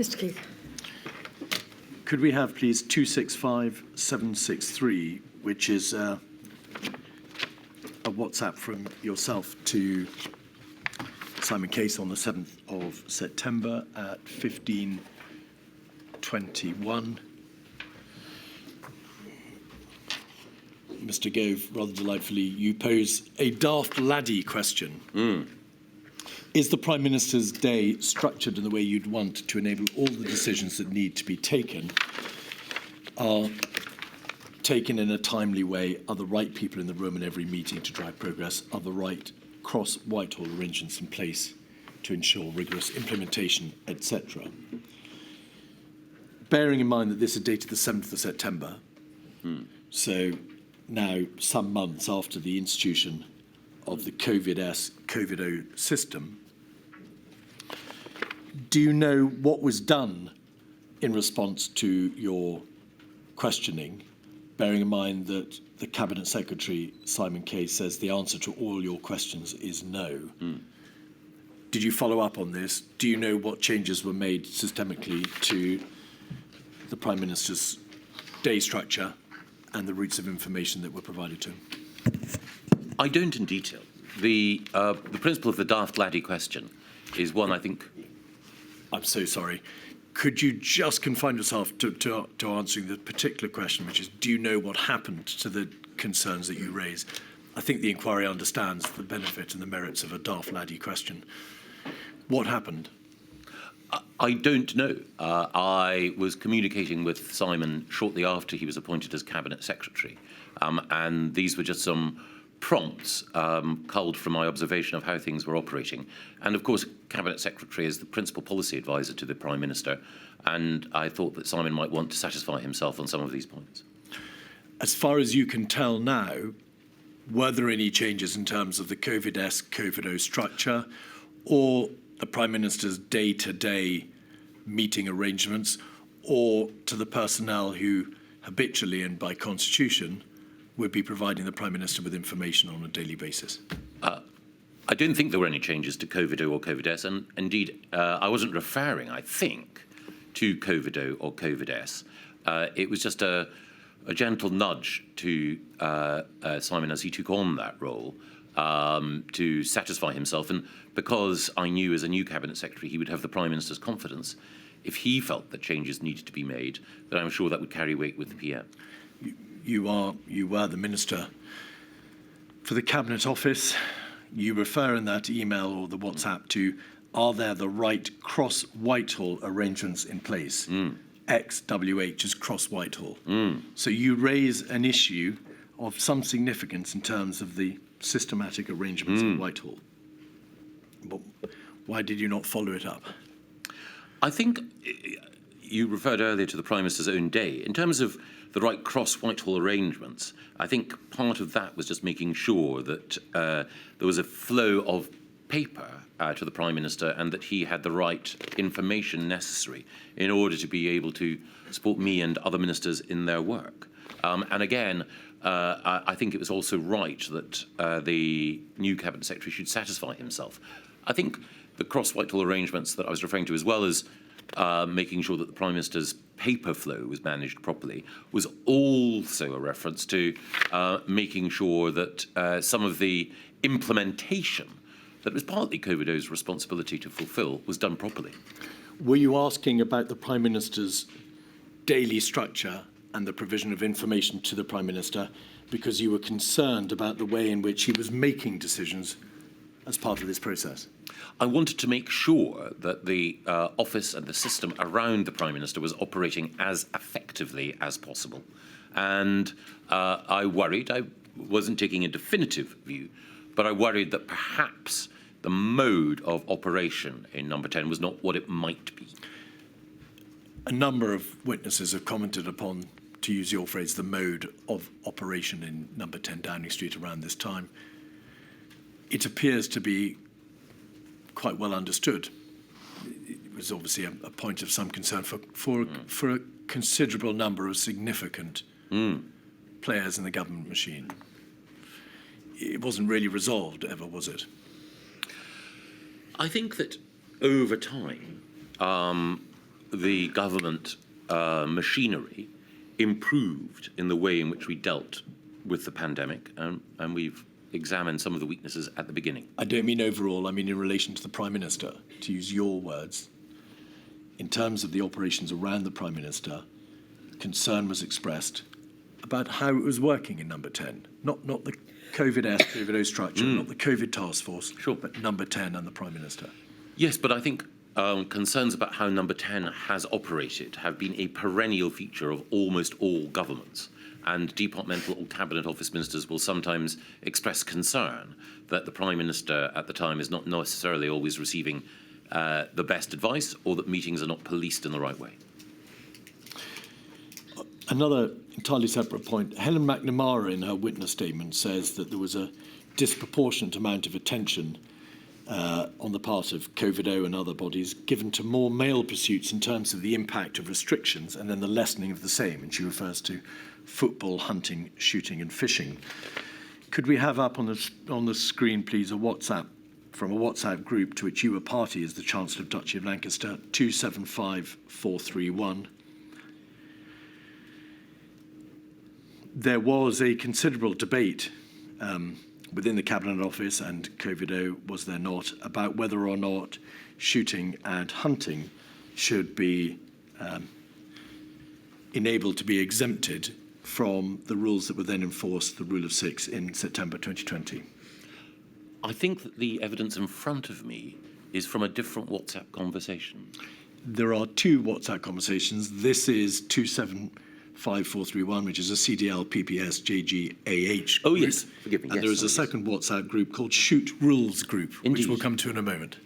Mr. Keith. Could we have, please, 265763, which is a WhatsApp from yourself to Simon Case on the 7th of September at 15:21. Mr. Gove, rather delightfully, you pose a daft laddie question. Is the Prime Minister's day structured in the way you'd want to enable all the decisions that need to be taken are taken in a timely way? Are the right people in the room in every meeting to drive progress? Are the right cross-Whitehall arrangements in place to ensure rigorous implementation, etc.? Bearing in mind that this is dated the 7th of September, so now some months after the institution of the COVID-O system, do you know what was done in response to your questioning, bearing in mind that the Cabinet Secretary, Simon Case, says the answer to all your questions is no? Did you follow up on this? Do you know what changes were made systemically to the Prime Minister's day structure and the routes of information that were provided to him? I don't in detail. The principle of the daft laddie question is one I think... I'm so sorry. Could you just confine yourself to answering the particular question, which is, do you know what happened to the concerns that you raise? I think the inquiry understands the benefit and the merits of a daft laddie question. What happened? I don't know. I was communicating with Simon shortly after he was appointed as Cabinet Secretary, and these were just some prompts culled from my observation of how things were operating. And of course, Cabinet Secretary is the principal policy advisor to the Prime Minister, and I thought that Simon might want to satisfy himself on some of these points. As far as you can tell now, were there any changes in terms of the COVID-O structure or the Prime Minister's day-to-day meeting arrangements, or to the personnel who habitually and by constitution would be providing the Prime Minister with information on a daily basis? I don't think there were any changes to COVID-O or COVID-S, and indeed, I wasn't referring, I think, to COVID-O or COVID-S. It was just a gentle nudge to Simon as he took on that role to satisfy himself, and because I knew as a new Cabinet Secretary he would have the Prime Minister's confidence, if he felt that changes needed to be made, then I'm sure that would carry weight with the PM. You were the Minister for the Cabinet Office. You refer in that email or the WhatsApp to, are there the right cross-Whitehall arrangements in place? XWH is cross-Whitehall. So you raise an issue of some significance in terms of the systematic arrangements in Whitehall. But why did you not follow it up? I think you referred earlier to the Prime Minister's own day. In terms of the right cross-Whitehall arrangements, I think part of that was just making sure that there was a flow of paper to the Prime Minister and that he had the right information necessary in order to be able to support me and other ministers in their work. And again, I think it was also right that the new Cabinet Secretary should satisfy himself. I think the cross-Whitehall arrangements that I was referring to, as well as making sure that the Prime Minister's paper flow was managed properly, was also a reference to making sure that some of the implementation that was partly COVID-O's responsibility to fulfil was done properly. Were you asking about the Prime Minister's daily structure and the provision of information to the Prime Minister because you were concerned about the way in which he was making decisions as part of this process? I wanted to make sure that the office and the system around the Prime Minister was operating as effectively as possible. And I worried, I wasn't taking a definitive view, but I worried that perhaps the mode of operation in Number 10 was not what it might be. A number of witnesses have commented upon, to use your phrase, the mode of operation in Number 10 Downing Street around this time. It appears to be quite well understood. It was obviously a point of some concern for a considerable number of significant players in the government machine. It wasn't really resolved ever, was it? I think that over time, the government machinery improved in the way in which we dealt with the pandemic, and we've examined some of the weaknesses at the beginning. I don't mean overall, I mean in relation to the Prime Minister, to use your words. In terms of the operations around the Prime Minister, concern was expressed about how it was working in Number 10, not the COVID-S, COVID-O structure, not the COVID task force, Sure. but Number 10 and the Prime Minister. Yes, but I think concerns about how Number 10 has operated have been a perennial feature of almost all governments. And departmental or cabinet office ministers will sometimes express concern that the Prime Minister at the time is not necessarily always receiving the best advice, or that meetings are not policed in the right way. Another entirely separate point. Helen McNamara, in her witness statement, says that there was a disproportionate amount of attention on the part of COVID-O and other bodies given to more male pursuits in terms of the impact of restrictions and then the lessening of the same. And she refers to football, hunting, shooting and fishing. Could we have up on the screen, please, a WhatsApp from a WhatsApp group to which you were party as the Chancellor of Duchy of Lancaster, 275431. There was a considerable debate within the Cabinet Office and COVID-O, was there not, about whether or not shooting and hunting should be enabled to be exempted from the rules that were then enforced, the Rule of Six, in September 2020. I think that the evidence in front of me is from a different WhatsApp conversation. There are two WhatsApp conversations. This is 275431, which is a CDL PPS JGAH Oh, group. yes, forgive me. And yes, there is a second WhatsApp group called Shoot Rules Group, Indeed. which we'll come to in a moment.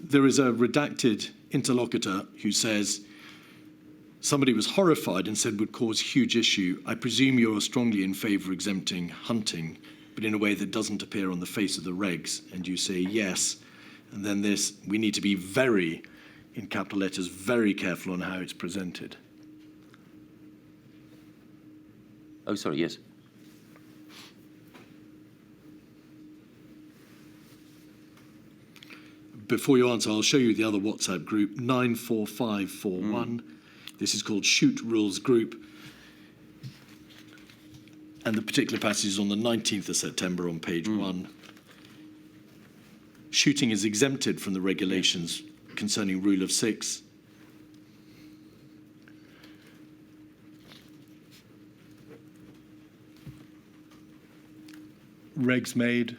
There is a redacted interlocutor who says, somebody was horrified and said would cause huge issue. I presume you're strongly in favour of exempting hunting, but in a way that doesn't appear on the face of the regs. And you say yes. And then this, we need to be very, in capital letters, very careful on how it's presented. Oh, sorry, yes. Before you answer, I'll show you the other WhatsApp group, 94541. This is called Shoot Rules Group. And the particular passage is on the 19th of September on page 1. Shooting is exempted from the regulations concerning Rule of Six. Regs made.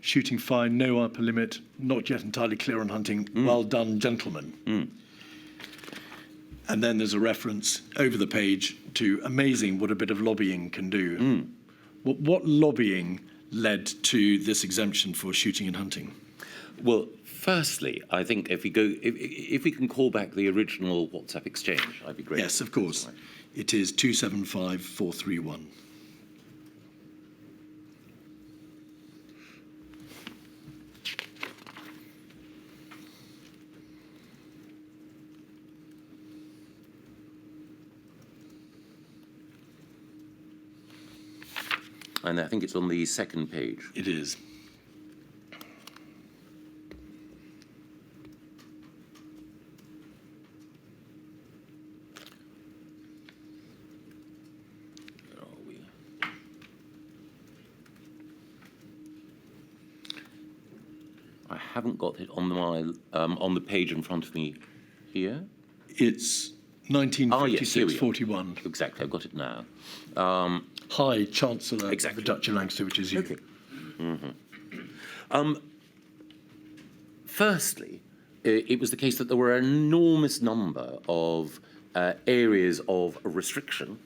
Shooting fine, no upper limit, not yet entirely clear on hunting. Well done, gentlemen. And then there's a reference over the page to amazing what a bit of lobbying can do. What lobbying led to this exemption for shooting and hunting? Well, firstly, I think if we can call back the original WhatsApp exchange, I'd be grateful. Yes, of course. It is 275431. And I think it's on the second page. It is. Where are we? I haven't got it on the page in front of me here. It's 1956-41. Exactly, I've got it now. High Chancellor Exactly. of the Duchy of Lancaster, which is you. Okay. Firstly, it was the case that there were an enormous number of areas of restriction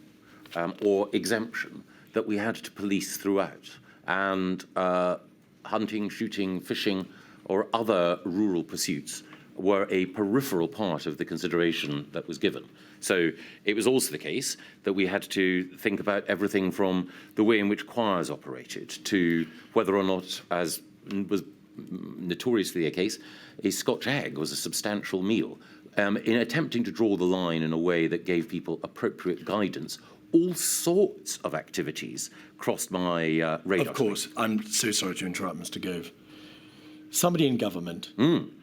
or exemption that we had to police throughout. And hunting, shooting, fishing, or other rural pursuits were a peripheral part of the consideration that was given. So it was also the case that we had to think about everything from the way in which choirs operated to whether or not, as was notoriously the case, a Scotch egg was a substantial meal. In attempting to draw the line in a way that gave people appropriate guidance, all sorts of activities crossed my radar. Of course. I'm so sorry to interrupt, Mr. Gove. Somebody in government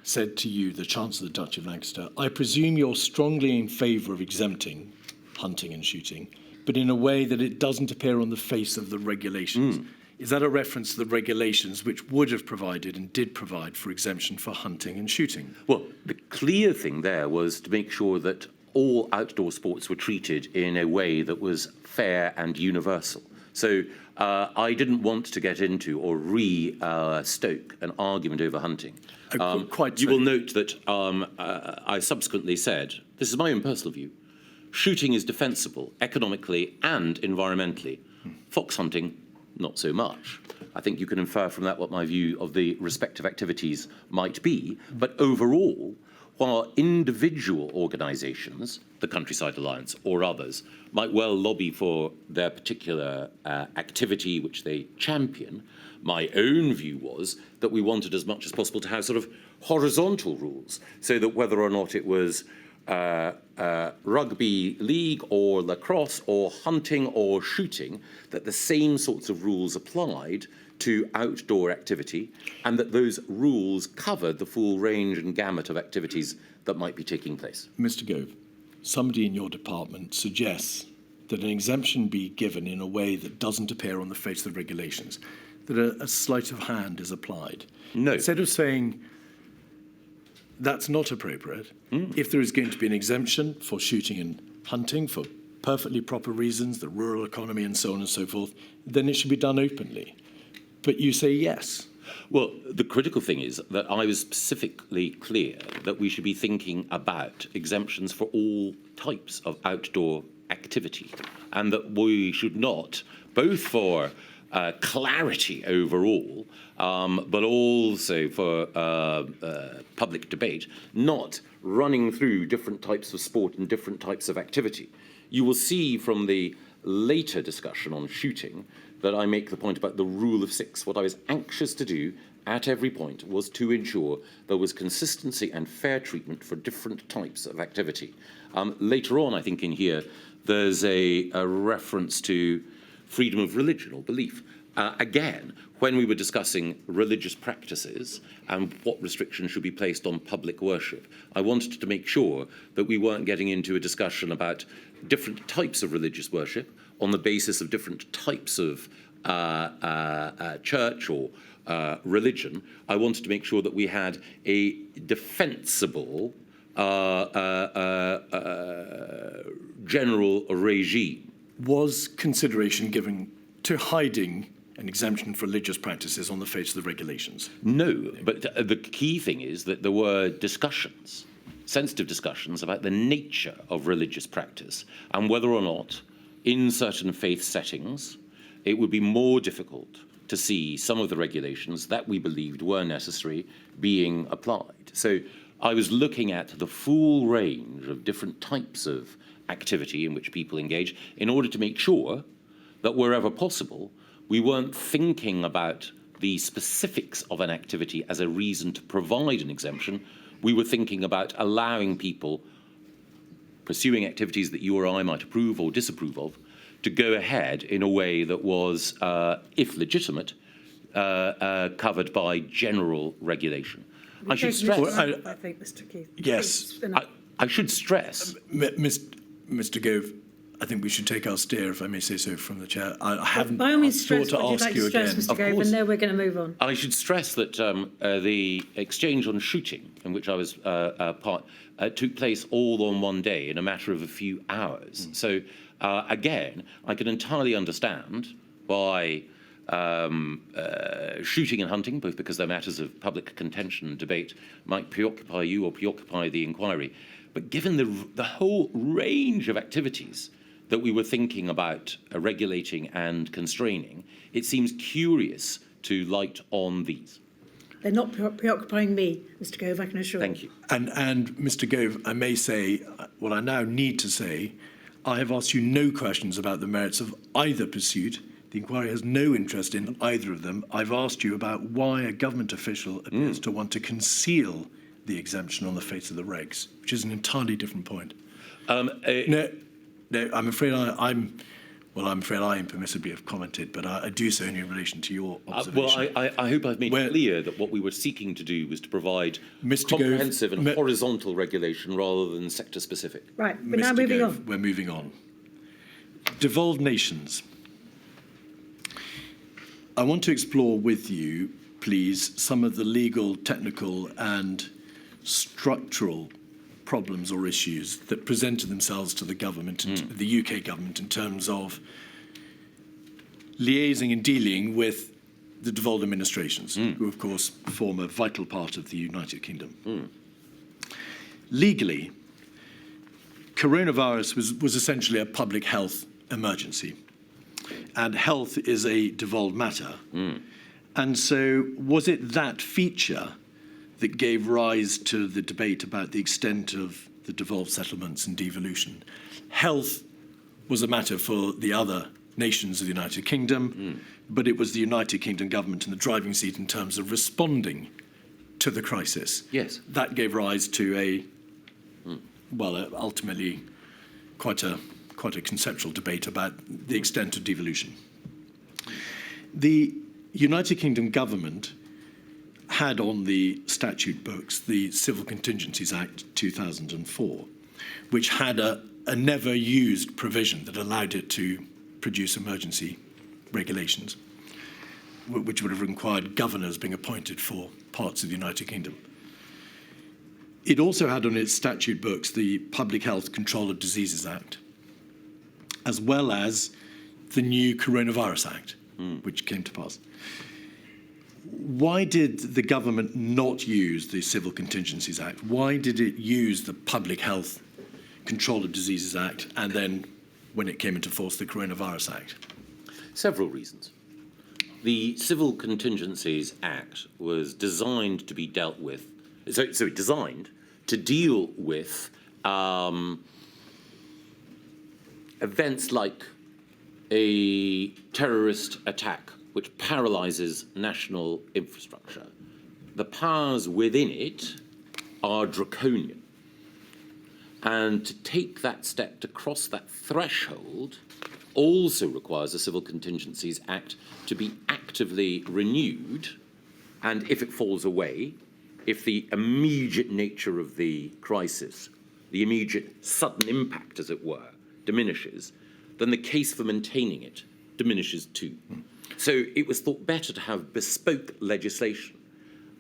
said to you, the Chancellor of the Duchy of Lancaster, I presume you're strongly in favour of exempting hunting and shooting, but in a way that it doesn't appear on the face of the regulations. Is that a reference to the regulations which would have provided and did provide for exemption for hunting and shooting? Well, the clear thing there was to make sure that all outdoor sports were treated in a way that was fair and universal. So I didn't want to get into or stoke an argument over hunting. Quite you so. will note that I subsequently said, this is my own personal view, shooting is defensible economically and environmentally. Fox hunting, not so much. I think you can infer from that what my view of the respective activities might be. But overall, while individual organisations, the Countryside Alliance or others, might well lobby for their particular activity which they champion, my own view was that we wanted as much as possible to have sort of horizontal rules, so that whether or not it was rugby league or lacrosse or hunting or shooting, that the same sorts of rules applied to outdoor activity, and that those rules covered the full range and gamut of activities that might be taking place. Mr. Gove, somebody in your department suggests that an exemption be given in a way that doesn't appear on the face of the regulations, that a sleight of hand is applied. No. Instead of saying that's not appropriate, if there is going to be an exemption for shooting and hunting for perfectly proper reasons, the rural economy and so on and so forth, then it should be done openly. But you say yes. Well, the critical thing is that I was specifically clear that we should be thinking about exemptions for all types of outdoor activity, and that we should not, both for clarity overall, but also for public debate, not running through different types of sport and different types of activity. You will see from the later discussion on shooting that I make the point about the rule of six. What I was anxious to do at every point was to ensure there was consistency and fair treatment for different types of activity. Later on, I think in here, there's a reference to freedom of religion or belief. Again, when we were discussing religious practices and what restrictions should be placed on public worship, I wanted to make sure that we weren't getting into a discussion about different types of religious worship on the basis of different types of church or religion. I wanted to make sure that we had a defensible general regime. Was consideration given to hiding an exemption for religious practices on the face of the regulations? No, but the key thing is that there were discussions, sensitive discussions about the nature of religious practice and whether or not in certain faith settings it would be more difficult to see some of the regulations that we believed were necessary being applied. So I was looking at the full range of different types of activity in which people engage in order to make sure that wherever possible, we weren't thinking about the specifics of an activity as a reason to provide an exemption. We were thinking about allowing people pursuing activities that you or I might approve or disapprove of to go ahead in a way that was, if legitimate, covered by general regulation. I should stress. I think, Mr. Keith. Yes. I should stress. Mr. Gove, I think we should take our steer, if I may say so, from the chair. I haven't by all means, thought stress to what you'd ask like you to stress, again. Mr. Gove, and then we're going to move on. I should stress that the exchange on shooting, in which I was part, took place all on one day in a matter of a few hours. So, again, I can entirely understand why shooting and hunting, both because they're matters of public contention and debate, might preoccupy you or preoccupy the inquiry. But given the whole range of activities that we were thinking about regulating and constraining, it seems curious to light on these. They're not preoccupying me, Mr. Gove, I can assure you. Thank you. And Mr. Gove, I may say, what I now need to say, I have asked you no questions about the merits of either pursuit. The inquiry has no interest in either of them. I've asked you about why a government official appears to want to conceal the exemption on the face of the regs, which is an entirely different point. No, I'm afraid Well, I'm afraid I impermissibly have commented, but I do so only in relation to your observation. I hope I've made clear that what we were seeking to do was to provide Mr. comprehensive and horizontal regulation rather than sector-specific. Right, we're now moving on. We're moving on. Devolved nations. I want to explore with you, please, some of the legal, technical and structural problems or issues that presented themselves to the government, and the UK government, in terms of liaising and dealing with the devolved administrations, who of course form a vital part of the United Kingdom. Legally, coronavirus was essentially a public health emergency, and health is a devolved matter. And so was it that feature that gave rise to the debate about the extent of the devolved settlements and devolution? Health was a matter for the other nations of the United Kingdom, but it was the United Kingdom government in the driving seat in terms of responding to the crisis. Yes. That gave rise to ultimately quite a conceptual debate about the extent of devolution. The United Kingdom government had on the statute books the Civil Contingencies Act 2004, which had a never-used provision that allowed it to produce emergency regulations, which would have required governors being appointed for parts of the United Kingdom. It also had on its statute books the Public Health Control of Diseases Act, as well as the new Coronavirus Act, which came to pass. Why did the government not use the Civil Contingencies Act? Why did it use the Public Health Control of Diseases Act and then, when it came into force, the Coronavirus Act? Several reasons. The Civil Contingencies Act was designed to be dealt with, designed to deal with events like a terrorist attack which paralyzes national infrastructure. The powers within it are draconian. And to take that step, to cross that threshold, also requires the Civil Contingencies Act to be actively renewed, and if it falls away, if the immediate nature of the crisis, the immediate sudden impact, as it were, diminishes, then the case for maintaining it diminishes too. So it was thought better to have bespoke legislation.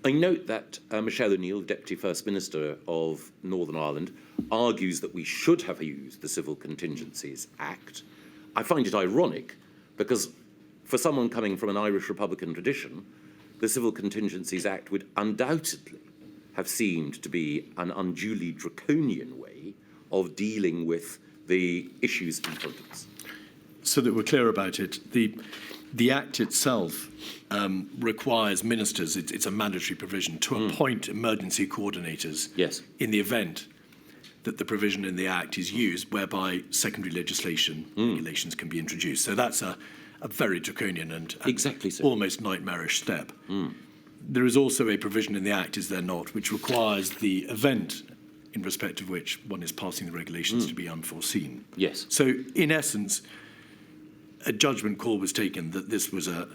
I note that Michelle O'Neill, Deputy First Minister of Northern Ireland, argues that we should have used the Civil Contingencies Act. I find it ironic because for someone coming from an Irish Republican tradition, the Civil Contingencies Act would undoubtedly have seemed to be an unduly draconian way of dealing with the issues in front of us. So that we're clear about it, the Act itself requires ministers, it's a mandatory provision, to appoint emergency coordinators in the event that the provision in the Act is used whereby secondary legislation regulations can be introduced. So that's a very draconian and exactly so. Almost nightmarish step. There is also a provision in the Act, is there not, which requires the event in respect of which one is passing the regulations to be unforeseen. Yes. So in essence, a judgment call was taken that this was a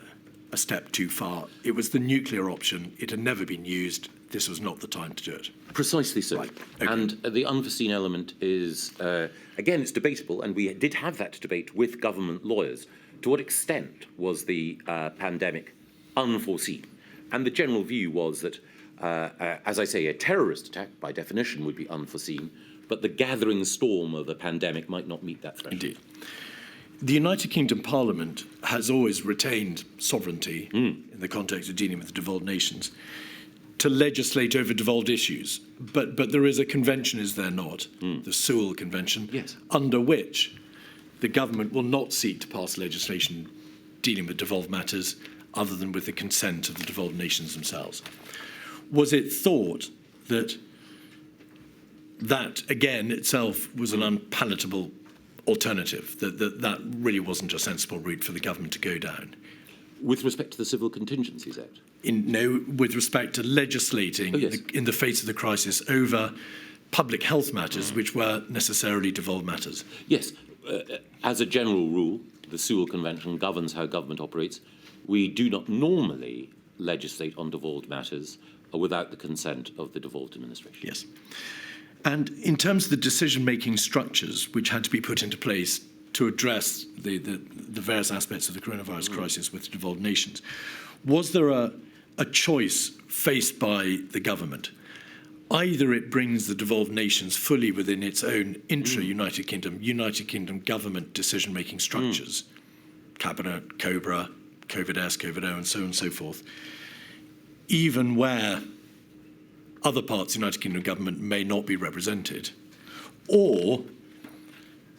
step too far. It was the nuclear option. It had never been used. This was not the time to do it. Precisely so. Right. Okay. And the unforeseen element is, again, it's debatable, and we did have that debate with government lawyers. To what extent was the pandemic unforeseen? And the general view was that, as I say, a terrorist attack, by definition, would be unforeseen, but the gathering storm of the pandemic might not meet that threshold. Indeed. The United Kingdom Parliament has always retained sovereignty in the context of dealing with the devolved nations to legislate over devolved issues. But there is a convention, is there not, the Sewell Convention, under which the government will not seek to pass legislation dealing with devolved matters other than with the consent of the devolved nations themselves. Was it thought that that, again, itself was an unpalatable alternative, that really wasn't a sensible route for the government to go down? With respect to the Civil Contingencies Act? With respect to legislating in the face of the crisis over public health matters which were necessarily devolved matters. Yes. As a general rule, the Sewell Convention governs how government operates. We do not normally legislate on devolved matters without the consent of the devolved administration. Yes. And in terms of the decision-making structures which had to be put into place to address the various aspects of the coronavirus crisis with devolved nations, was there a choice faced by the government? Either it brings the devolved nations fully within its own United Kingdom government decision-making structures, Cabinet, COBRA, Covid-S, Covid-O, and so on and so forth, even where other parts of the United Kingdom government may not be represented, or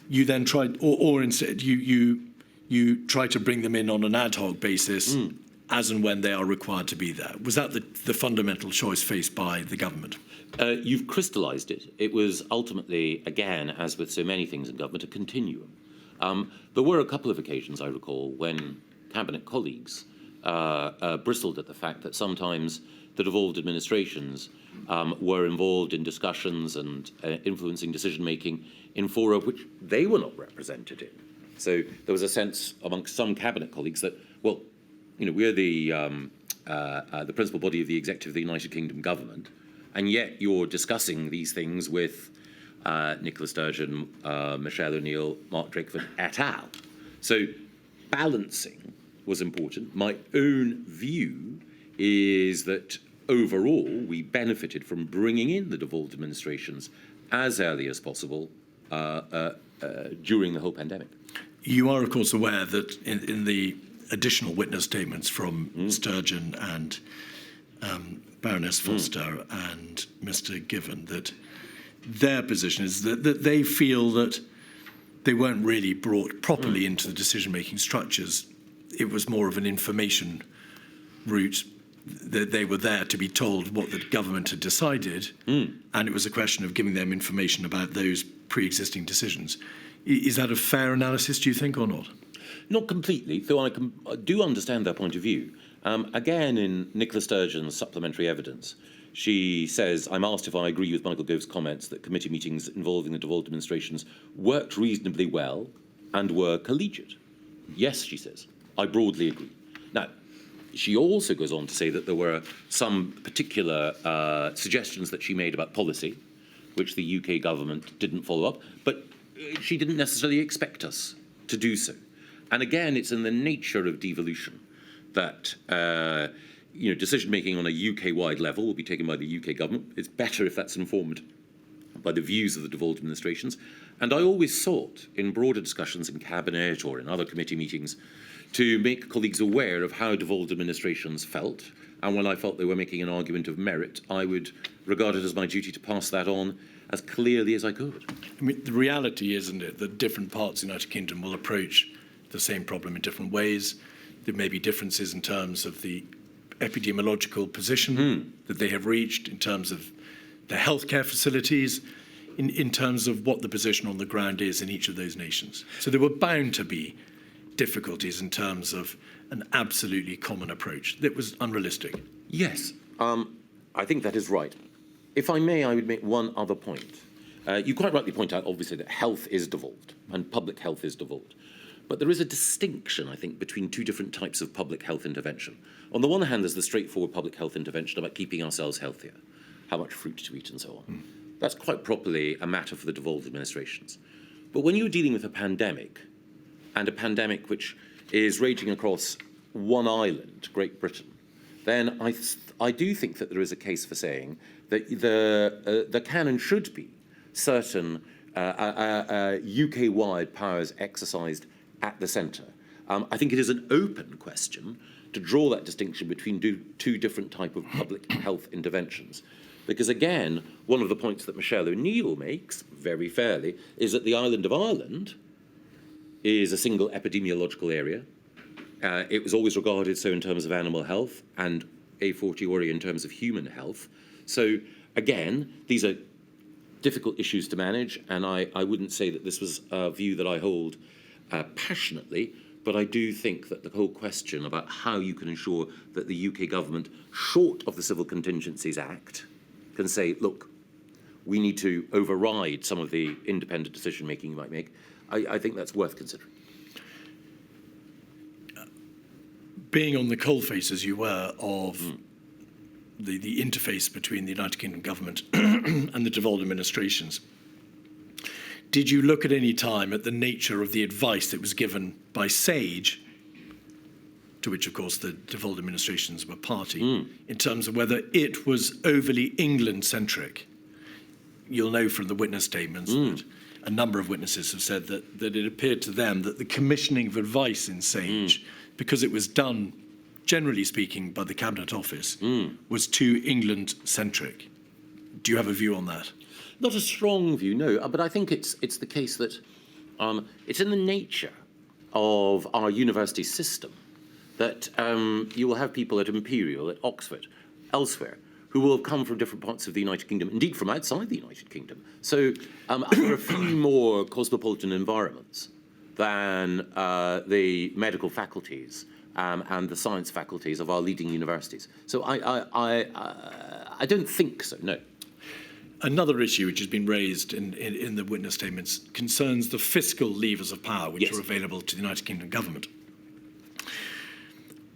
you then try, or instead you try to bring them in on an ad hoc basis as and when they are required to be there. Was that the fundamental choice faced by the government? You've crystallised it. It was ultimately, again, as with so many things in government, a continuum. There were a couple of occasions, I recall, when cabinet colleagues bristled at the fact that sometimes the devolved administrations were involved in discussions and influencing decision-making in fora which they were not represented in. So there was a sense amongst some cabinet colleagues that, well, you know, we're the principal body of the executive of the United Kingdom government, and yet you're discussing these things with Nicola Sturgeon, Michelle O'Neill, Mark Drakeford et al. So balancing was important. My own view is that overall we benefited from bringing in the devolved administrations as early as possible during the whole pandemic. You are, of course, aware that in the additional witness statements from Sturgeon and Baroness Foster and Mr. Given, that their position is that they feel that they weren't really brought properly into the decision-making structures. It was more of an information route, that they were there to be told what the government had decided, and it was a question of giving them information about those pre-existing decisions. Is that a fair analysis, do you think, or not? Not completely, though I do understand their point of view. Again, in Nicola Sturgeon's supplementary evidence, she says, I'm asked if I agree with Michael Gove's comments that committee meetings involving the devolved administrations worked reasonably well and were collegiate. Yes, she says, I broadly agree. Now, she also goes on to say that there were some particular suggestions that she made about policy, which the UK government didn't follow up, but she didn't necessarily expect us to do so. And again, it's in the nature of devolution that decision-making on a UK-wide level will be taken by the UK government. It's better if that's informed by the views of the devolved administrations. And I always sought, in broader discussions in Cabinet or in other committee meetings, to make colleagues aware of how devolved administrations felt. And when I felt they were making an argument of merit, I would regard it as my duty to pass that on as clearly as I could. I mean, the reality, isn't it, that different parts of the United Kingdom will approach the same problem in different ways. There may be differences in terms of the epidemiological position that they have reached, in terms of their healthcare facilities, in terms of what the position on the ground is in each of those nations. So there were bound to be difficulties in terms of an absolutely common approach that was unrealistic. Yes, I think that is right. If I may, I would make one other point. You quite rightly point out, obviously, that health is devolved and public health is devolved. But there is a distinction, I think, between two different types of public health intervention. On the one hand, there's the straightforward public health intervention about keeping ourselves healthier, how much fruit to eat and so on. That's quite properly a matter for the devolved administrations. But when you're dealing with a pandemic, and a pandemic which is raging across one island, Great Britain, then I do think that there is a case for saying that there can and should be certain UK-wide powers exercised at the centre. I think it is an open question to draw that distinction between two different types of public health interventions. Because again, one of the points that Michelle O'Neill makes, very fairly, is that the island of Ireland is a single epidemiological area. It was always regarded so in terms of animal health and a fortiori in terms of human health. So again, these are difficult issues to manage, and I wouldn't say that this was a view that I hold passionately, but I do think that the whole question about how you can ensure that the UK government, short of the Civil Contingencies Act, can say, look, we need to override some of the independent decision-making you might make, I think that's worth considering. being on the coalface as you were of the interface between the United Kingdom government and the devolved administrations, did you look at any time at the nature of the advice that was given by SAGE, to which, of course, the devolved administrations were party, in terms of whether it was overly England-centric? You'll know from the witness statements that a number of witnesses have said that it appeared to them that the commissioning of advice in SAGE, because it was done, generally speaking, by the Cabinet Office, was too England-centric. Do you have a view on that? Not a strong view, no, but I think it's the case that it's in the nature of our university system that you will have people at Imperial, at Oxford, elsewhere, who will have come from different parts of the United Kingdom, indeed from outside the United Kingdom. So there are a few more cosmopolitan environments than the medical faculties and the science faculties of our leading universities. So I don't think so, no. Another issue which has been raised in the witness statements concerns the fiscal levers of power which are available to the United Kingdom government.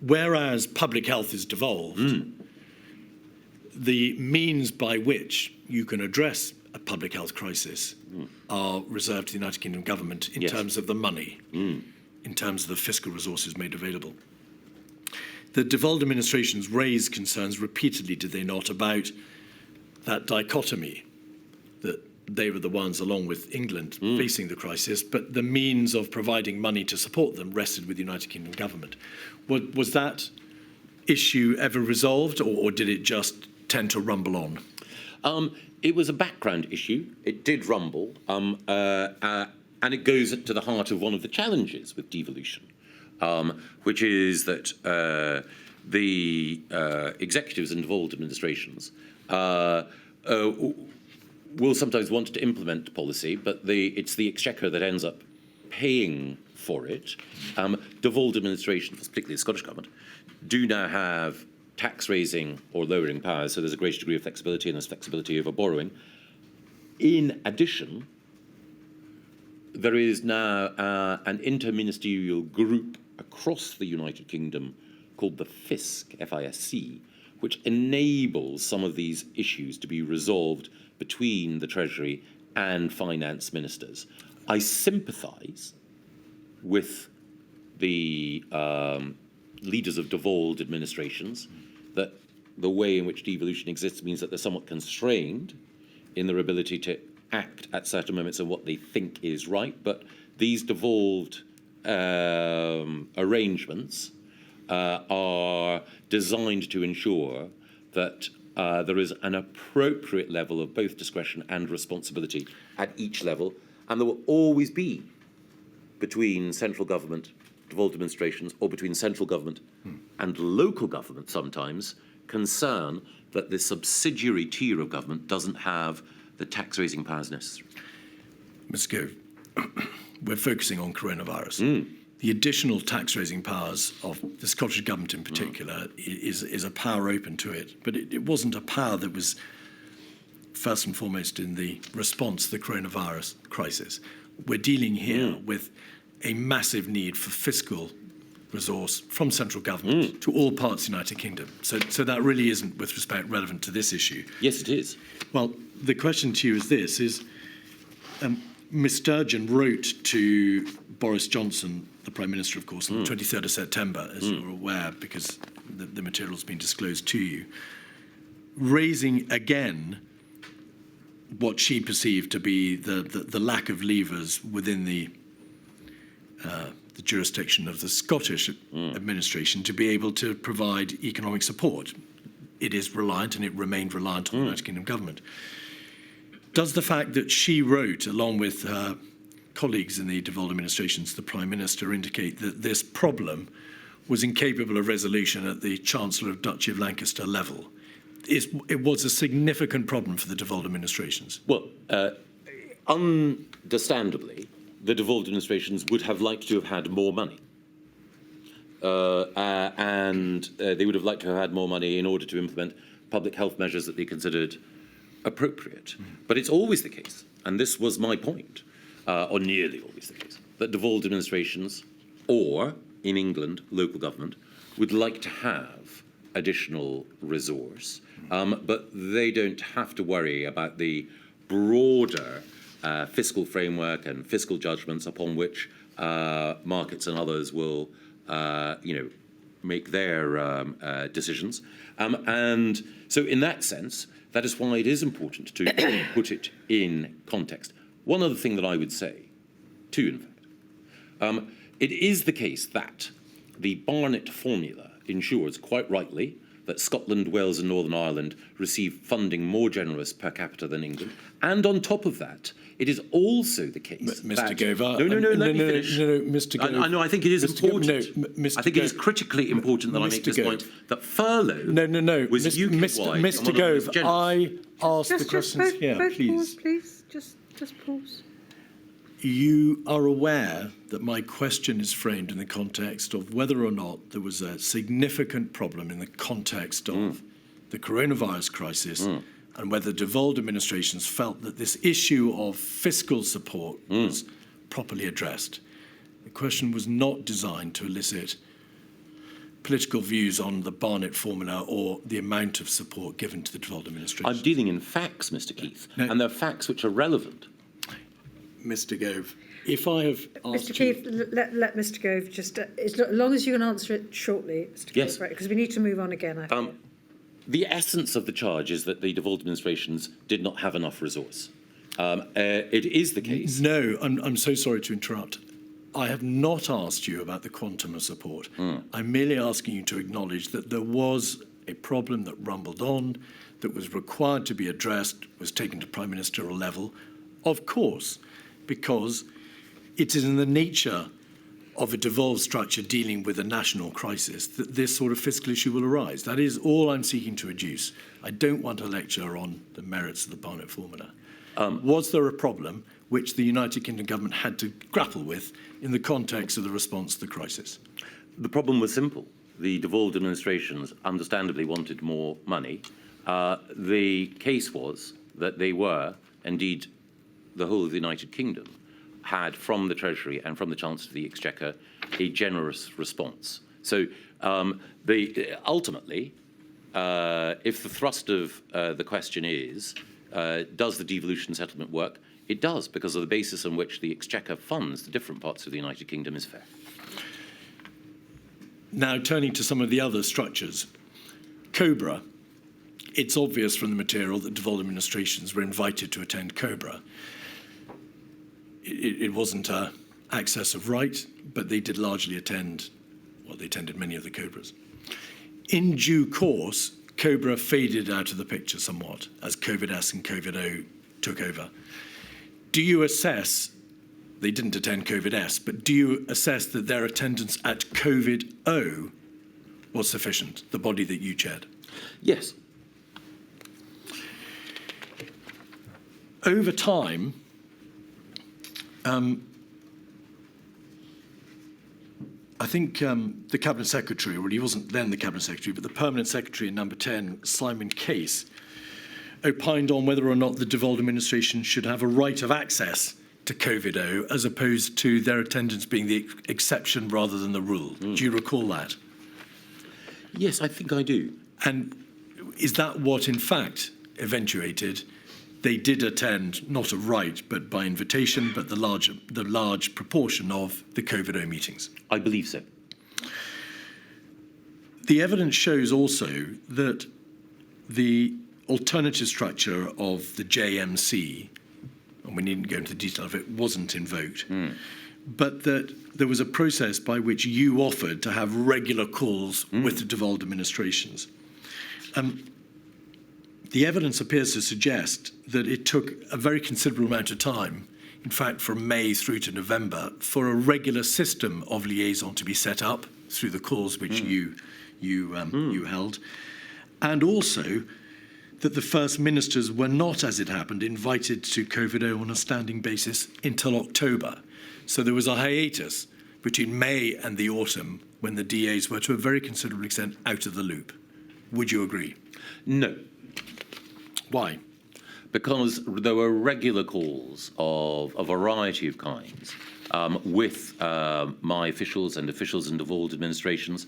Whereas public health is devolved, the means by which you can address a public health crisis are reserved to the United Kingdom government in terms of the money, in terms of the fiscal resources made available. The devolved administrations raised concerns repeatedly, did they not, about that dichotomy, that they were the ones, along with England, facing the crisis, but the means of providing money to support them rested with the United Kingdom government. Was that issue ever resolved, or did it just tend to rumble on? It was a background issue. It did rumble, and it goes to the heart of one of the challenges with devolution, which is that the executives and devolved administrations will sometimes want to implement policy, but it's the Exchequer that ends up paying for it. Devolved administrations, particularly the Scottish Government, do now have tax-raising or lowering powers, so there's a greater degree of flexibility, and there's flexibility over borrowing. In addition, there is now an interministerial group across the United Kingdom called the FISC, F-I-S-C, which enables some of these issues to be resolved between the Treasury and finance ministers. I sympathise with the leaders of devolved administrations that the way in which devolution exists means that they're somewhat constrained in their ability to act at certain moments of what they think is right, but these devolved arrangements are designed to ensure that there is an appropriate level of both discretion and responsibility at each level, and there will always be, between central government, devolved administrations, or between central government and local government sometimes, concern that the subsidiary tier of government doesn't have the tax-raising powers necessary. Ms. Gove, we're focusing on coronavirus. The additional tax-raising powers of the Scottish Government in particular is a power open to it, but it wasn't a power that was first and foremost in the response to the coronavirus crisis. We're dealing here with a massive need for fiscal resource from central government to all parts of the United Kingdom. So that really isn't, with respect, relevant to this issue. Yes, it is. Well, the question to you is this, Ms Sturgeon wrote to Boris Johnson, the Prime Minister, of course, on the 23rd of September, as you're aware, because the material's been disclosed to you, raising again what she perceived to be the lack of levers within the jurisdiction of the Scottish administration to be able to provide economic support. It is reliant, and it remained reliant on the United Kingdom government. Does the fact that she wrote, along with her colleagues in the devolved administration, to the Prime Minister, indicate that this problem was incapable of resolution at the Chancellor of Duchy of Lancaster level? It was a significant problem for the devolved administrations. Well, understandably, the devolved administrations would have liked to have had more money. And they would have liked to have had more money in order to implement public health measures that they considered appropriate. But it's always the case, and this was my point, or nearly always the case, that devolved administrations, or, in England, local government, would like to have additional resource, but they don't have to worry about the broader fiscal framework and fiscal judgments upon which markets and others will, make their decisions. And so in that sense, that is why it is important to put it in context. One other thing that I would say, too, in fact, it is the case that the Barnett formula ensures, quite rightly, that Scotland, Wales and Northern Ireland receive funding more generous per capita than England. And on top of that, it is also the case Mr. that... Gove, let me finish. No, Mr. Gove. I know, I think it is Mr. important. Mr. I think it is critically important that I make this point, that furlough was UK-wide. Mr. Gove, I asked the Just questions here, both please. pause, please. Just pause. You are aware that my question is framed in the context of whether or not there was a significant problem in the context of the coronavirus crisis and whether devolved administrations felt that this issue of fiscal support was properly addressed. The question was not designed to elicit political views on the Barnett formula or the amount of support given to the devolved administrations. I'm dealing in facts, Mr. Keith, and they're facts which are relevant. Mr. Gove, if I have asked Mr. Keith, let Mr. Gove just, as long as you can answer it shortly, Mr. Keith, Yes. right, because we need to move on again, I think. The essence of the charge is that the devolved administrations did not have enough resource. It is the case. No, I'm so sorry to interrupt. I have not asked you about the quantum of support. I'm merely asking you to acknowledge that there was a problem that rumbled on, that was required to be addressed, was taken to prime ministerial level, of course, because it is in the nature of a devolved structure dealing with a national crisis that this sort of fiscal issue will arise. That is all I'm seeking to adduce. I don't want a lecture on the merits of the Barnett formula. Was there a problem which the United Kingdom government had to grapple with in the context of the response to the crisis? The problem was simple. The devolved administrations understandably wanted more money. The case was that they were, indeed, the whole of the United Kingdom had from the Treasury and from the Chancellor of the Exchequer a generous response. So ultimately, if the thrust of the question is, does the devolution settlement work? It does, because of the basis on which the Exchequer funds the different parts of the United Kingdom is fair. Now, turning to some of the other structures. COBRA, it's obvious from the material that devolved administrations were invited to attend COBRA. It wasn't an access of right, but they did largely attend, well, they attended many of the COBRAs. In due course, COBRA faded out of the picture somewhat as COVID-S and COVID-O took over. Do you assess, they didn't attend COVID-S, but do you assess that their attendance at COVID-O was sufficient, the body that you chaired? Yes. Over time, I think the Cabinet Secretary, well, he wasn't then the Cabinet Secretary, but the Permanent Secretary in Number 10, Simon Case, opined on whether or not the devolved administration should have a right of access to COVID-O as opposed to their attendance being the exception rather than the rule. Do you recall that? Yes, I think I do. And is that what, in fact, eventuated? They did attend, not a right, but by invitation, but the large proportion of the COVID-O meetings. I believe so. The evidence shows also that the alternative structure of the JMC, and we needn't go into the detail of it, wasn't invoked, but that there was a process by which you offered to have regular calls with the devolved administrations. The evidence appears to suggest that it took a very considerable amount of time, in fact, from May through to November, for a regular system of liaison to be set up through the calls which you held, and also that the First Ministers were not, as it happened, invited to COVID-O on a standing basis until October. So there was a hiatus between May and the autumn when the DAs were, to a very considerable extent, out of the loop. Would you agree? No. Why? Because there were regular calls of a variety of kinds with my officials and officials in devolved administrations.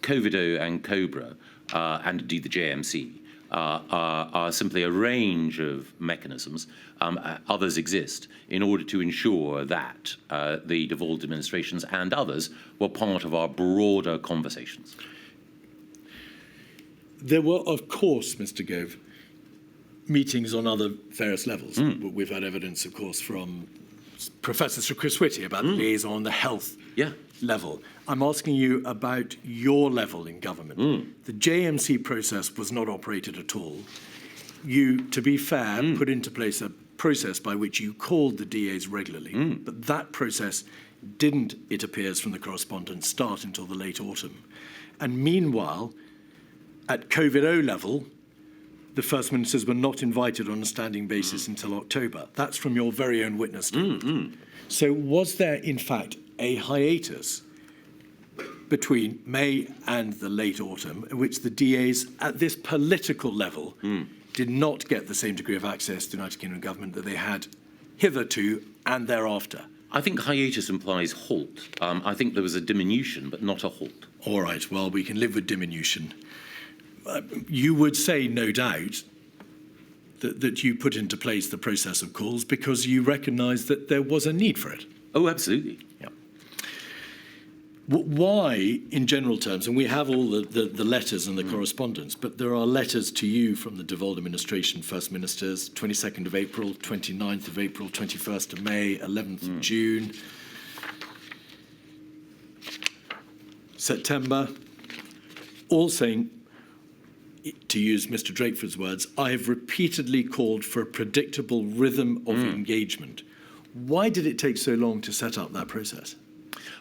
COVID-0 and COBRA, and indeed the JMC, are simply a range of mechanisms. Others exist in order to ensure that the devolved administrations and others were part of our broader conversations. There were, of course, Mr. Gove, meetings on other various levels. We've had evidence, of course, from Professor Sir Chris Whitty about the liaison on the health level. I'm asking you about your level in government. The JMC process was not operated at all. You, to be fair, put into place a process by which you called the DAs regularly, but that process didn't, it appears from the correspondence, start until the late autumn. And meanwhile, at COVID-0 level, the First Ministers were not invited on a standing basis until October. That's from your very own witness statement. So was there, in fact, a hiatus between May and the late autumn in which the DAs at this political level did not get the same degree of access to the United Kingdom government that they had hitherto and thereafter? I think hiatus implies halt. I think there was a diminution, but not a halt. All right, well, we can live with diminution. You would say, no doubt, that you put into place the process of calls because you recognised that there was a need for it. Oh, absolutely. Yeah. Why, in general terms, and we have all the letters and the correspondence, but there are letters to you from the devolved administration, First Ministers, 22nd of April, 29th of April, 21st of May, 11th of June, September, all saying, to use Mr. Drakeford's words, I have repeatedly called for a predictable rhythm of engagement. Why did it take so long to set up that process?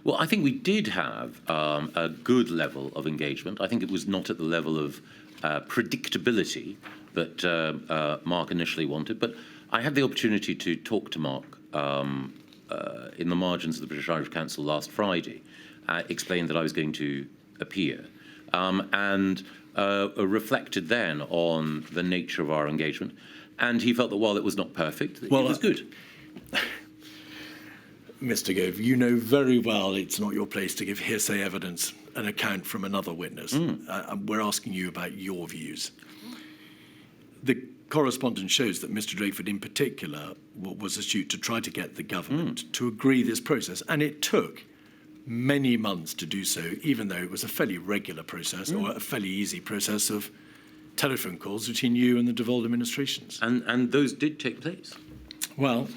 Well, I think we did have a good level of engagement. I think it was not at the level of predictability that Mark initially wanted, but I had the opportunity to talk to Mark in the margins of the British Irish Council last Friday, explained that I was going to appear, and reflected then on the nature of our engagement. And he felt that while it was not perfect, it was good. Mr. Gove, you know very well it's not your place to give hearsay evidence, an account from another witness. We're asking you about your views. The correspondence shows that Mr. Drakeford in particular was astute to try to get the government to agree this process, and it took many months to do so, even though it was a fairly regular process or a fairly easy process of telephone calls between you and the devolved administrations. And those did take place. Well,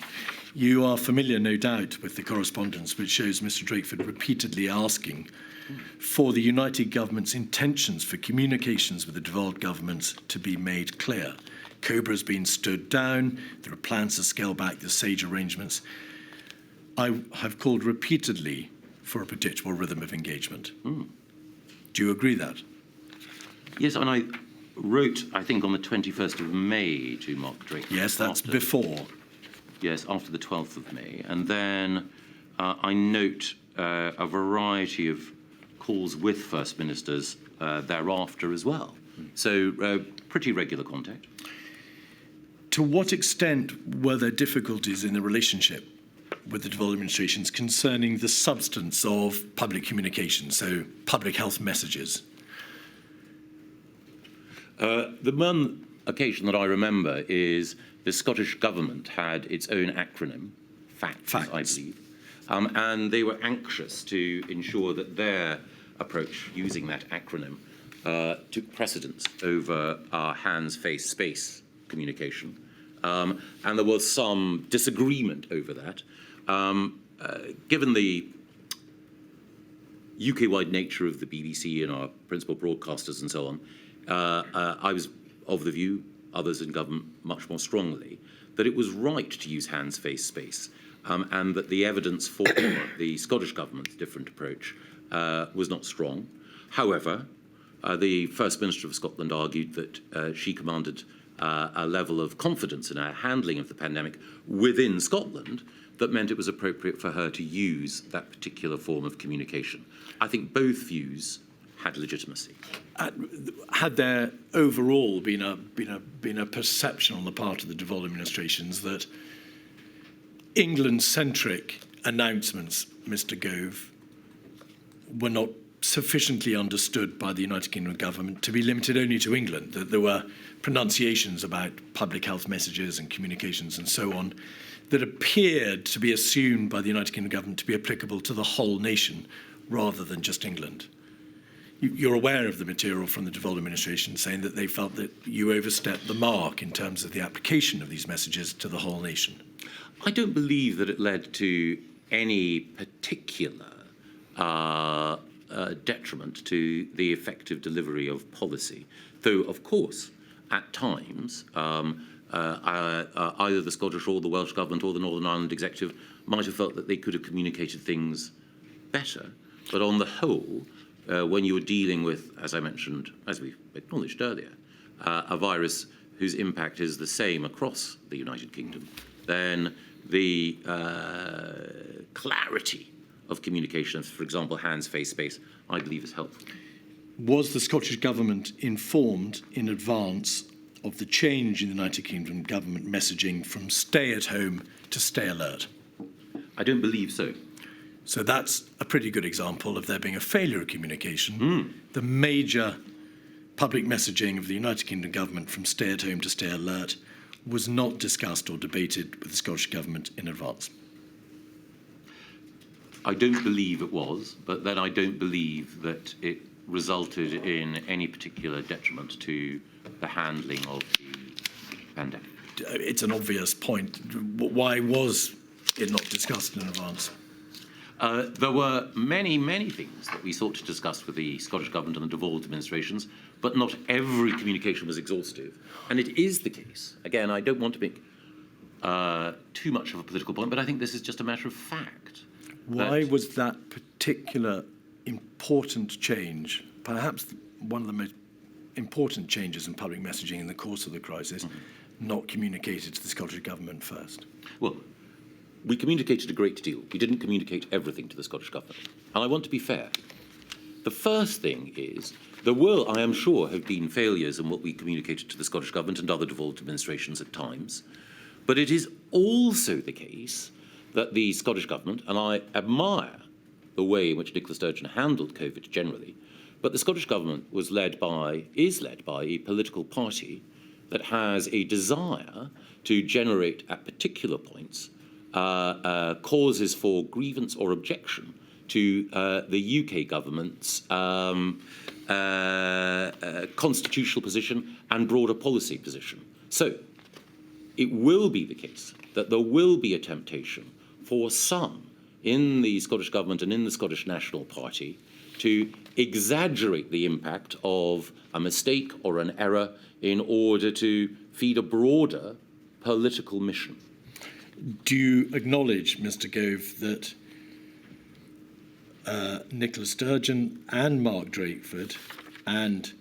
you are familiar, no doubt, with the correspondence which shows Mr. Drakeford repeatedly asking for the United Government's intentions for communications with the devolved governments to be made clear. COBRA has been stood down. There are plans to scale back the SAGE arrangements. I have called repeatedly for a predictable rhythm of engagement. Do you agree that? Yes, and I wrote, I think, on the 21st of May to Mark Drakeford. Yes, that's before. Yes, after the 12th of May. And then I note a variety of calls with First Ministers thereafter as well. So pretty regular contact. To what extent were there difficulties in the relationship with the devolved administrations concerning the substance of public communication, so public health messages? The one occasion that I remember is the Scottish Government had its own acronym, FACTS. I believe, and they were anxious to ensure that their approach using that acronym took precedence over our hands, face, space communication. And there was some disagreement over that. Given the UK-wide nature of the BBC and our principal broadcasters and so on, I was of the view, others in government much more strongly, that it was right to use hands, face, space, and that the evidence for the Scottish Government's different approach was not strong. However, the First Minister of Scotland argued that she commanded a level of confidence in our handling of the pandemic within Scotland that meant it was appropriate for her to use that particular form of communication. I think both views had legitimacy. Had there overall been a perception on the part of the devolved administrations that England-centric announcements, Mr. Gove, were not sufficiently understood by the United Kingdom government to be limited only to England, that there were pronunciations about public health messages and communications and so on that appeared to be assumed by the United Kingdom government to be applicable to the whole nation rather than just England. You're aware of the material from the Devolved administration saying that they felt that you overstepped the mark in terms of the application of these messages to the whole nation. I don't believe that it led to any particular detriment to the effective delivery of policy, though, of course, at times, either the Scottish or the Welsh Government or the Northern Ireland Executive might have felt that they could have communicated things better. But on the whole, when you were dealing with, as I mentioned, as we acknowledged earlier, a virus whose impact is the same across the United Kingdom, then the clarity of communication, for example, hands, face, space, I believe is helpful. Was the Scottish Government informed in advance of the change in the United Kingdom government messaging from stay at home to stay alert? I don't believe so. So that's a pretty good example of there being a failure of communication. The major public messaging of the United Kingdom government from stay at home to stay alert was not discussed or debated with the Scottish Government in advance. I don't believe it was, but then I don't believe that it resulted in any particular detriment to the handling of the pandemic. It's an obvious point. Why was it not discussed in advance? There were many, many things that we sought to discuss with the Scottish Government and the devolved administrations, but not every communication was exhaustive. And it is the case. Again, I don't want to make too much of a political point, but I think this is just a matter of fact. Why was that particular important change, perhaps one of the most important changes in public messaging in the course of the crisis, not communicated to the Scottish Government first? Well, we communicated a great deal. We didn't communicate everything to the Scottish Government. And I want to be fair. The first thing is, there will, I am sure, have been failures in what we communicated to the Scottish Government and other devolved administrations at times. But it is also the case that the Scottish Government, and I admire the way in which Nicola Sturgeon handled COVID generally, but the Scottish Government is led by a political party that has a desire to generate at particular points causes for grievance or objection to the UK government's constitutional position and broader policy position. So it will be the case that there will be a temptation for some in the Scottish Government and in the Scottish National Party to exaggerate the impact of a mistake or an error in order to feed a broader political mission. Do you acknowledge, Mr. Gove, that Nicola Sturgeon and Mark Drakeford and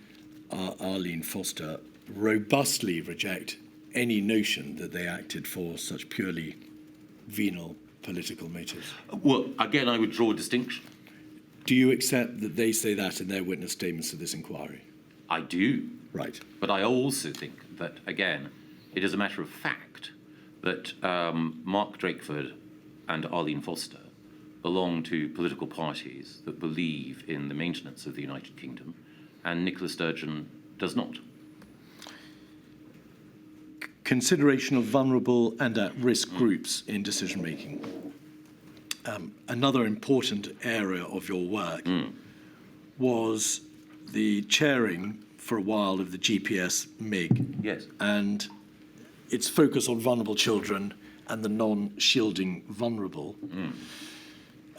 Arlene Foster robustly reject any notion that they acted for such purely venal political motives? Well, again, I would draw a distinction. Do you accept that they say that in their witness statements of this inquiry? I do. Right. But I also think that, again, it is a matter of fact that Mark Drakeford and Arlene Foster belong to political parties that believe in the maintenance of the United Kingdom, and Nicola Sturgeon does not. Consideration of vulnerable and at-risk groups in decision-making. Another important area of your work was the chairing for a while of the GPS MIG. Yes. And its focus on vulnerable children and the non-shielding vulnerable.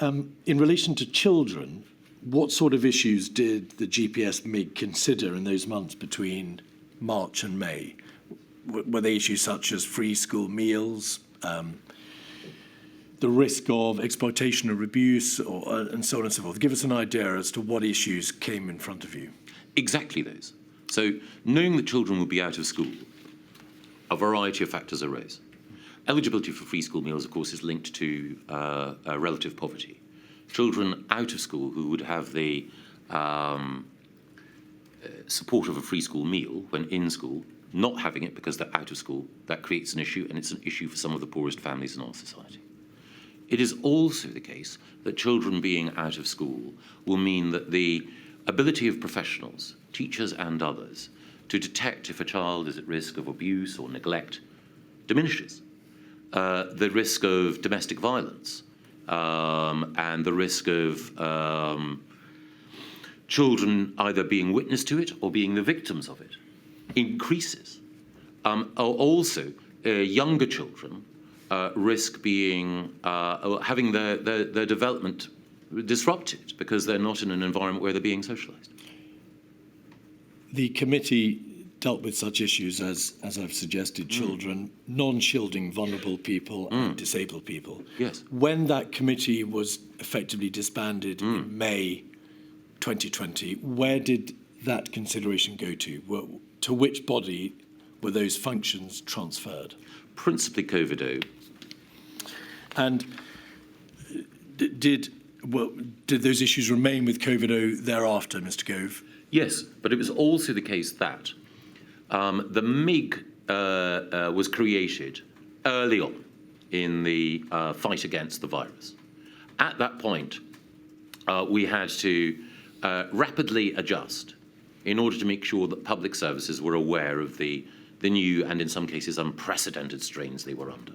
In relation to children, what sort of issues did the GPS MIG consider in those months between March and May? Were they issues such as free school meals, the risk of exploitation or abuse, and so on and so forth? Give us an idea as to what issues came in front of you. Exactly those. So, knowing that children will be out of school, a variety of factors arose. Eligibility for free school meals, of course, is linked to relative poverty. Children out of school who would have the support of a free school meal when in school, not having it because they're out of school, that creates an issue, and it's an issue for some of the poorest families in our society. it is also the case that children being out of school will mean that the ability of professionals, teachers and others, to detect if a child is at risk of abuse or neglect diminishes. The risk of domestic violence and the risk of children either being witness to it or being the victims of it increases. Also, younger children risk being having their development disrupted because they're not in an environment where they're being socialised. The committee dealt with such issues as I've suggested, children, non-shielding vulnerable people and disabled people. Yes. When that committee was effectively disbanded in May 2020, where did that consideration go to? To which body were those functions transferred? Principally COVID-0. And did those issues remain with COVID-0 thereafter, Mr. Gove? Yes, but it was also the case that the MIG was created early on in the fight against the virus. At that point, we had to rapidly adjust in order to make sure that public services were aware of the new and in some cases unprecedented strains they were under.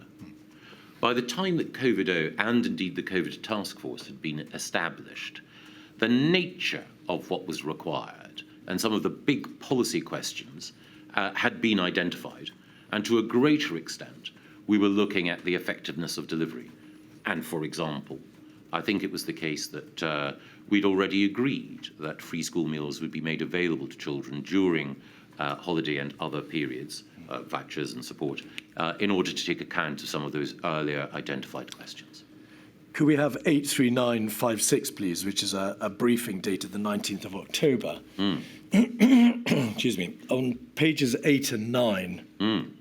By the time that COVID-0 and indeed the COVID task force had been established, the nature of what was required and some of the big policy questions had been identified. And to a greater extent, we were looking at the effectiveness of delivery. And for example, I think it was the case that we'd already agreed that free school meals would be made available to children during holiday and other periods, vouchers and support, in order to take account of some of those earlier identified questions. Could we have 83956, please, which is a briefing dated the 19th of October? Excuse me. On pages 8 and 9,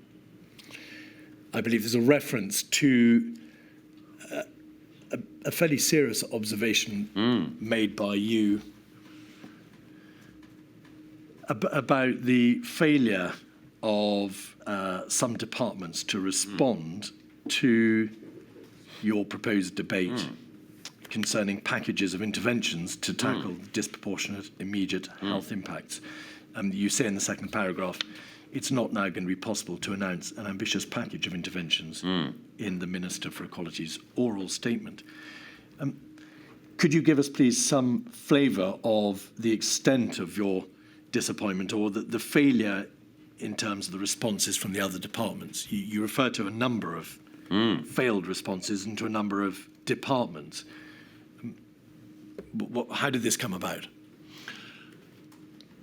I believe there's a reference to a fairly serious observation made by you about the failure of some departments to respond to your proposed debate concerning packages of interventions to tackle disproportionate immediate health impacts. You say in the second paragraph, it's not now going to be possible to announce an ambitious package of interventions in the Minister for Equality's oral statement. Could you give us, please, some flavour of the extent of your disappointment or the failure in terms of the responses from the other departments? You refer to a number of failed responses and to a number of departments. How did this come about?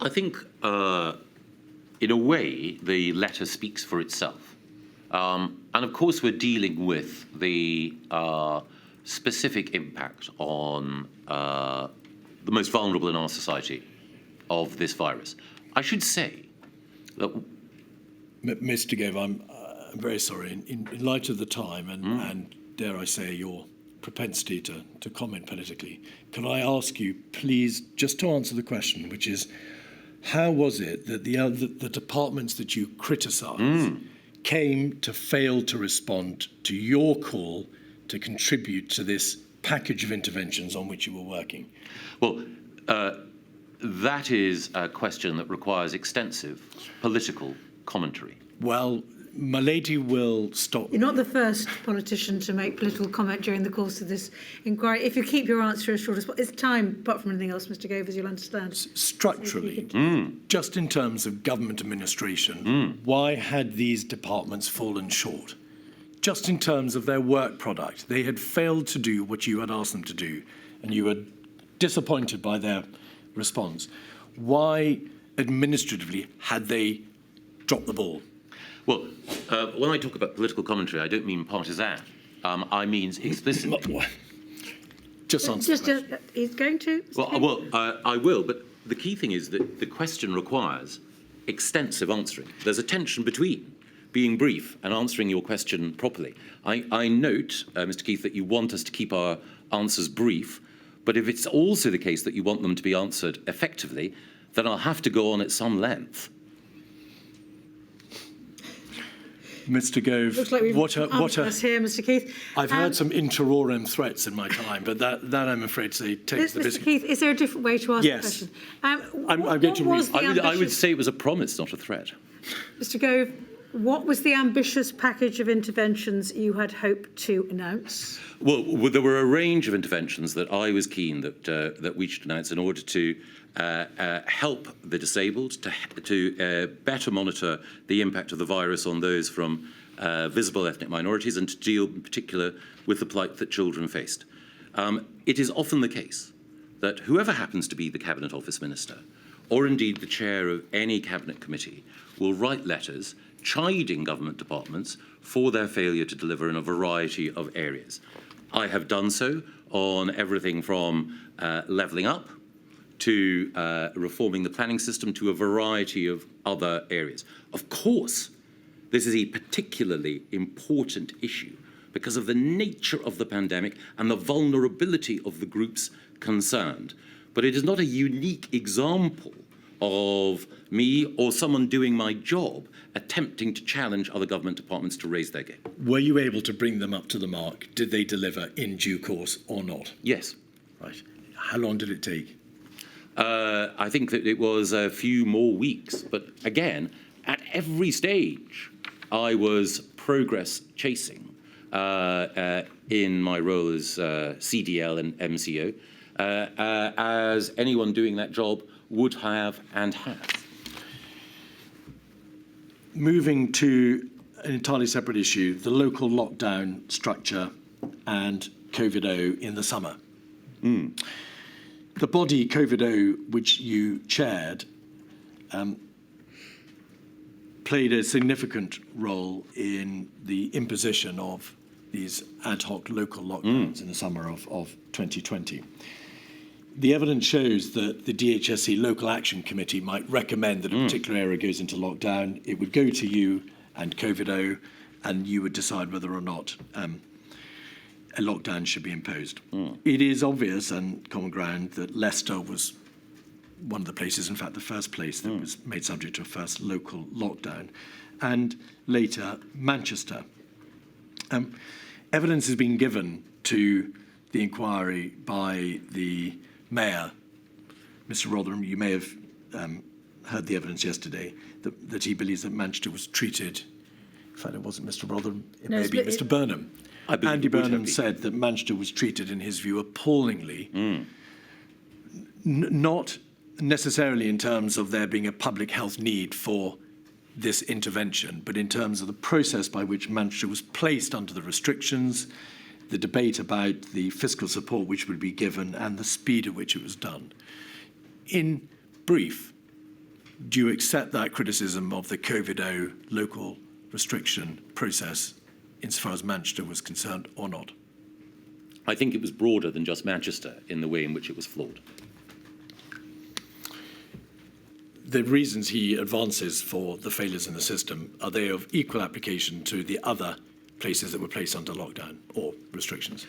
I think, in a way, the letter speaks for itself. And of course, we're dealing with the specific impact on the most vulnerable in our society of this virus. I should say that... Mr. Gove, I'm very sorry. In light of the time and dare I say, your propensity to comment politically, can I ask you, please, just to answer the question, which is, how was it that the departments that you criticised came to fail to respond to your call to contribute to this package of interventions on which you were working? Well, that is a question that requires extensive political commentary. Well, my lady will stop. You're not the first politician to make political comment during the course of this inquiry. If you keep your answer as short as possible, it's time, apart from anything else, Mr. Gove, as you'll understand. Structurally, just in terms of government administration, why had these departments fallen short? Just in terms of their work product, they had failed to do what you had asked them to do, and you were disappointed by their response. Why, administratively, had they dropped the ball? Well, when I talk about political commentary, I don't mean partisan. I mean explicitly. Just answer the question. He's going to? Well, I will, but the key thing is that the question requires extensive answering. There's a tension between being brief and answering your question properly. I note, Mr. Keith, that you want us to keep our answers brief, but if it's also the case that you want them to be answered effectively, then I'll have to go on at some length. Mr. Gove, Looks like we've what a us here, Mr. Keith. I've heard some inter-aurem threats in my time, but that I'm afraid to say takes the Mr. biscuit. Keith, is there a different way to ask Yes. the question? I'm going to read. I would say it was a promise, not a threat. Mr. Gove, what was the ambitious package of interventions you had hoped to announce? Well, there were a range of interventions that I was keen that we should announce in order to help the disabled, to better monitor the impact of the virus on those from visible ethnic minorities, and to deal in particular with the plight that children faced. It is often the case that whoever happens to be the Cabinet Office Minister, or indeed the chair of any Cabinet committee, will write letters chiding government departments for their failure to deliver in a variety of areas. I have done so on everything from levelling up to reforming the planning system to a variety of other areas. Of course, this is a particularly important issue because of the nature of the pandemic and the vulnerability of the groups concerned. But it is not a unique example of me or someone doing my job attempting to challenge other government departments to raise their game. Were you able to bring them up to the mark? Did they deliver in due course or not? Yes. Right. How long did it take? I think that it was a few more weeks. But again, at every stage, I was progress chasing in my role as CDL and MCO, as anyone doing that job would have and has. Moving to an entirely separate issue, the local lockdown structure and COVID-0 in the summer. The body COVID-0, which you chaired, played a significant role in the imposition of these ad hoc local lockdowns in the summer of 2020. The evidence shows that the DHSC Local Action Committee might recommend that a particular area goes into lockdown. It would go to you and COVID-0, and you would decide whether or not a lockdown should be imposed. It is obvious and common ground that Leicester was one of the places, in fact, the first place that was made subject to a first local lockdown, and later Manchester. Evidence has been given to the inquiry by the Mayor, Mr. Rotherham. You may have heard the evidence yesterday that he believes that Manchester was treated. In fact, it wasn't Mr. Rotherham, it may be Mr. Burnham. Andy Burnham said that Manchester was treated, in his view, appallingly, not necessarily in terms of there being a public health need for this intervention, but in terms of the process by which Manchester was placed under the restrictions, the debate about the fiscal support which would be given, and the speed at which it was done. In brief, do you accept that criticism of the COVID-0 local restriction process insofar as Manchester was concerned, or not? I think it was broader than just Manchester in the way in which it was flawed. The reasons he advances for the failures in the system, are they of equal application to the other places that were placed under lockdown or restrictions?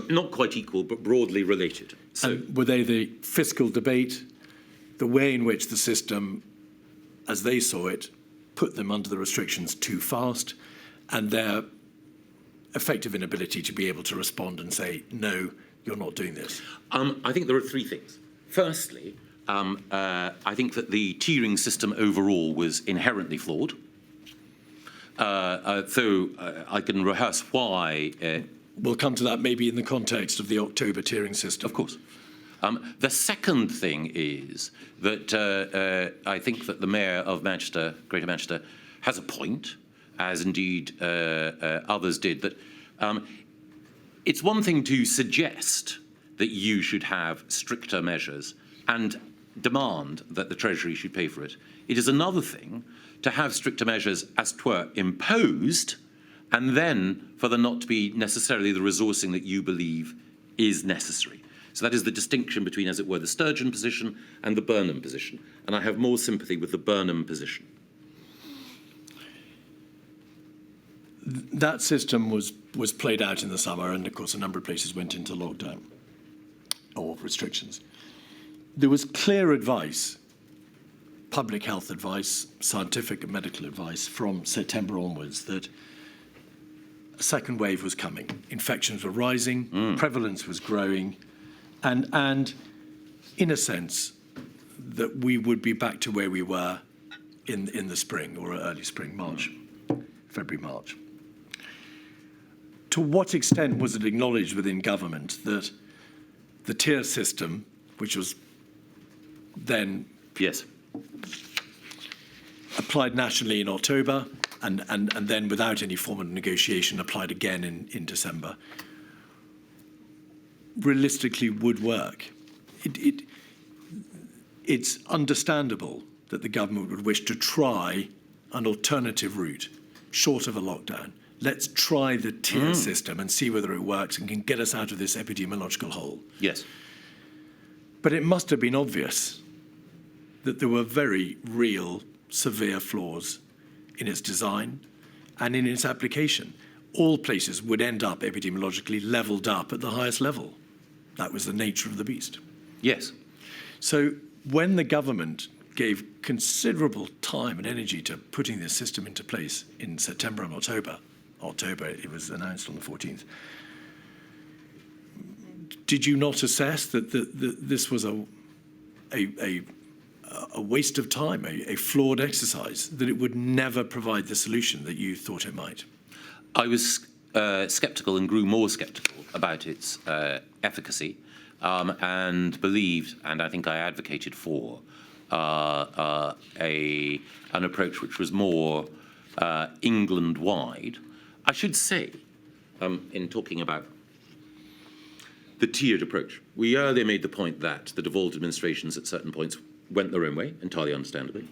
Not quite equal, but broadly related. So, and were they the fiscal debate, the way in which the system, as they saw it, put them under the restrictions too fast, and their effective inability to be able to respond and say, no, you're not doing this? I think there are three things. Firstly, I think that the tiering system overall was inherently flawed. So I can rehearse why. We'll come to that maybe in the context of the October tiering system. Of course. The second thing is that I think that the Mayor of Manchester, Greater Manchester, has a point, as indeed others did, that it's one thing to suggest that you should have stricter measures and demand that the Treasury should pay for it. It is another thing to have stricter measures, as 'twere, imposed, and then for there not to be necessarily the resourcing that you believe is necessary. So that is the distinction between, as it were, the Sturgeon position and the Burnham position. And I have more sympathy with the Burnham position. That system was played out in the summer, and of course a number of places went into lockdown or restrictions. There was clear advice public health advice, scientific and medical advice from September onwards that a second wave was coming. Infections were rising, prevalence was growing, and in a sense, that we would be back to where we were in the spring or early spring, February, March. To what extent was it acknowledged within government that the tier system, which was then Yes. applied nationally in October and then without any form of negotiation applied again in December, realistically would work? It's understandable that the government would wish to try an alternative route, short of a lockdown. Let's try the tier system and see whether it works and can get us out of this epidemiological hole. Yes. But it must have been obvious that there were very real, severe flaws in its design and in its application. All places would end up epidemiologically leveled up at the highest level. That was the nature of the beast. Yes. So when the government gave considerable time and energy to putting this system into place in September and October, it was announced on the 14th, did you not assess that this was a waste of time, a flawed exercise, that it would never provide the solution that you thought it might? I was sceptical and grew more sceptical about its efficacy and believed, and I think I advocated for, an approach which was more England-wide. I should say, in talking about the tiered approach, we earlier made the point that the devolved administrations at certain points went their own way, entirely understandably.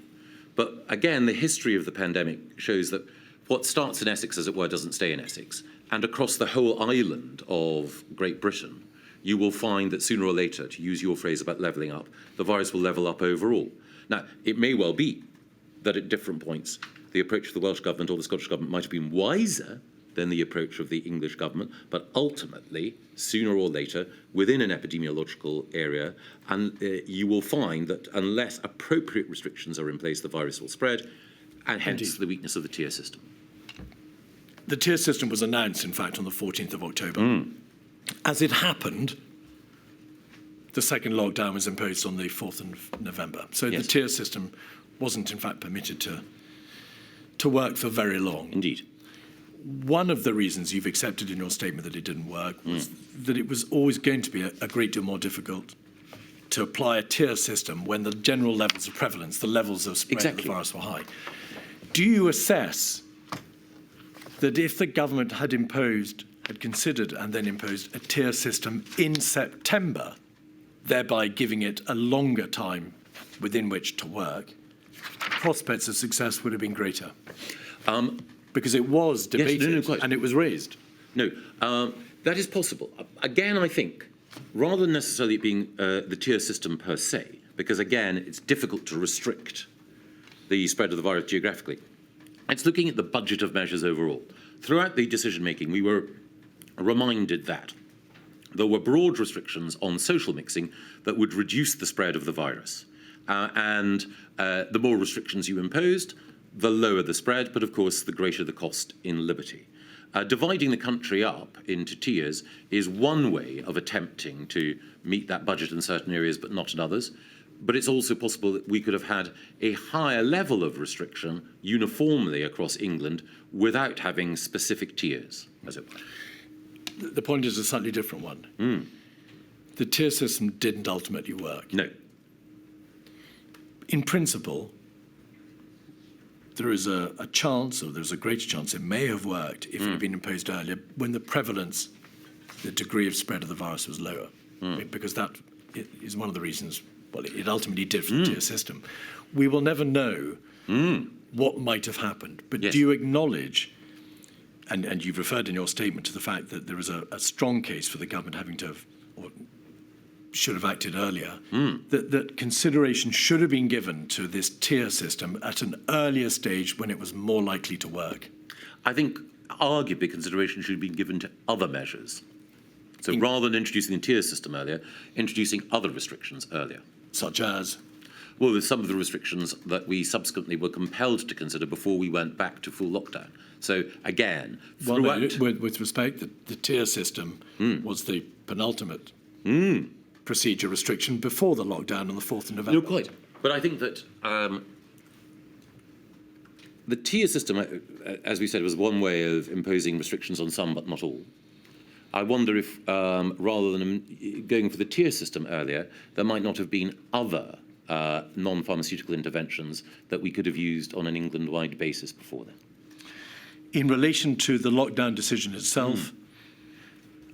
But again, the history of the pandemic shows that what starts in Essex, as it were, doesn't stay in Essex. And across the whole island of Great Britain, you will find that sooner or later, to use your phrase about levelling up, the virus will level up overall. Now, it may well be that at different points, the approach of the Welsh Government or the Scottish Government might have been wiser than the approach of the English Government, but ultimately, sooner or later, within an epidemiological area, and you will find that unless appropriate restrictions are in place, the virus will spread, and hence Indeed. the weakness of the tier system. The tier system was announced, in fact, on the 14th of October. As it happened, the second lockdown was imposed on the 4th of November. So Yes. the tier system wasn't, in fact, permitted to work for very long. Indeed. One of the reasons you've accepted in your statement that it didn't work was that it was always going to be a great deal more difficult to apply a tier system when the general levels of prevalence, the levels of spread of the virus were high. Do you assess that if the government had considered and then imposed a tier system in September, thereby giving it a longer time within which to work, prospects of success would have been greater? Because it was debated quite. and it was raised. No, that is possible. Again, I think, rather than necessarily it being the tier system per se, because again, it's difficult to restrict the spread of the virus geographically, it's looking at the budget of measures overall. Throughout the decision-making, we were reminded that there were broad restrictions on social mixing that would reduce the spread of the virus. And the more restrictions you imposed, the lower the spread, but of course, the greater the cost in liberty. Dividing the country up into tiers is one way of attempting to meet that budget in certain areas, but not in others. But it's also possible that we could have had a higher level of restriction uniformly across England without having specific tiers, as it were. The point is a slightly different one. The tier system didn't ultimately work. No. In principle, there is a chance, or there's a greater chance it may have worked if it had been imposed earlier when the prevalence, the degree of spread of the virus was lower. Because that is one of the reasons, well, it ultimately did for the tier system. We will never know what might have happened. But Yes. do you acknowledge, and you've referred in your statement to the fact that there is a strong case for the government having to have, or should have acted earlier, that consideration should have been given to this tier system at an earlier stage when it was more likely to work? I think arguably consideration should have been given to other measures. So rather than introducing the tier system earlier, introducing other restrictions earlier. Such as? Well, there's some of the restrictions that we subsequently were compelled to consider before we went back to full lockdown. So again, Well, no, throughout... with respect, the tier system was the penultimate procedure restriction before the lockdown on the 4th of November. No, quite. But I think that the tier system, as we said, was one way of imposing restrictions on some but not all. I wonder if, rather than going for the tier system earlier, there might not have been other non-pharmaceutical interventions that we could have used on an England-wide basis before then. In relation to the lockdown decision itself,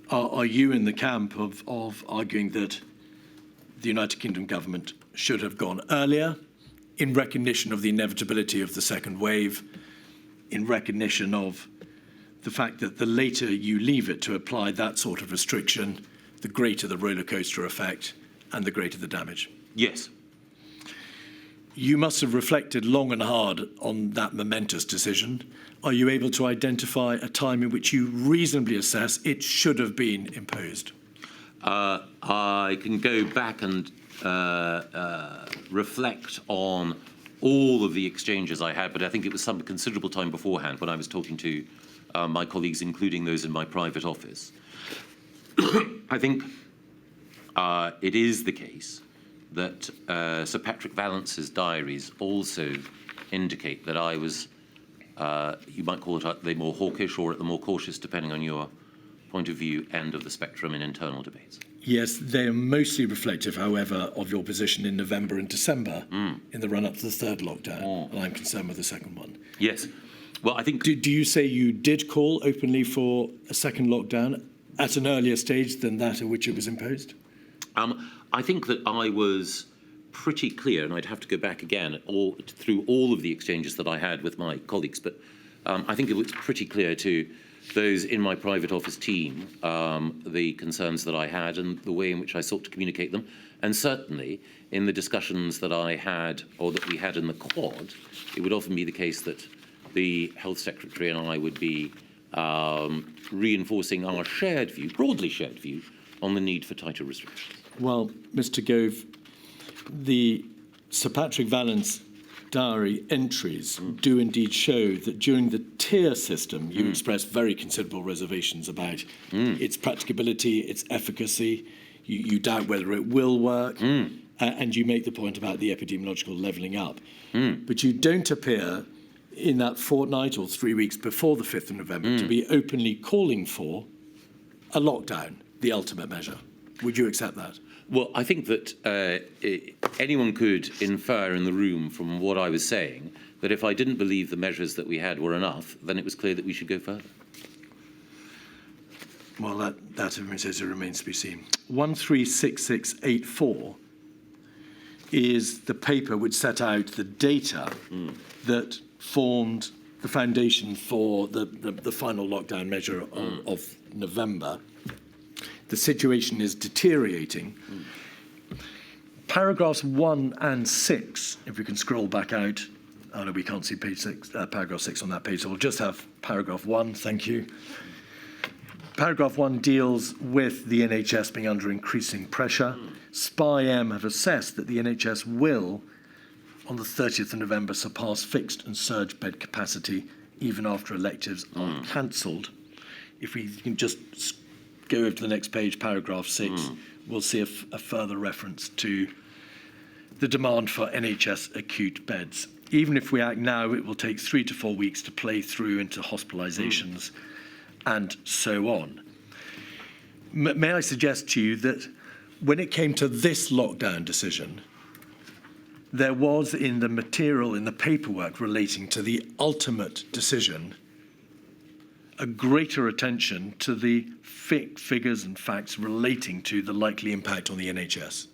are you in the camp of arguing that the United Kingdom government should have gone earlier in recognition of the inevitability of the second wave, in recognition of the fact that the later you leave it to apply that sort of restriction, the greater the roller coaster effect and the greater the damage? Yes. You must have reflected long and hard on that momentous decision. Are you able to identify a time in which you reasonably assess it should have been imposed? I can go back and reflect on all of the exchanges I had, but I think it was some considerable time beforehand when I was talking to my colleagues, including those in my private office. I think it is the case that Sir Patrick Valance's diaries also indicate that I was, you might call it at the more hawkish or at the more cautious, depending on your point of view, end of the spectrum in internal debates. Yes, they are mostly reflective, however, of your position in November and December in the run-up to the third lockdown, and I'm concerned with the second one. Yes. Well, I think... Do you say you did call openly for a second lockdown at an earlier stage than that at which it was imposed? I think that I was pretty clear, and I'd have to go back again through all of the exchanges that I had with my colleagues, but I think it was pretty clear to those in my private office team the concerns that I had and the way in which I sought to communicate them. And certainly in the discussions that I had, or that we had in the Quad, it would often be the case that the Health Secretary and I would be reinforcing our shared view, broadly shared view, on the need for tighter restrictions. Well, Mr. Gove, the Sir Patrick Vallance diary entries do indeed show that during the tier system, you expressed very considerable reservations about its practicability, its efficacy. You doubt whether it will work, and you make the point about the epidemiological levelling up. But you don't appear in that fortnight or 3 weeks before the 5th of November to be openly calling for a lockdown, the ultimate measure. Would you accept that? Well, I think that anyone could infer in the room from what I was saying that if I didn't believe the measures that we had were enough, then it was clear that we should go further. Well, that remains to be seen. 136684 is the paper which set out the data that formed the foundation for the final lockdown measure of November. The situation is deteriorating. Paragraphs 1 and 6, if we can scroll back out. Oh no, we can't see page 6, paragraph 6 on that page, so we'll just have paragraph 1, thank you. Paragraph 1 deals with the NHS being under increasing pressure. SPI-M have assessed that the NHS will, on the 30th of November, surpass fixed and surge bed capacity even after electives are cancelled. If we can just go over to the next page, paragraph 6, we'll see a further reference to the demand for NHS acute beds. Even if we act now, it will take 3 to 4 weeks to play through into hospitalisations and so on. May I suggest to you that when it came to this lockdown decision, there was in the material, in the paperwork relating to the ultimate decision, a greater attention to the figures and facts relating to the likely impact on the NHS.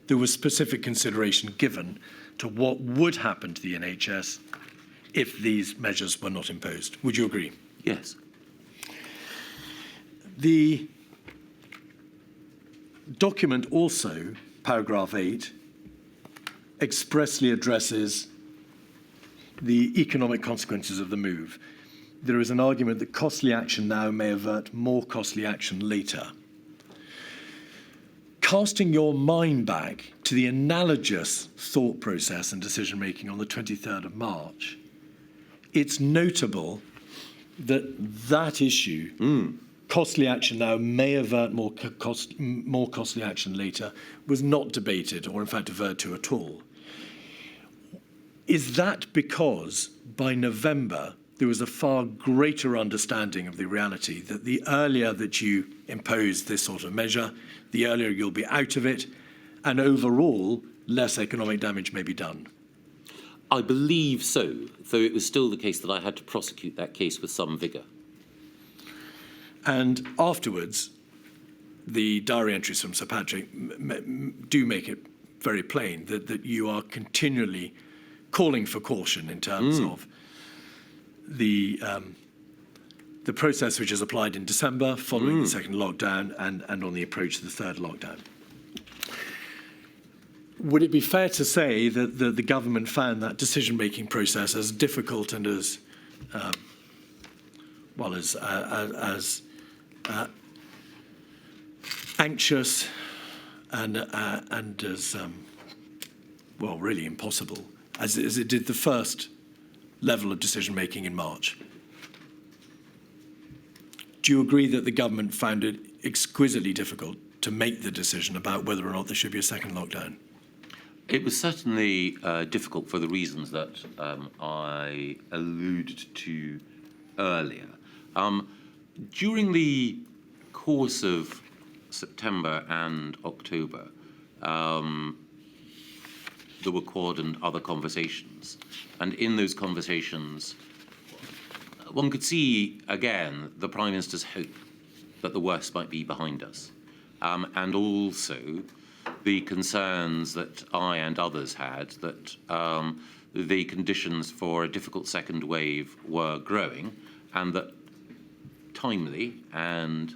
There was specific consideration given to what would happen to the NHS if these measures were not imposed. Would you agree? Yes. The document also, paragraph 8, expressly addresses the economic consequences of the move. There is an argument that costly action now may avert more costly action later. casting your mind back to the analogous thought process and decision making on the 23rd of March, it's notable that that issue, costly action now may avert more costly action later, was not debated or in fact averted to at all. Is that because by November there was a far greater understanding of the reality that the earlier that you impose this sort of measure, the earlier you'll be out of it, and overall less economic damage may be done? I believe so, though it was still the case that I had to prosecute that case with some vigour. And afterwards, the diary entries from Sir Patrick do make it very plain that you are continually calling for caution in terms of the process which is applied in December following the second lockdown and on the approach to the third lockdown. Would it be fair to say that the government found that decision-making process as difficult and as anxious and as really impossible as it did the first level of decision-making in March? Do you agree that the government found it exquisitely difficult to make the decision about whether or not there should be a second lockdown? It was certainly difficult for the reasons that I alluded to earlier. During the course of September and October, there were Quad and other conversations. And in those conversations, one could see, again, the Prime Minister's hope that the worst might be behind us. And also the concerns that I and others had that the conditions for a difficult second wave were growing and that timely and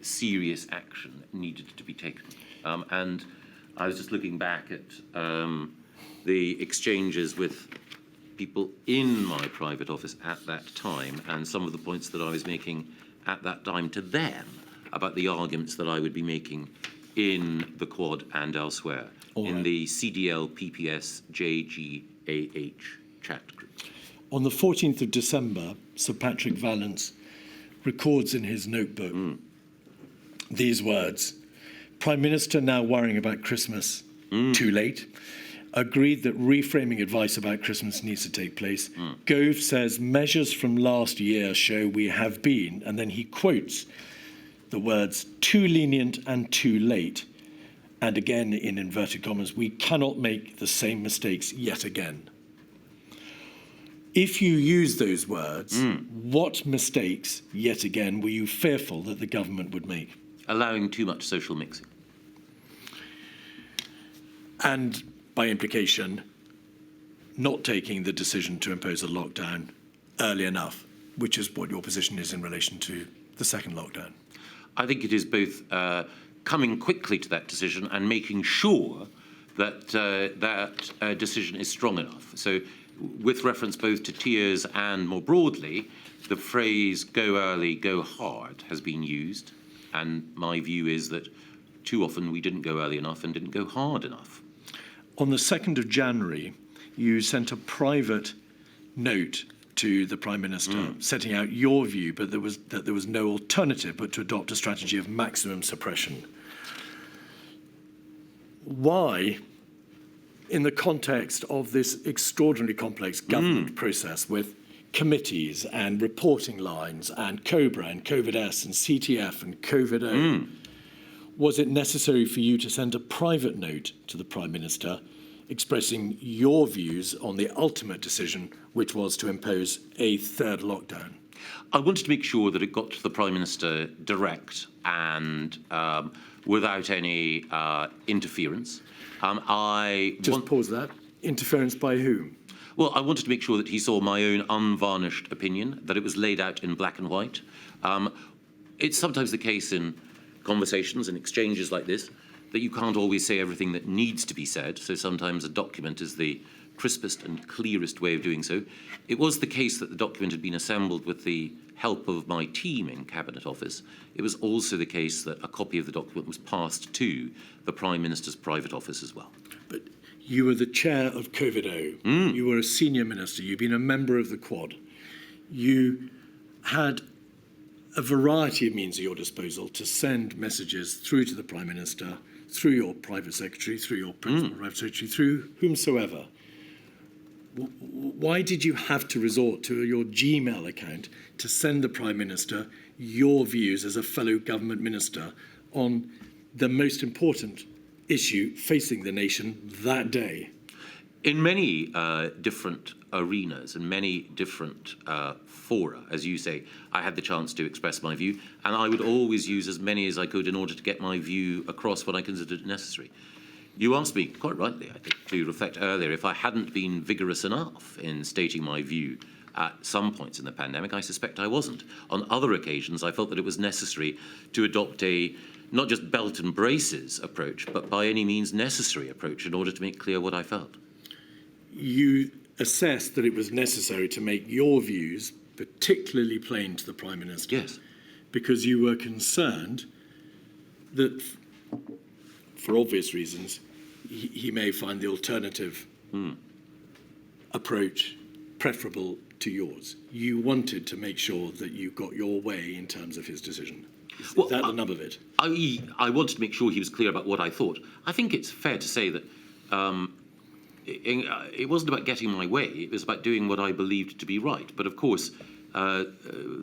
serious action needed to be taken. And I was just looking back at the exchanges with people in my private office at that time and some of the points that I was making at that time to them about the arguments that I would be making in the Quad and elsewhere, in the CDL, PPS, JGAH chat group. On the 14th of December, Sir Patrick Vallance records in his notebook these words: Prime Minister now worrying about Christmas, too late. Agreed that reframing advice about Christmas needs to take place. Gove says measures from last year show we have been, and then he quotes the words too lenient and too late. And again, in inverted commas, we cannot make the same mistakes yet again. If you use those words, what mistakes, yet again, were you fearful that the government would make? Allowing too much social mixing. And by implication, not taking the decision to impose a lockdown early enough, which is what your position is in relation to the second lockdown. I think it is both coming quickly to that decision and making sure that that decision is strong enough. So with reference both to tiers and more broadly, the phrase go early, go hard has been used. And my view is that too often we didn't go early enough and didn't go hard enough. On the 2nd of January, you sent a private note to the Prime Minister setting out your view, but there was no alternative but to adopt a strategy of maximum suppression. Why, in the context of this extraordinarily complex government process with committees and reporting lines and COBRA and COVID-S and CTF and COVID-O, was it necessary for you to send a private note to the Prime Minister expressing your views on the ultimate decision, which was to impose a third lockdown? I wanted to make sure that it got to the Prime Minister direct and without any interference. Pause that. Interference by whom? Well, I wanted to make sure that he saw my own unvarnished opinion, that it was laid out in black and white. It's sometimes the case in conversations and exchanges like this that you can't always say everything that needs to be said. So sometimes a document is the crispest and clearest way of doing so. It was the case that the document had been assembled with the help of my team in Cabinet Office. It was also the case that a copy of the document was passed to the Prime Minister's private office as well. But you were the chair of Covid-O. You were a senior minister. You've been a member of the Quad. You had a variety of means at your disposal to send messages through to the Prime Minister, through your private secretary, through your principal private secretary, through whomsoever. Why did you have to resort to your Gmail account to send the Prime Minister your views as a fellow government minister on the most important issue facing the nation that day? In many different arenas and many different fora, as you say, I had the chance to express my view, and I would always use as many as I could in order to get my view across when I considered necessary. You asked me, quite rightly, I think, to reflect earlier, if I hadn't been vigorous enough in stating my view at some points in the pandemic. I suspect I wasn't. On other occasions, I felt that it was necessary to adopt a not just belt and braces approach, but by any means necessary approach in order to make clear what I felt. You assessed that it was necessary to make your views particularly plain to the Prime Minister. Yes. Because you were concerned that, for obvious reasons, he may find the alternative approach preferable to yours. You wanted to make sure that you got your way in terms of his decision. Is that the nub of it? I wanted to make sure he was clear about what I thought. I think it's fair to say that it wasn't about getting my way, it was about doing what I believed to be right. But of course,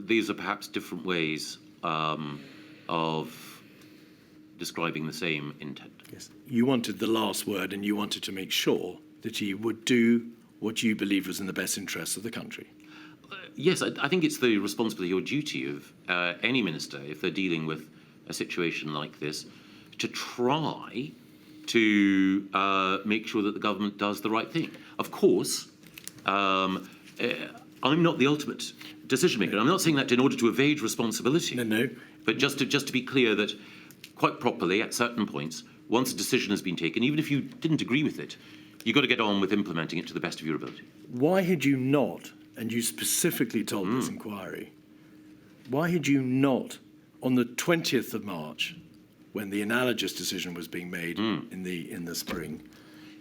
these are perhaps different ways of describing the same intent. Yes. You wanted the last word, and you wanted to make sure that he would do what you believed was in the best interests of the country. Yes, I think it's the responsibility or duty of any minister, if they're dealing with a situation like this, to try to make sure that the government does the right thing. Of course, I'm not the ultimate decision maker. I'm not saying that in order to evade responsibility. No. But just to be clear that, quite properly, at certain points, once a decision has been taken, even if you didn't agree with it, you've got to get on with implementing it to the best of your ability. Why had you not, and you specifically told this inquiry, why had you not, on the 20th of March, when the analogous decision was being made in the spring,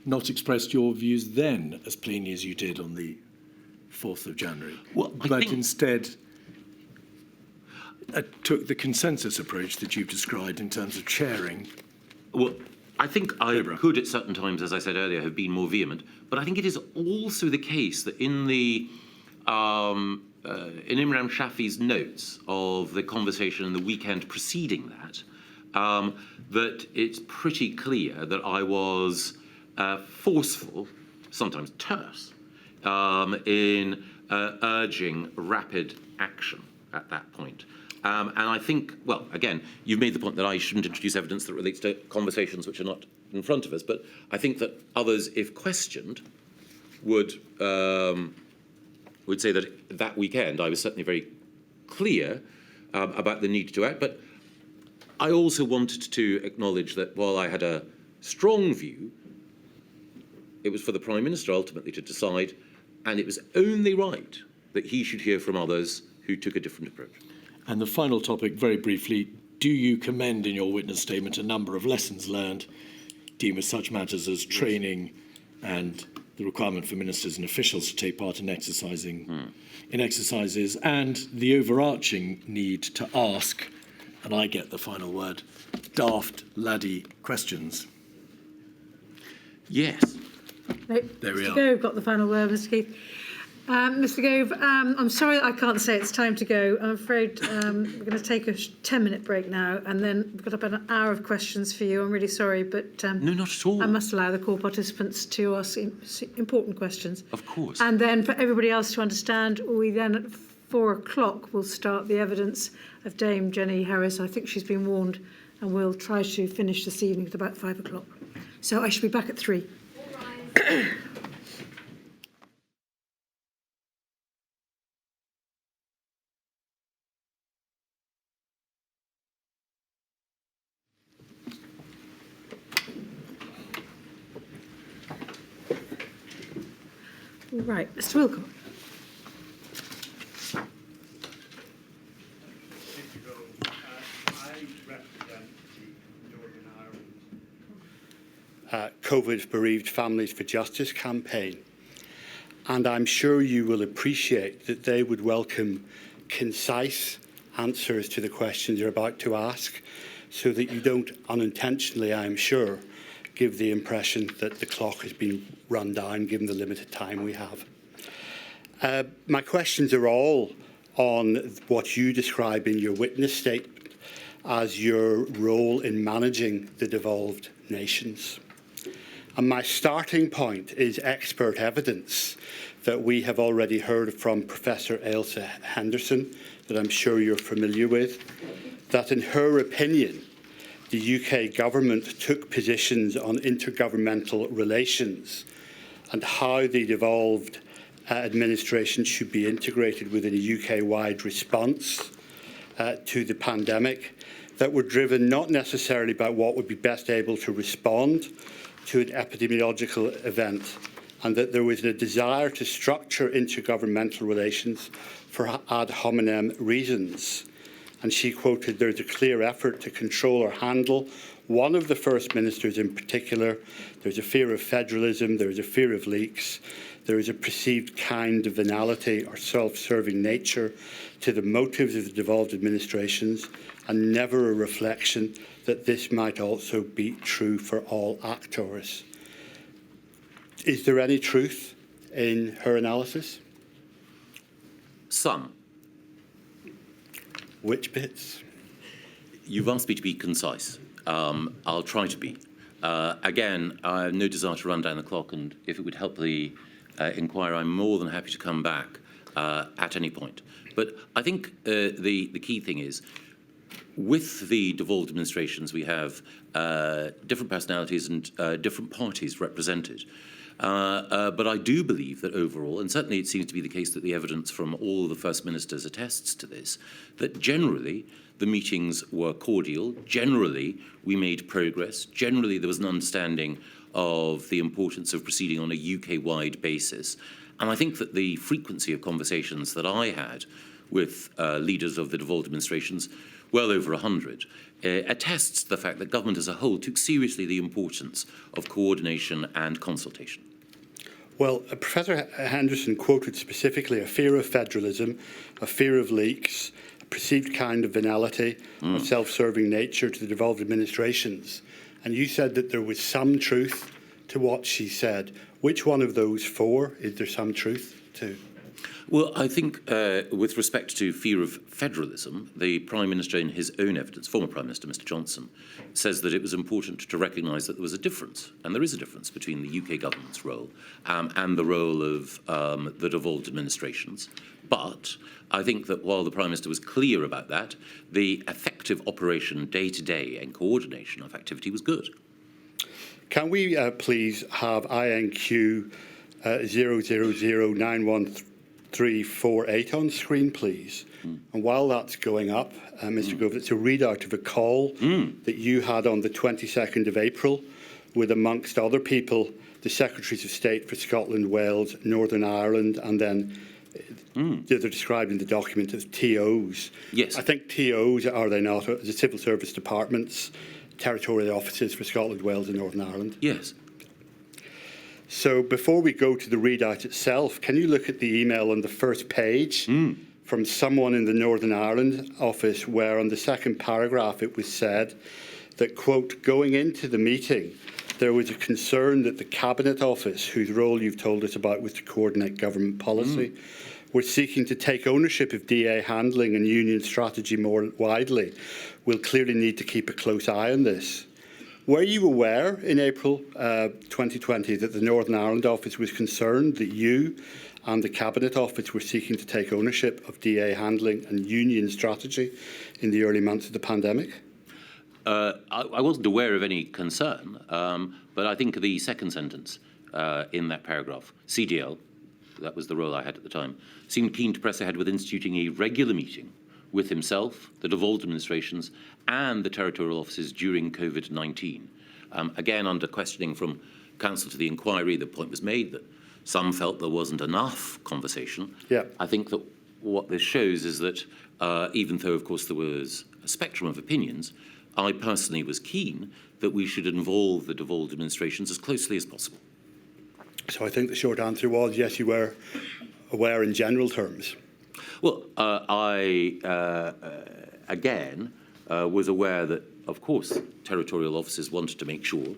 not expressed your views then as plainly as you did on the 4th of January, but instead took the consensus approach that you've described in terms of chairing? Well, I think I could at certain times, as I said earlier, have been more vehement, but I think it is also the case that in the in Imran Shafi's notes of the conversation in the weekend preceding that, that it's pretty clear that I was forceful, sometimes terse, in urging rapid action at that point. And I think, well, again, you've made the point that I shouldn't introduce evidence that relates to conversations which are not in front of us, but I think that others, if questioned, would say that weekend I was certainly very clear about the need to act. But I also wanted to acknowledge that while I had a strong view, it was for the Prime Minister ultimately to decide, and it was only right that he should hear from others who took a different approach. And the final topic, very briefly, do you commend in your witness statement a number of lessons learned dealing with such matters as training and the requirement for ministers and officials to take part in exercises, and the overarching need to ask, and I get the final word, daft laddie questions? Yes. There we Mr. are. Gove got the final word, Mr. Keith. Mr. Gove, I'm sorry I can't say it's time to go. I'm afraid we're going to take a 10-minute break now, and then we've got about an hour of questions for you. I'm really sorry, but No, not at all. I must allow the call participants to ask important questions. Of course. And then for everybody else to understand, we then at 4 o'clock will start the evidence of Dame Jenny Harris. I think she's been warned, and we'll try to finish this evening at about 5 o'clock. So I should be back at 3. Right, Mr Wilcock. I represent the Northern Ireland COVID Bereaved Families for Justice campaign, and I'm sure you will appreciate that they would welcome concise answers to the questions you're about to ask, so that you don't unintentionally, I am sure, give the impression that the clock has been run down given the limited time we have. My questions are all on what you describe in your witness statement as your role in managing the devolved nations. And my starting point is expert evidence that we have already heard from Professor Ailsa Henderson, that I'm sure you're familiar with, that in her opinion, the UK government took positions on intergovernmental relations and how the devolved administration should be integrated within a UK-wide response to the pandemic, that were driven not necessarily by what would be best able to respond to an epidemiological event, and that there was a desire to structure intergovernmental relations for ad hominem reasons. And she quoted, "There's a clear effort to control or handle one of the First Ministers in particular. There's a fear of federalism, there's a fear of leaks, there is a perceived kind of venality or self-serving nature to the motives of the devolved administrations, and never a reflection that this might also be true for all actors." Is there any truth in her analysis? Some. Which bits? You've asked me to be concise. I'll try to be. Again, I have no desire to run down the clock, and if it would help the inquiry, I'm more than happy to come back at any point. But I think the key thing is, with the devolved administrations, we have different personalities and different parties represented. But I do believe that overall, and certainly it seems to be the case that the evidence from all the First Ministers attests to this, that generally the meetings were cordial, generally we made progress, generally there was an understanding of the importance of proceeding on a UK-wide basis. And I think that the frequency of conversations that I had with leaders of the devolved administrations, well over 100, attests to the fact that government as a whole took seriously the importance of coordination and consultation. Well, Professor Henderson quoted specifically a fear of federalism, a fear of leaks, a perceived kind of venality, or self-serving nature to the devolved administrations. And you said that there was some truth to what she said. Which one of those four is there some truth to? Well, I think with respect to fear of federalism, the Prime Minister in his own evidence, former Prime Minister Mr Johnson, says that it was important to recognise that there was a difference, and there is a difference between the UK government's role and the role of the devolved administrations. But I think that while the Prime Minister was clear about that, the effective operation day-to-day and coordination of activity was good. Can we please have INQ 0009138 on screen, please? And while that's going up, Mr Gove, it's a readout of a call that you had on the 22nd of April with, amongst other people, the Secretaries of State for Scotland, Wales, Northern Ireland, and then they're described in the document as TOs. Yes. I think TOs, are they not, the civil service departments, territorial offices for Scotland, Wales and Northern Ireland? Yes. So before we go to the readout itself, can you look at the email on the first page from someone in the Northern Ireland office, where on the second paragraph it was said that, quote, going into the meeting, there was a concern that the Cabinet Office, whose role you've told us about was to coordinate government policy, were seeking to take ownership of DA handling and union strategy more widely. We'll clearly need to keep a close eye on this. Were you aware in April 2020 that the Northern Ireland office was concerned that you and the Cabinet Office were seeking to take ownership of DA handling and union strategy in the early months of the pandemic? I wasn't aware of any concern, but I think the second sentence in that paragraph, CDL, that was the role I had at the time, seemed keen to press ahead with instituting a regular meeting with himself, the devolved administrations, and the territorial offices during COVID-19. Again, under questioning from counsel to the inquiry, the point was made that Some felt there wasn't enough conversation. Yeah. I think that what this shows is that even though, of course, there was a spectrum of opinions, I personally was keen that we should involve the devolved administrations as closely as possible. So I think the short answer was yes, you were aware in general terms. Well, I, again, was aware that, of course, territorial officers wanted to make sure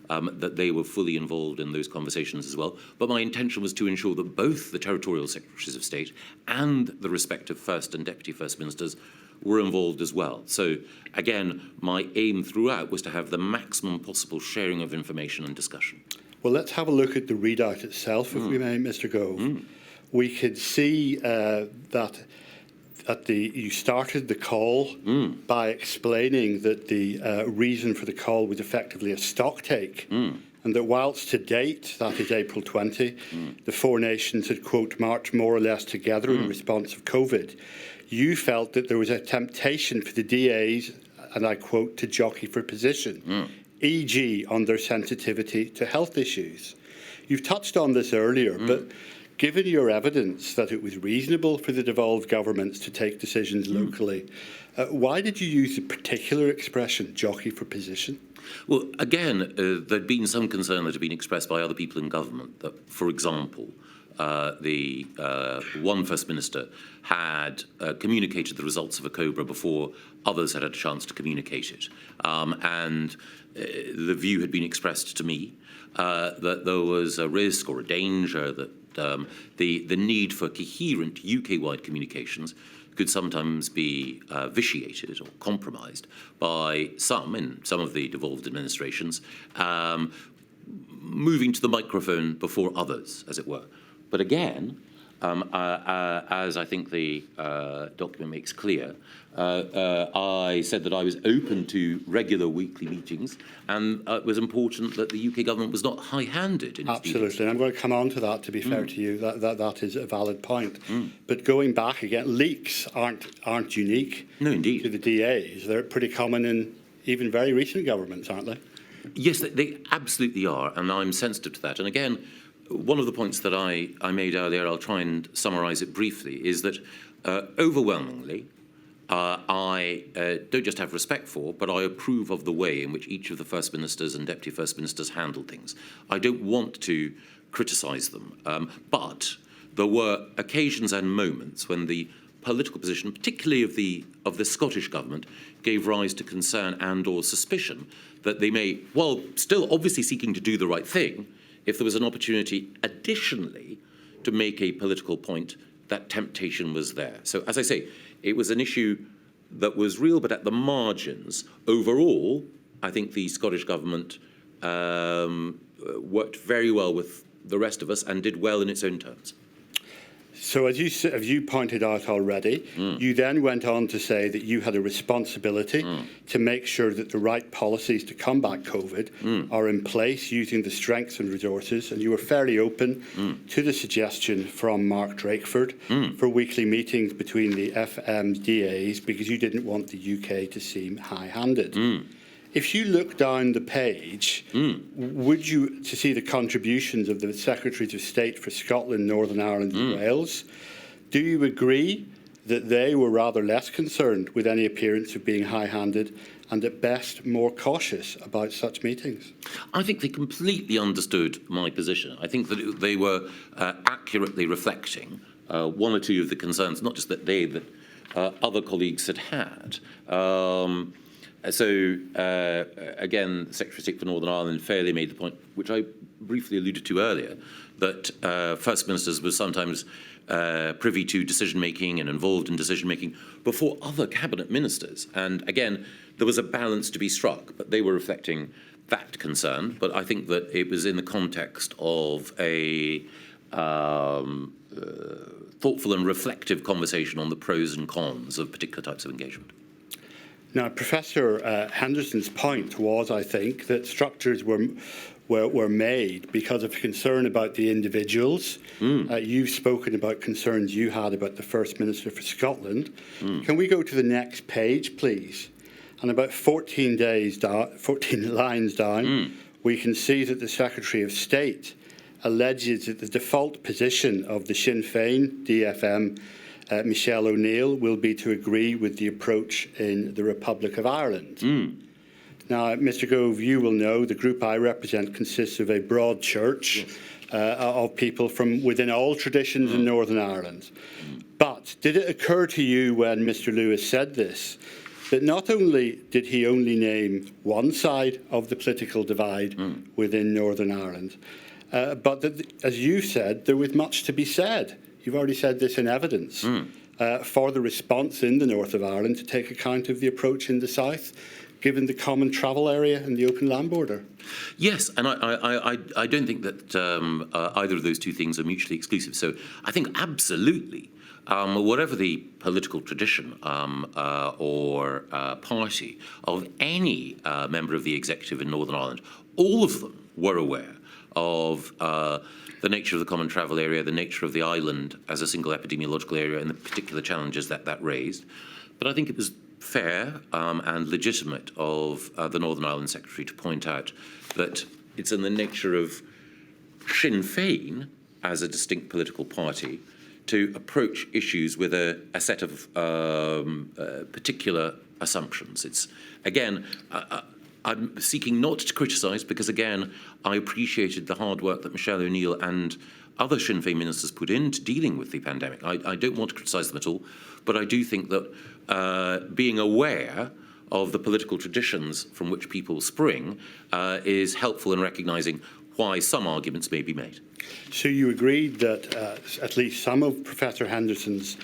that they were fully involved in those conversations as well. But my intention was to ensure that both the territorial secretaries of state and the respective First and Deputy First Ministers were involved as well. So, again, my aim throughout was to have the maximum possible sharing of information and discussion. Well, let's have a look at the readout itself, if we may, Mr. Gove. We could see that you started the call by explaining that the reason for the call was effectively a stock take, and that whilst to date, that is April 20, the four nations had, quote, marched more or less together in response of COVID, you felt that there was a temptation for the DAs, and I quote, to jockey for position, e.g. on their sensitivity to health issues. You've touched on this earlier, but given your evidence that it was reasonable for the devolved governments to take decisions locally, why did you use the particular expression, jockey for position? Well, again, there'd been some concern that had been expressed by other people in government that, for example, the one First Minister had communicated the results of a COBRA before others had had a chance to communicate it. And the view had been expressed to me that there was a risk or a danger that the need for coherent UK-wide communications could sometimes be vitiated or compromised by some, in some of the devolved administrations, moving to the microphone before others, as it were. But again, as I think the document makes clear, I said that I was open to regular weekly meetings, and it was important that the UK government was not high-handed in its Absolutely, and I'm going to come on to that, to be fair to you. That is a valid point. But going back again, leaks aren't unique No, indeed. to the DAs. They're pretty common in even very recent governments, aren't they? Yes, they absolutely are, and I'm sensitive to that. And again, one of the points that I made earlier, I'll try and summarise it briefly, is that overwhelmingly, I don't just have respect for, but I approve of the way in which each of the First Ministers and Deputy First Ministers handled things. I don't want to criticise them, but there were occasions and moments when the political position, particularly of the Scottish Government, gave rise to concern and or suspicion that they may, while still obviously seeking to do the right thing, if there was an opportunity additionally to make a political point, that temptation was there. So, as I say, it was an issue that was real, but at the margins. Overall, I think the Scottish Government worked very well with the rest of us and did well in its own terms. So as you pointed out already, you then went on to say that you had a responsibility to make sure that the right policies to combat COVID are in place using the strengths and resources, and you were fairly open to the suggestion from Mark Drakeford for weekly meetings between the FM's DAs because you didn't want the UK to seem high-handed. If you look down the page, would you, to see the contributions of the Secretaries of State for Scotland, Northern Ireland and Wales, do you agree that they were rather less concerned with any appearance of being high-handed and at best more cautious about such meetings? I think they completely understood my position. I think that they were accurately reflecting one or two of the concerns, not just that they, that other colleagues had had. So, again, the Secretary of State for Northern Ireland fairly made the point, which I briefly alluded to earlier, that First Ministers were sometimes privy to decision-making and involved in decision-making before other cabinet ministers. And again, there was a balance to be struck, but they were reflecting that concern. But I think that it was in the context of a thoughtful and reflective conversation on the pros and cons of particular types of engagement. Now, Professor Henderson's point was, I think, that structures were made because of concern about the individuals. You've spoken about concerns you had about the First Minister for Scotland. Can we go to the next page, please? And about 14 lines down, we can see that the Secretary of State alleges that the default position of the Sinn Féin DFM, Michelle O'Neill, will be to agree with the approach in the Republic of Ireland. Now, Mr Gove, you will know the group I represent consists of a broad church of people from within all traditions in Northern Ireland. But did it occur to you when Mr Lewis said this, that not only did he only name one side of the political divide within Northern Ireland, but that, as you said, there was much to be said. You've already said this in evidence for the response in the north of Ireland to take account of the approach in the south, given the common travel area and the open land border. Yes, and I don't think that either of those two things are mutually exclusive. So I think absolutely, whatever the political tradition or party of any member of the executive in Northern Ireland, all of them were aware of the nature of the common travel area, the nature of the island as a single epidemiological area, and the particular challenges that raised. But I think it was fair and legitimate of the Northern Ireland Secretary to point out that it's in the nature of Sinn Féin as a distinct political party to approach issues with a set of particular assumptions. It's, again, I'm seeking not to criticise because, again, I appreciated the hard work that Michelle O'Neill and other Sinn Féin ministers put into dealing with the pandemic. I don't want to criticise them at all, but I do think that being aware of the political traditions from which people spring is helpful in recognising why some arguments may be made. So you agreed that at least some of Professor Henderson's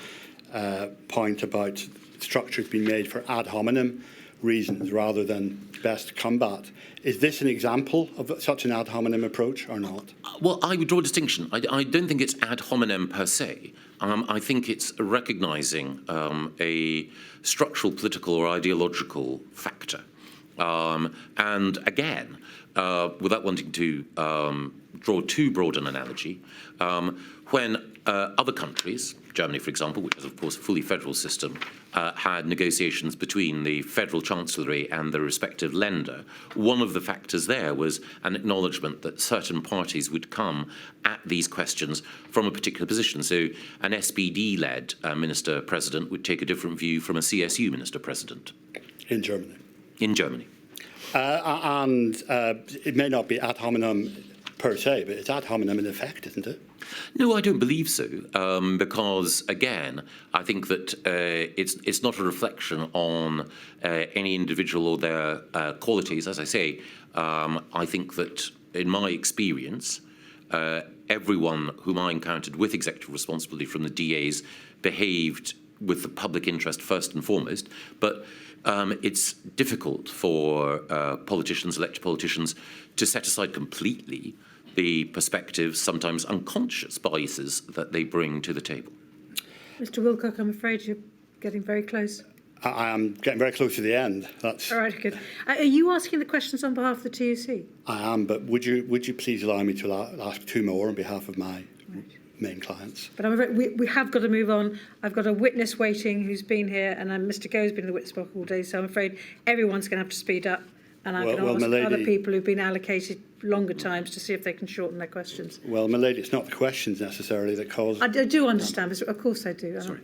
point about structures being made for ad hominem reasons rather than best combat. Is this an example of such an ad hominem approach or not? Well, I would draw a distinction. I don't think it's ad hominem per se. I think it's recognising a structural, political or ideological factor. And again, without wanting to draw too broad an analogy, when other countries, Germany, for example, which has, of course, a fully federal system, had negotiations between the federal chancellery and the respective lender, one of the factors there was an acknowledgement that certain parties would come at these questions from a particular position. So an SPD-led minister-president would take a different view from a CSU minister-president. In Germany? In Germany. And it may not be ad hominem per se, but it's ad hominem in effect, isn't it? No, I don't believe so, because, again, I think that it's not a reflection on any individual or their qualities. As I say, I think that, in my experience, everyone whom I encountered with executive responsibility from the DAs behaved with the public interest first and foremost, but it's difficult for politicians, elected politicians, to set aside completely the perspectives, sometimes unconscious biases that they bring to the table. Mr Wilcock, I'm afraid you're getting very close. I am getting very close to the end. That's all right, good. Are you asking the questions on behalf of the TUC? I am, but would you please allow me to ask two more on behalf of my main clients? But I'm afraid we have got to move on. I've got a witness waiting who's been here, and Mr Go's been in the witness box all day, so I'm afraid everyone's going to have to speed up. And I'm going to ask other people who've been allocated longer times to see if they can shorten their questions. Well, my lady, it's not the questions necessarily that cause... I do understand, of course I do. Sorry.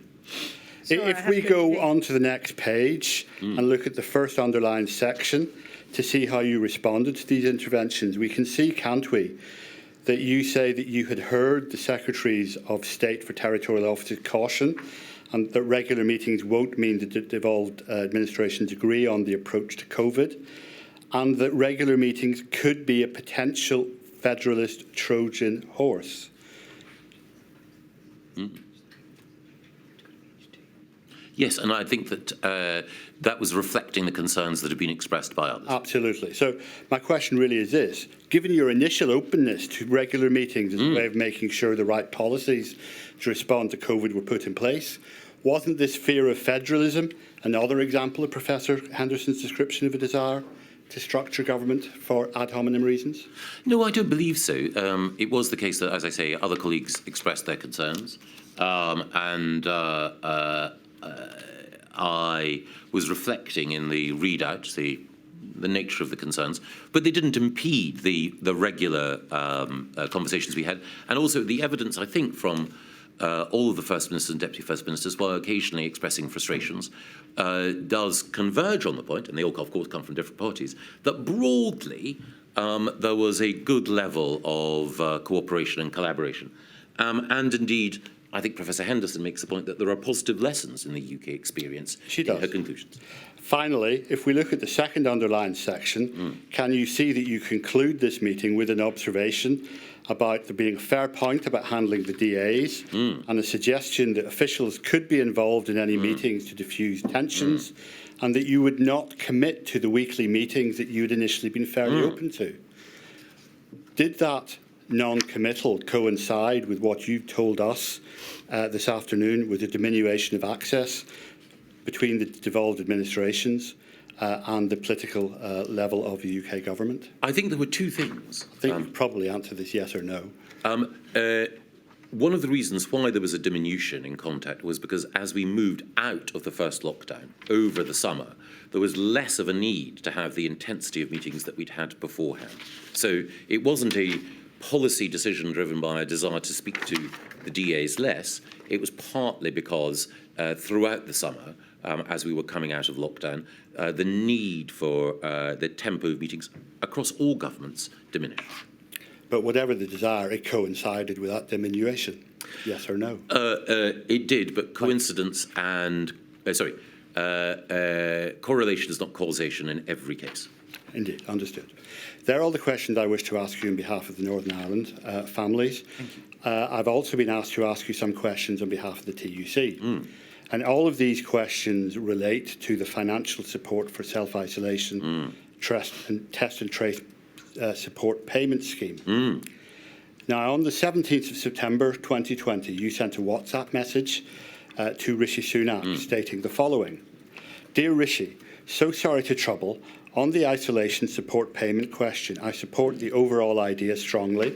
If we go on to the next page and look at the first underlined section to see how you responded to these interventions, we can see, can't we, that you say that you had heard the Secretaries of State for Territorial Offices caution and that regular meetings won't mean that the devolved administrations agree on the approach to COVID, and that regular meetings could be a potential federalist Trojan horse. Yes, and I think that that was reflecting the concerns that have been expressed by others. Absolutely. So my question really is this. Given your initial openness to regular meetings as a way of making sure the right policies to respond to COVID were put in place, wasn't this fear of federalism another example of Professor Henderson's description of a desire to structure government for ad hominem reasons? No, I don't believe so. It was the case that, as I say, other colleagues expressed their concerns, and I was reflecting in the readout, the the nature of the concerns, but they didn't impede the regular conversations we had. And also the evidence, I think, from all of the First Ministers and Deputy First Ministers, while occasionally expressing frustrations, does converge on the point, and they all, of course, come from different parties, that broadly there was a good level of cooperation and collaboration. And indeed, I think Professor Henderson makes the point that there are positive lessons in the UK experience in her conclusions. Finally, if we look at the second underlined section, can you see that you conclude this meeting with an observation about there being a fair point about handling the DAs and a suggestion that officials could be involved in any meetings to diffuse tensions and that you would not commit to the weekly meetings that you'd initially been fairly open to? Did that non-committal coincide with what you've told us this afternoon with a diminution of access between the devolved administrations and the political level of the UK government? I think there were two things. I think you've probably answered this yes or no. One of the reasons why there was a diminution in contact was because as we moved out of the first lockdown over the summer, there was less of a need to have the intensity of meetings that we'd had beforehand. So it wasn't a policy decision driven by a desire to speak to the DAs less. It was partly because throughout the summer, as we were coming out of lockdown, the need for the tempo of meetings across all governments diminished. But whatever the desire, it coincided with that diminution. Yes or no? It did, but coincidence and correlation is not causation in every case. Indeed, understood. They're all the questions I wish to ask you on behalf of the Northern Ireland families. Thank you. I've also been asked to ask you some questions on behalf of the TUC. And all of these questions relate to the financial support for self-isolation, test and trace support payment scheme. Now, on the 17th of September 2020, you sent a WhatsApp message to Rishi Sunak stating the following. Dear Rishi, so sorry to trouble. On the isolation support payment question, I support the overall idea strongly.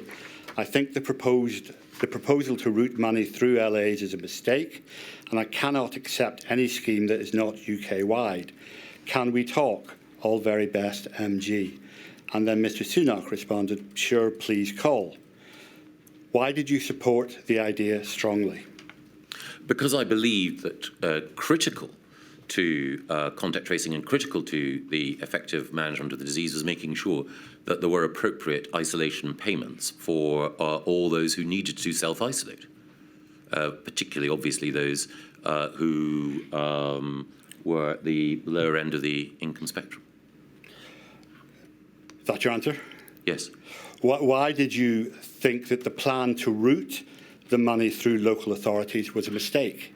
I think the proposal to route money through LAs is a mistake, and I cannot accept any scheme that is not UK-wide. Can we talk? All very best, MG. And then Mr. Sunak responded, sure, please call. Why did you support the idea strongly? Because I believe that critical to contact tracing and critical to the effective management of the disease was making sure that there were appropriate isolation payments for all those who needed to self-isolate, particularly, obviously, those who were at the lower end of the income spectrum. Is that your answer? Yes. Why did you think that the plan to route the money through local authorities was a mistake?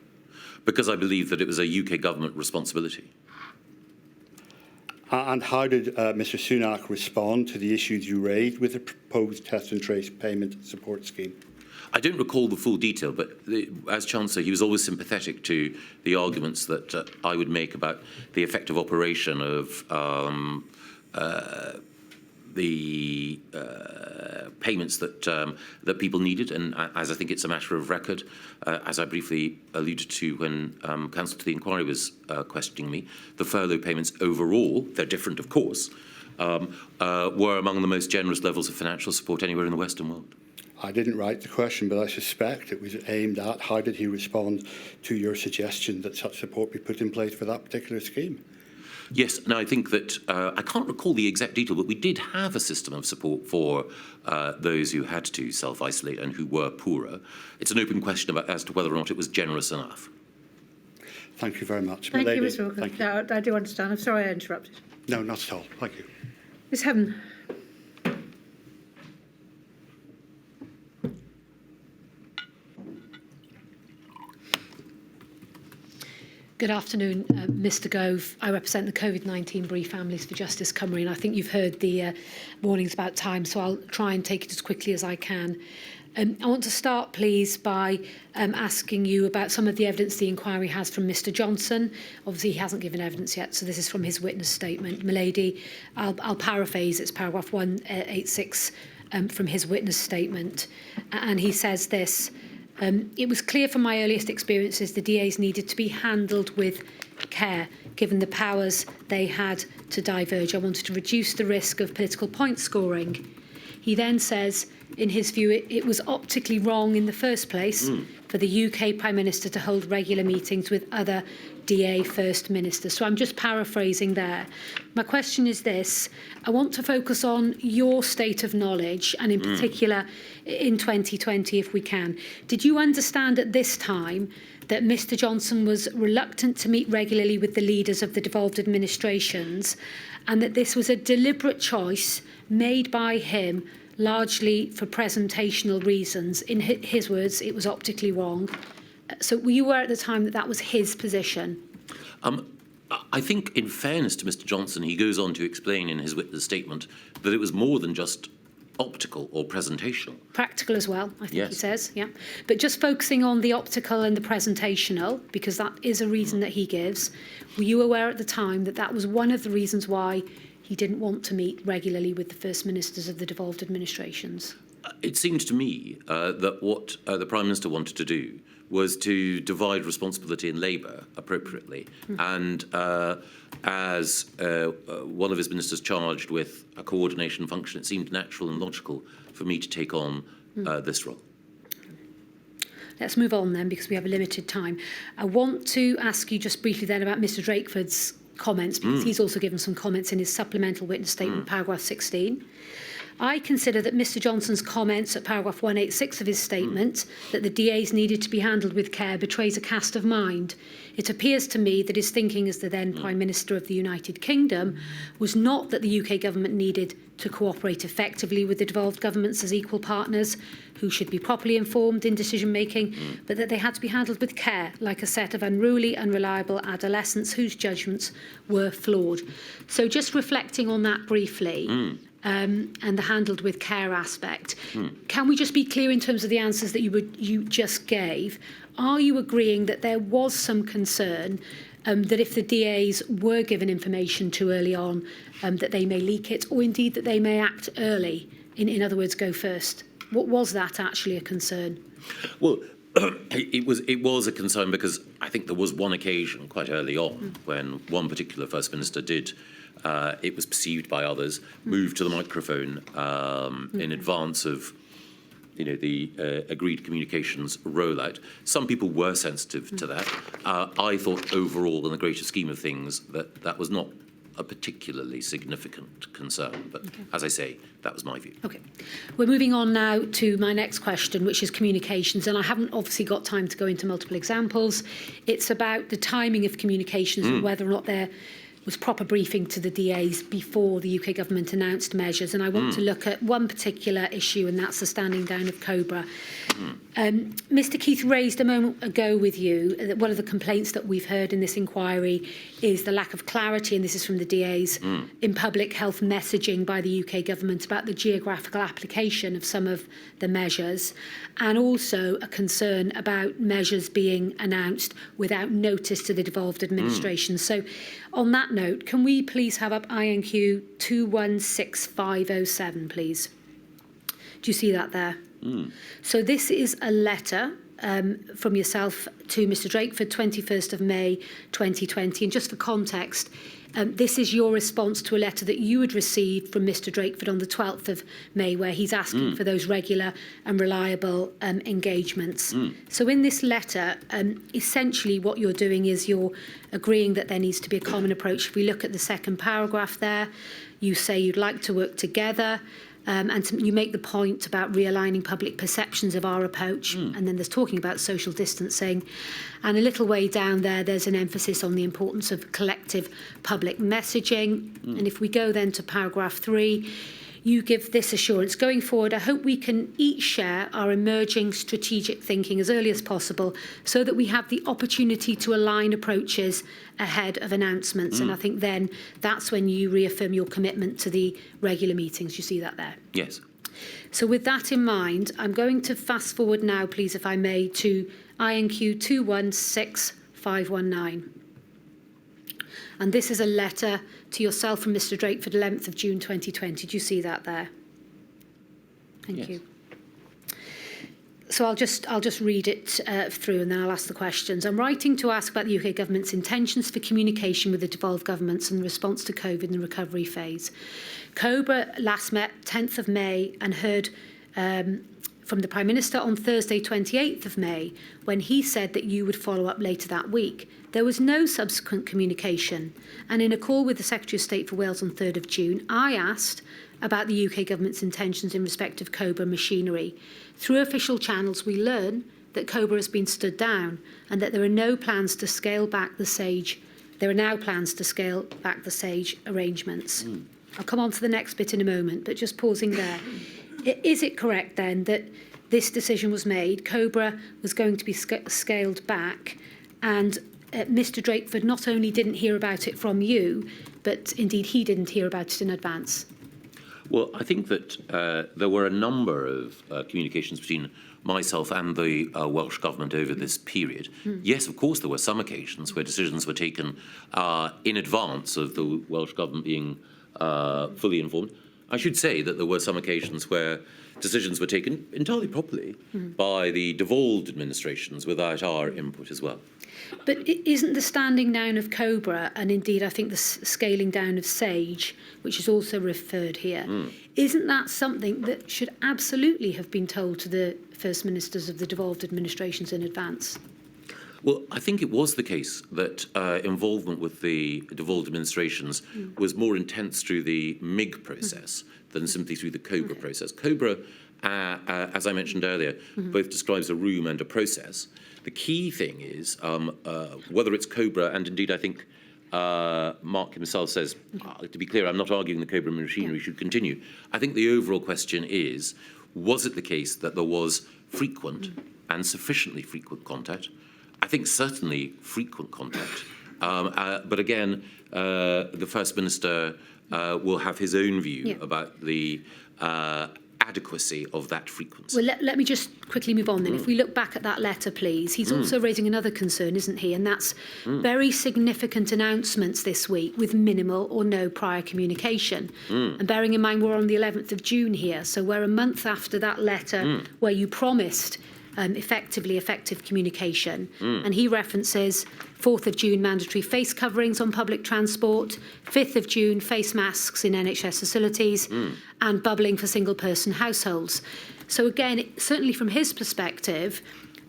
Because I believe that it was a UK government responsibility. And how did Mr. Sunak respond to the issues you raised with the proposed test and trace payment support scheme? I don't recall the full detail, but as Chancellor, he was always sympathetic to the arguments that I would make about the effective operation of the payments that people needed, and as I think it's a matter of record, as I briefly alluded to when Counsel to the Inquiry was questioning me, the furlough payments overall, they're different of course, were among the most generous levels of financial support anywhere in the Western world. I didn't write the question, but I suspect it was aimed at how did he respond to your suggestion that such support be put in place for that particular scheme? Yes, and I think that, I can't recall the exact detail, but we did have a system of support for those who had to self-isolate and who were poorer. It's an open question as to whether or not it was generous enough. Thank you very much. Thank Milady. you, Mr. Walker. Thank you. No, I do understand. I'm sorry I interrupted. No, not at all. Thank you. Ms. Heaven. Good afternoon, Mr Gove. I represent the Covid-19 Bereaved Families for Justice Cymru, and I think you've heard the warnings about time, so I'll try and take it as quickly as I can. I want to start, please, by asking you about some of the evidence the inquiry has from Mr Johnson. Obviously, he hasn't given evidence yet, so this is from his witness statement. Milady, I'll paraphrase, it's paragraph 186 from his witness statement, and he says this. It was clear from my earliest experiences the DAs needed to be handled with care, given the powers they had to diverge. I wanted to reduce the risk of political point scoring. He then says, in his view, it was optically wrong in the first place for the UK Prime Minister to hold regular meetings with other DA First Ministers. So I'm just paraphrasing there. My question is this. I want to focus on your state of knowledge, and in particular in 2020, if we can. Did you understand at this time that Mr Johnson was reluctant to meet regularly with the leaders of the devolved administrations, and that this was a deliberate choice made by him largely for presentational reasons? In his words, it was optically wrong. So were you aware at the time that that was his position? I think, in fairness to Mr Johnson, he goes on to explain in his witness statement that it was more than just optical or presentational. Practical as well, I think Yes. he says, yeah. But just focusing on the optical and the presentational, because that is a reason that he gives, were you aware at the time that that was one of the reasons why he didn't want to meet regularly with the First Ministers of the devolved administrations? It seemed to me that what the Prime Minister wanted to do was to divide responsibility in labour appropriately. And as one of his ministers charged with a coordination function, it seemed natural and logical for me to take on this role. Let's move on then, because we have a limited time. I want to ask you just briefly then about Mr Drakeford's comments, because he's also given some comments in his supplemental witness statement, paragraph 16. I consider that Mr Johnson's comments at paragraph 186 of his statement that the DAs needed to be handled with care betrays a cast of mind. It appears to me that his thinking as the then Prime Minister of the United Kingdom was not that the UK government needed to cooperate effectively with the devolved governments as equal partners who should be properly informed in decision-making, but that they had to be handled with care, like a set of unruly, unreliable adolescents whose judgments were flawed. So just reflecting on that briefly, and the handled with care aspect. Can we just be clear in terms of the answers that you just gave? Are you agreeing that there was some concern that if the DAs were given information too early on, that they may leak it, or indeed that they may act early, in other words, go first? What was that actually a concern? Well, it was a concern because I think there was one occasion quite early on when one particular First Minister did, it was perceived by others, move to the microphone in advance of the agreed communications rollout. Some people were sensitive to that. I thought overall, in the greater scheme of things, that was not a particularly significant concern. But as I say, that was my view. Okay. We're moving on now to my next question, which is communications. And I haven't obviously got time to go into multiple examples. It's about the timing of communications and whether or not there was proper briefing to the DAs before the UK government announced measures. And I want to look at one particular issue, and that's the standing down of COBRA. Mr Keith raised a moment ago with you that one of the complaints that we've heard in this inquiry is the lack of clarity, and this is from the DAs, in public health messaging by the UK government about the geographical application of some of the measures, and also a concern about measures being announced without notice to the devolved administration. So on that note, can we please have up INQ 216507, please? Do you see that there? So this is a letter from yourself to Mr Drakeford, 21st of May 2020. And just for context, this is your response to a letter that you had received from Mr Drakeford on the 12th of May, where he's asking for those regular and reliable engagements. So in this letter, essentially what you're doing is you're agreeing that there needs to be a common approach. If we look at the second paragraph there, you say you'd like to work together. You make the point about realigning public perceptions of our approach, and then there's talking about social distancing. And a little way down there, there's an emphasis on the importance of collective public messaging. And if we go then to paragraph 3, you give this assurance. Going forward, I hope we can each share our emerging strategic thinking as early as possible so that we have the opportunity to align approaches ahead of announcements. And I think then that's when you reaffirm your commitment to the regular meetings. You see that there? Yes. So with that in mind, I'm going to fast forward now, please, if I may, to INQ 216519. And this is a letter to yourself from Mr Drakeford, 11th of June 2020. Do you see that there? Thank you. So I'll just read it through and then I'll ask the questions. I'm writing to ask about the UK government's intentions for communication with the devolved governments in response to COVID and the recovery phase. COBRA last met 10th of May and heard from the Prime Minister on Thursday 28th of May when he said that you would follow up later that week. There was no subsequent communication, and in a call with the Secretary of State for Wales on 3rd of June, I asked about the UK government's intentions in respect of COBRA machinery. Through official channels, we learn that COBRA has been stood down and that there are no plans to scale back the SAGE. There are now plans to scale back the SAGE arrangements. I'll come on to the next bit in a moment, but just pausing there. Is it correct then that this decision was made, COBRA was going to be scaled back, and Mr Drakeford not only didn't hear about it from you, but indeed he didn't hear about it in advance? Well, I think that there were a number of communications between myself and the Welsh Government over this period. Yes, of course, there were some occasions where decisions were taken in advance of the Welsh Government being fully informed. I should say that there were some occasions where decisions were taken entirely properly by the devolved administrations without our input as well. But isn't the standing down of COBRA, and indeed I think the scaling down of SAGE, which is also referred here, isn't that something that should absolutely have been told to the First Ministers of the devolved administrations in advance? Well, I think it was the case that involvement with the devolved administrations was more intense through the MIG process than simply through the COBRA process. COBRA, as I mentioned earlier, both describes a room and a process. The key thing is whether it's COBRA, and indeed I think Mark himself says, to be clear, I'm not arguing the COBRA machinery should continue. I think the overall question is, was it the case that there was frequent and sufficiently frequent contact? I think certainly frequent contact. But again, the First Minister will have his own view about the adequacy of that frequency. Well, let me just quickly move on then. If we look back at that letter, please. He's also raising another concern, isn't he? And that's very significant announcements this week with minimal or no prior communication. And bearing in mind we're on the 11th of June here, so we're a month after that letter where you promised effective communication. And he references 4th of June mandatory face coverings on public transport, 5th of June face masks in NHS facilities, and bubbling for single-person households. So again, certainly from his perspective,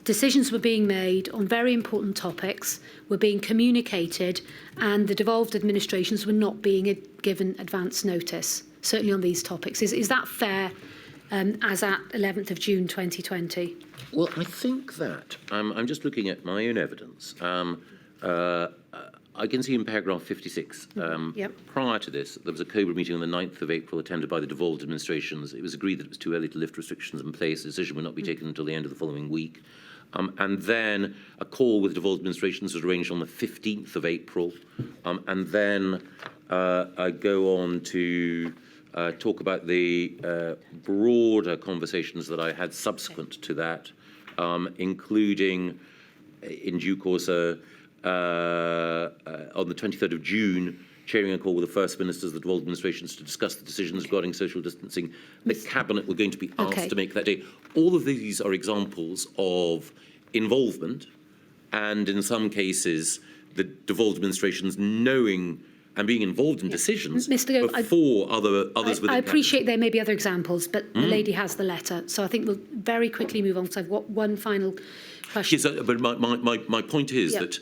decisions were being made on very important topics, were being communicated, and the devolved administrations were not being given advance notice, certainly on these topics. Is that fair as at 11th of June 2020? Well, I think that, I'm just looking at my own evidence. I can see in paragraph 56, prior to this, there was a COBRA meeting on the 9th of April attended by the devolved administrations. It was agreed that it was too early to lift restrictions in place. The decision would not be taken until the end of the following week. And then a call with the devolved administrations was arranged on the 15th of April. And then I go on to talk about the broader conversations that I had subsequent to that, including, in due course, on the 23rd of June, chairing a call with the First Ministers of the devolved administrations to discuss the decisions regarding social distancing. The Cabinet were going to be asked to make that day. All of these are examples of involvement, and in some cases, the devolved administrations knowing and being involved in decisions before others within. I appreciate there may be other examples, but the lady has the letter, so I think we'll very quickly move on, because I've got one final question. Yes, but my point is that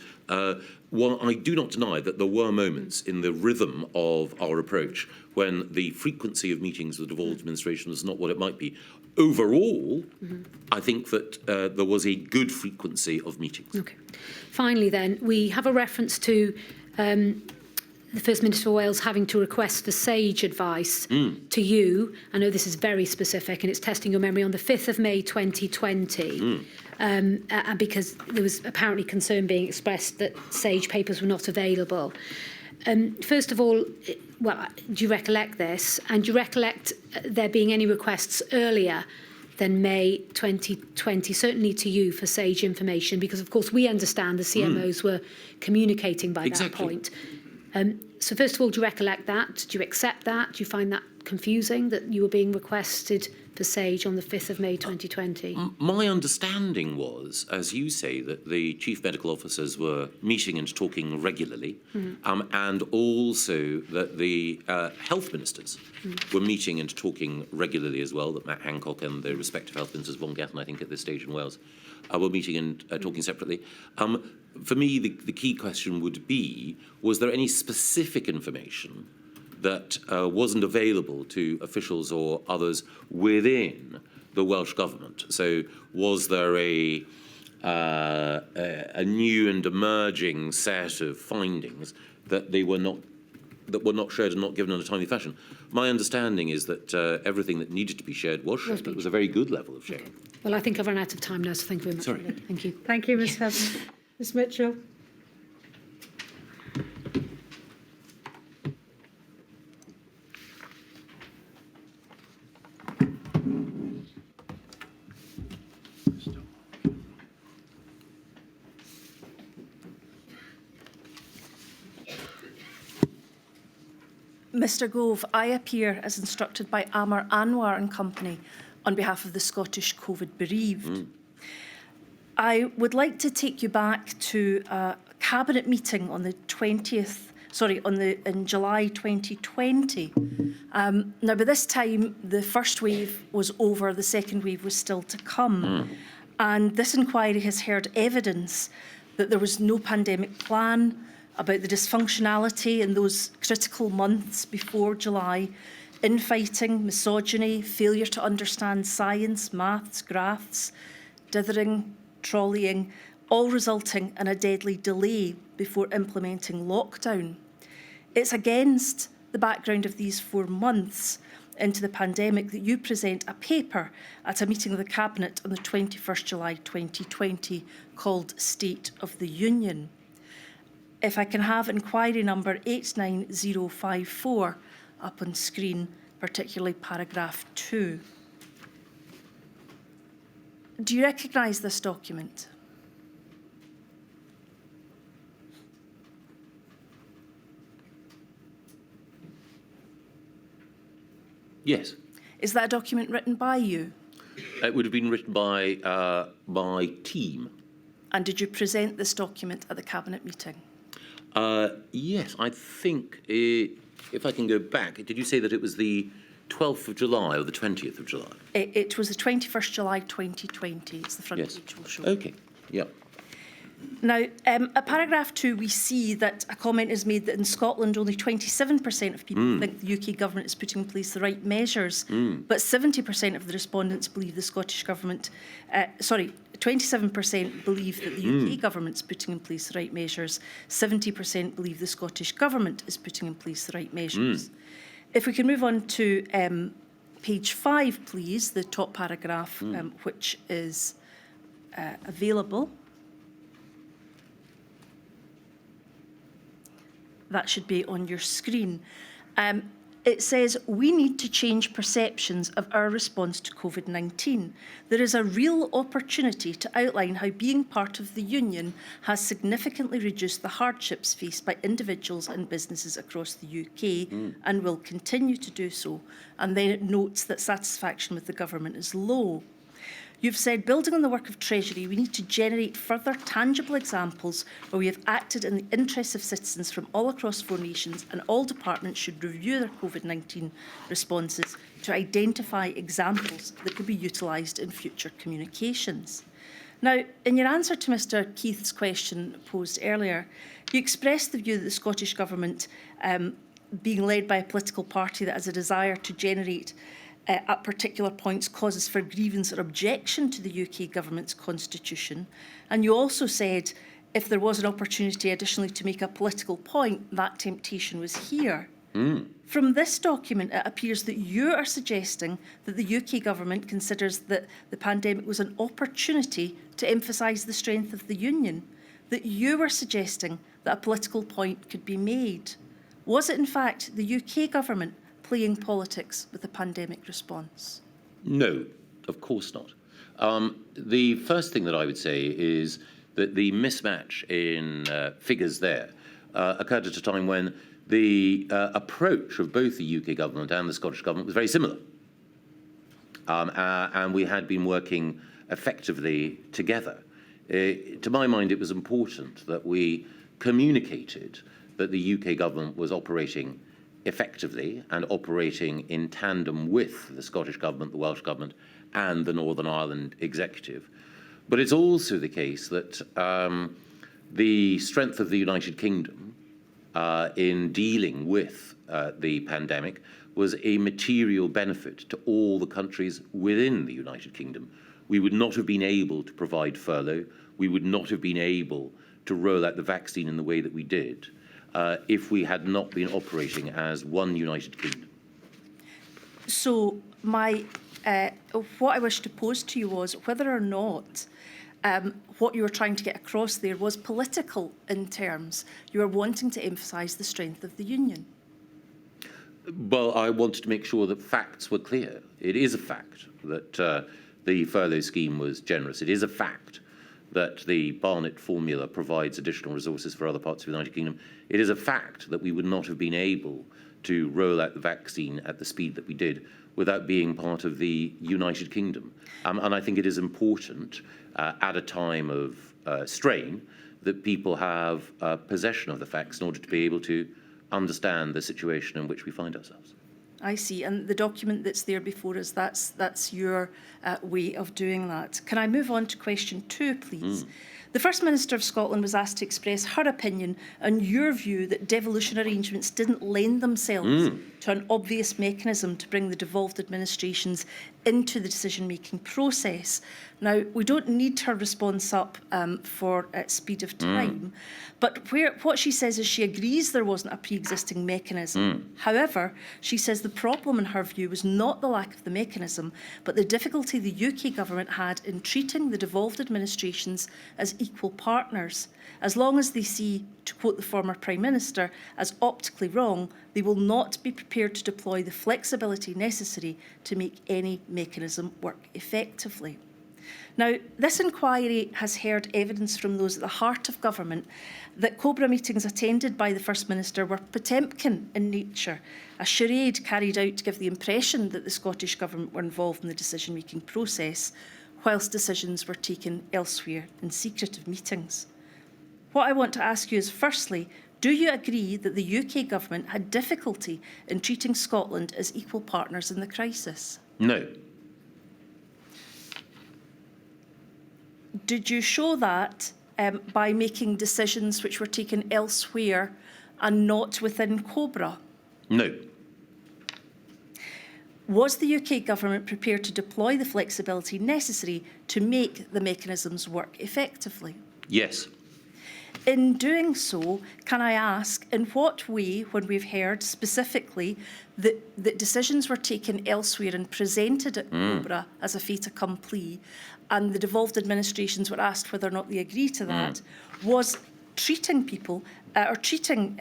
while I do not deny that there were moments in the rhythm of our approach when the frequency of meetings with the devolved administration was not what it might be, overall, I think that there was a good frequency of meetings. Okay. Finally then, we have a reference to the First Minister of Wales having to request for SAGE advice to you. I know this is very specific and it's testing your memory, on the 5th of May 2020, and because there was apparently concern being expressed that SAGE papers were not available. First of all, do you recollect this? And do you recollect there being any requests earlier than May 2020, certainly to you, for SAGE information? Because, of course, we understand the CMOs were communicating by that point. So first of all, do you recollect that? Do you accept that? Do you find that confusing that you were being requested for SAGE on the 5th of May 2020? My understanding was, as you say, that the chief medical officers were meeting and talking regularly, and also that the health ministers were meeting and talking regularly as well, that Matt Hancock and the respective health ministers, Von Gatton, I think, at this stage in Wales, were meeting and talking separately. For me, the key question would be, was there any specific information that wasn't available to officials or others within the Welsh Government? So was there a new and emerging set of findings that were not shared and not given in a timely fashion? My understanding is that everything that needed to be shared was shared. It was a very good level of sharing. Well, I think I've run out of time now, so thank you very much. Sorry. Thank you. Thank you, Ms Hudson. Ms Mitchell. Mr Gove, I appear as instructed by Amar Anwar and Company on behalf of the Scottish COVID bereaved. I would like to take you back to a cabinet meeting on the 20th, in July 2020. Now, by this time, the first wave was over, the second wave was still to come. And this inquiry has heard evidence that there was no pandemic plan, about the dysfunctionality in those critical months before July, infighting, misogyny, failure to understand science, maths, graphs, dithering, trolleying, all resulting in a deadly delay before implementing lockdown. It's against the background of these 4 months into the pandemic that you present a paper at a meeting of the Cabinet on the 21st July 2020 called State of the Union. If I can have inquiry number 89054 up on screen, particularly paragraph 2. Do you recognise this document? Yes. Is that a document written by you? It would have been written by my team. And did you present this document at the Cabinet meeting? Yes, I think, if I can go back, did you say that it was the 12th of July or the 20th of July? It was the 21st July 2020. It's the front page will show. Okay, yeah. Now, at paragraph 2, we see that a comment is made that in Scotland only 27% of people think the UK government is putting in place the right measures, but 70% of the respondents believe the Scottish government, 27% believe that the UK government is putting in place the right measures, 70% believe the Scottish government is putting in place the right measures. If we can move on to page 5, please, the top paragraph, which is available. That should be on your screen. It says, we need to change perceptions of our response to COVID-19. There is a real opportunity to outline how being part of the Union has significantly reduced the hardships faced by individuals and businesses across the UK and will continue to do so. And then it notes that satisfaction with the government is low. You've said, building on the work of Treasury, we need to generate further tangible examples where we have acted in the interests of citizens from all across 4 nations, and all departments should review their COVID-19 responses to identify examples that could be utilised in future communications. Now, in your answer to Mr Keith's question posed earlier, you expressed the view that the Scottish Government, being led by a political party that has a desire to generate at particular points causes for grievance or objection to the UK government's constitution. And you also said if there was an opportunity additionally to make a political point, that temptation was here. From this document, it appears that you are suggesting that the UK government considers that the pandemic was an opportunity to emphasise the strength of the Union, that you were suggesting that a political point could be made. Was it in fact the UK government playing politics with the pandemic response? No, of course not. The first thing that I would say is that the mismatch in figures there occurred at a time when the approach of both the UK government and the Scottish government was very similar. And we had been working effectively together. To my mind, it was important that we communicated that the UK government was operating effectively and operating in tandem with the Scottish government, the Welsh government, and the Northern Ireland executive. But it's also the case that the strength of the United Kingdom in dealing with the pandemic was a material benefit to all the countries within the United Kingdom. We would not have been able to provide furlough. We would not have been able to roll out the vaccine in the way that we did if we had not been operating as one United Kingdom. So what I wish to pose to you was whether or not what you were trying to get across there was political in terms. You were wanting to emphasise the strength of the union. Well, I wanted to make sure that facts were clear. It is a fact that the furlough scheme was generous. It is a fact that the Barnett formula provides additional resources for other parts of the United Kingdom. It is a fact that we would not have been able to roll out the vaccine at the speed that we did without being part of the United Kingdom. And I think it is important at a time of strain that people have possession of the facts in order to be able to understand the situation in which we find ourselves. I see, and the document that's there before us, that's your way of doing that. Can I move on to question 2, please? The First Minister of Scotland was asked to express her opinion on your view that devolution arrangements didn't lend themselves to an obvious mechanism to bring the devolved administrations into the decision-making process. Now, we don't need her response up for speed of time, but what she says is she agrees there wasn't a pre-existing mechanism. However, she says the problem in her view was not the lack of the mechanism, but the difficulty the UK government had in treating the devolved administrations as equal partners. As long as they see, to quote the former Prime Minister, as optically wrong, they will not be prepared to deploy the flexibility necessary to make any mechanism work effectively. Now, this inquiry has heard evidence from those at the heart of government that COBRA meetings attended by the First Minister were Potemkin in nature, a charade carried out to give the impression that the Scottish Government were involved in the decision-making process, whilst decisions were taken elsewhere in secretive meetings. What I want to ask you is, firstly, do you agree that the UK Government had difficulty in treating Scotland as equal partners in the crisis? No. Did you show that by making decisions which were taken elsewhere and not within COBRA? No. Was the UK Government prepared to deploy the flexibility necessary to make the mechanisms work effectively? Yes. In doing so, can I ask, in what way, when we've heard specifically that decisions were taken elsewhere and presented at COBRA as a fait accompli, and the devolved administrations were asked whether or not they agree to that, was treating people or treating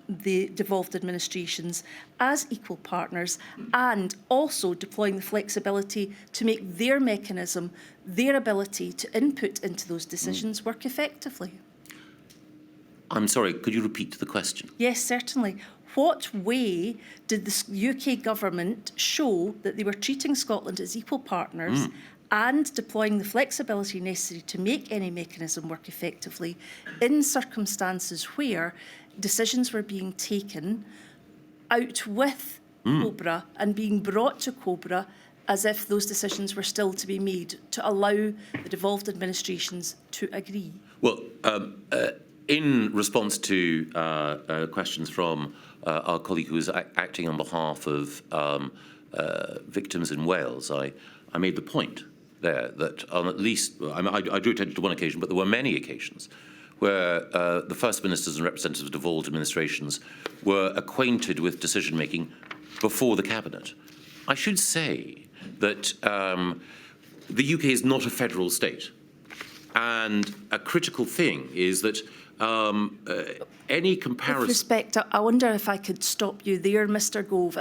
the devolved administrations as equal partners and also deploying the flexibility to make their mechanism, their ability to input into those decisions work effectively? I'm sorry, could you repeat the question? Yes, certainly. What way did the UK government show that they were treating Scotland as equal partners and deploying the flexibility necessary to make any mechanism work effectively in circumstances where decisions were being taken out with COBRA and being brought to COBRA as if those decisions were still to be made to allow the devolved administrations to agree? Well, in response to questions from our colleague who was acting on behalf of victims in Wales, I made the point there that on at least, I drew attention to one occasion, but there were many occasions where the First Ministers and representatives of devolved administrations were acquainted with decision-making before the Cabinet. I should say that the UK is not a federal state. And a critical thing is that any comparison... With respect, I wonder if I could stop you there, Mr Gove.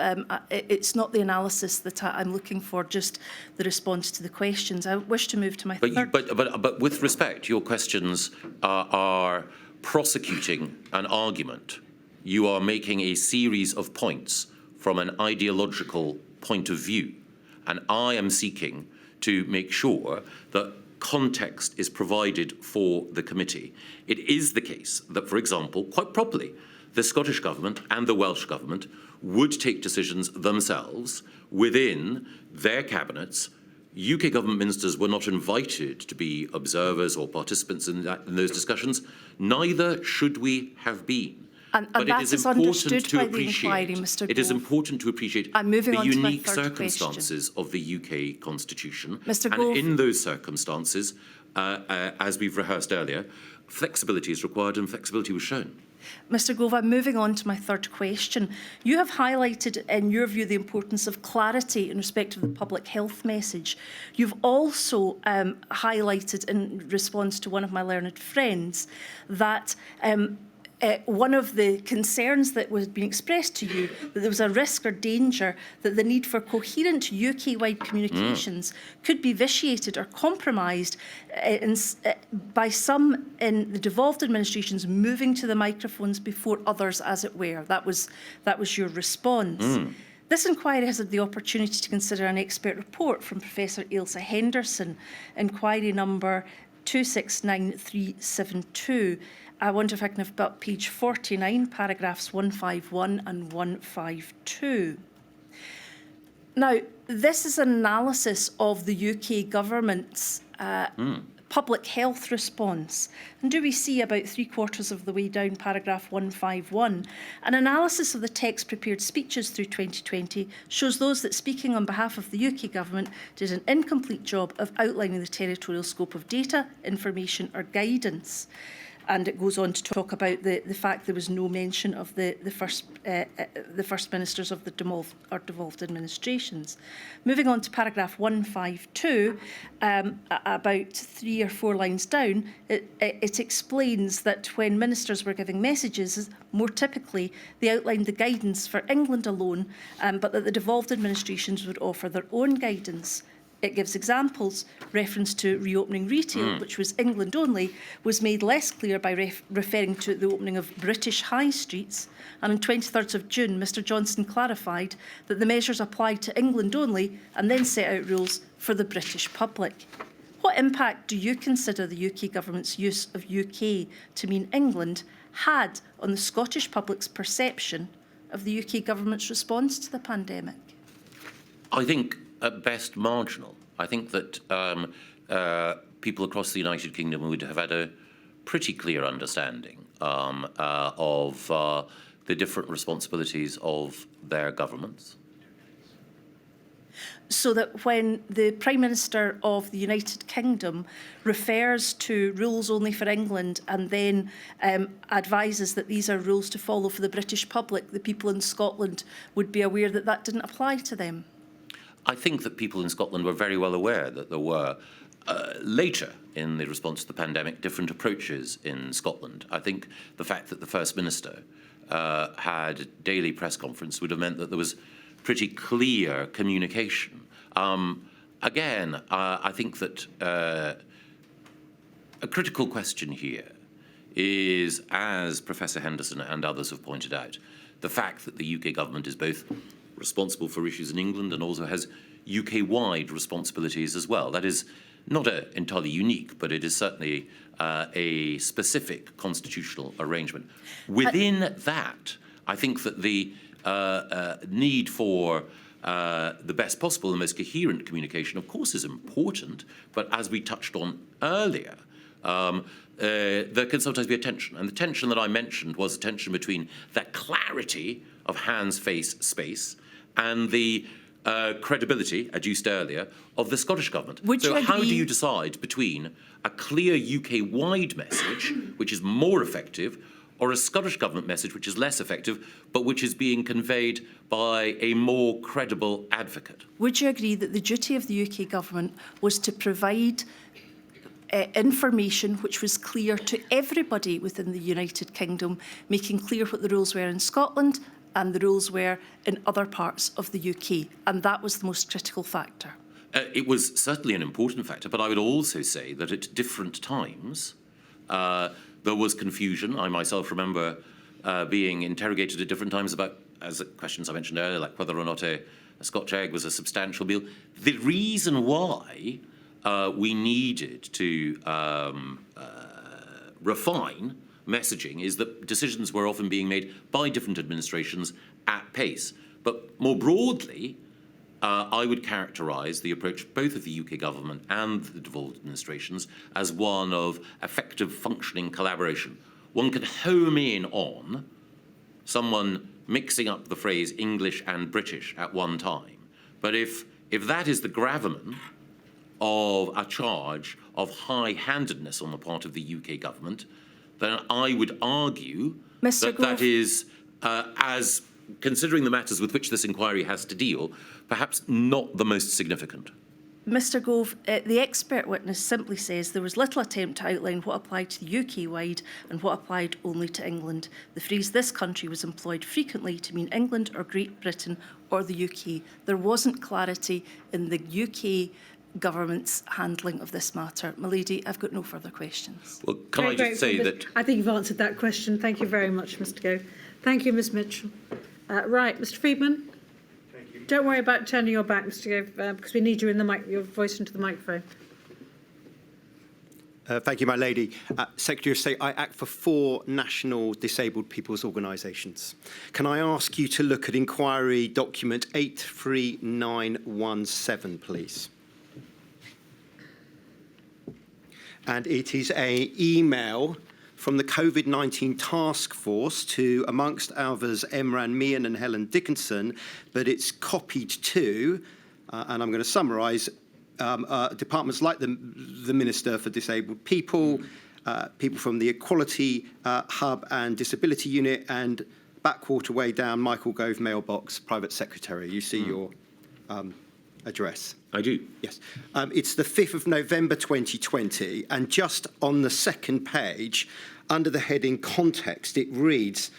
It's not the analysis that I'm looking for, just the response to the questions. I wish to move to my third... But with respect, your questions are prosecuting an argument you are making a series of points from an ideological point of view. And I am seeking to make sure that context is provided for the committee. It is the case that, for example, quite properly, the Scottish Government and the Welsh Government would take decisions themselves within their cabinets. UK government ministers were not invited to be observers or participants in those discussions. Neither should we have been. But that is understood by the inquiry, Mr. Gove. It is important to appreciate the unique circumstances of the UK Constitution. Mr. And Gove. in those circumstances, as we've rehearsed earlier, flexibility is required and flexibility was shown. Mr. Gove, I'm moving on to my third question. You have highlighted, in your view, the importance of clarity in respect of the public health message. You've also highlighted, in response to one of my learned friends, that one of the concerns that was being expressed to you, that there was a risk or danger that the need for coherent UK-wide communications could be vitiated or compromised by some in the devolved administrations moving to the microphones before others, as it were. That was your response. This inquiry has had the opportunity to consider an expert report from Professor Ailsa Henderson, inquiry number 269372. I wonder if I can have got page 49, paragraphs 151 and 152. Now, this is an analysis of the UK government's public health response. And do we see about 3/4 of the way down paragraph 151, an analysis of the text prepared speeches through 2020 shows those that speaking on behalf of the UK government did an incomplete job of outlining the territorial scope of data, information or guidance. And it goes on to talk about the fact there was no mention of the first ministers of the devolved administrations. Moving on to paragraph 152, about 3 or 4 lines down, it explains that when ministers were giving messages, more typically they outlined the guidance for England alone, but that the devolved administrations would offer their own guidance. It gives examples. Reference to reopening retail, which was England only, was made less clear by referring to the opening of British high streets. And on 23rd of June, Mr Johnson clarified that the measures applied to England only and then set out rules for the British public. What impact do you consider the UK government's use of UK to mean England had on the Scottish public's perception of the UK government's response to the pandemic? I think at best marginal. I think that people across the United Kingdom would have had a pretty clear understanding of the different responsibilities of their governments. So that when the Prime Minister of the United Kingdom refers to rules only for England and then advises that these are rules to follow for the British public, the people in Scotland would be aware that that didn't apply to them? I think that people in Scotland were very well aware that there were, later in the response to the pandemic, different approaches in Scotland. I think the fact that the First Minister had a daily press conference would have meant that there was pretty clear communication. Again, I think that a critical question here is, as Professor Henderson and others have pointed out, the fact that the UK government is both responsible for issues in England and also has UK-wide responsibilities as well. That is not entirely unique, but it is certainly a specific constitutional arrangement. Within that, I think that the need for the best possible and most coherent communication, of course, is important, but as we touched on earlier, there can sometimes be a tension. And the tension that I mentioned was a tension between the clarity of hands, face, space, and the credibility, adduced earlier, of the Scottish Government. So how do you decide between a clear UK-wide message, which is more effective, or a Scottish Government message which is less effective, but which is being conveyed by a more credible advocate? Would you agree that the duty of the UK Government was to provide information which was clear to everybody within the United Kingdom, making clear what the rules were in Scotland and the rules were in other parts of the UK, and that was the most critical factor? It was certainly an important factor, but I would also say that at different times there was confusion. I myself remember being interrogated at different times about, as questions I mentioned earlier, like whether or not a Scotch egg was a substantial meal. The reason why we needed to refine messaging is that decisions were often being made by different administrations at pace. But more broadly, I would characterise the approach both of the UK government and the devolved administrations as one of effective functioning collaboration. One can home in on someone mixing up the phrase English and British at one time. But if that is the gravamen of a charge of high-handedness on the part of the UK government, then I would argue that is, as considering the matters with which this inquiry has to deal, perhaps not the most significant. Mr Gove, the expert witness simply says there was little attempt to outline what applied to the UK-wide and what applied only to England. The phrase "this country" was employed frequently to mean England or Great Britain or the UK. There wasn't clarity in the UK government's handling of this matter. My lady, I've got no further questions. Well, can I just say that... I think you've answered that question. Thank you very much, Mr Gove. Thank you, Ms Mitchell. Right, Mr Friedman. Thank you. Don't worry about turning your back, Mr Gove, because we need you in the your voice into the microphone. Thank you, my lady. Secretary of State, I act for 4 national disabled people's organisations. Can I ask you to look at inquiry document 83917, please? And it is an email from the Covid-19 task force to, amongst others, Emran Mian and Helen Dickinson, but it's copied to, and I'm going to summarise, departments like the Minister for Disabled People, people from the Equality Hub and Disability Unit, and backwater way down, Michael Gove mailbox, Private Secretary. You see your address? I do. Yes. It's the 5th of November 2020, and just on the second page, under the heading Context, it reads,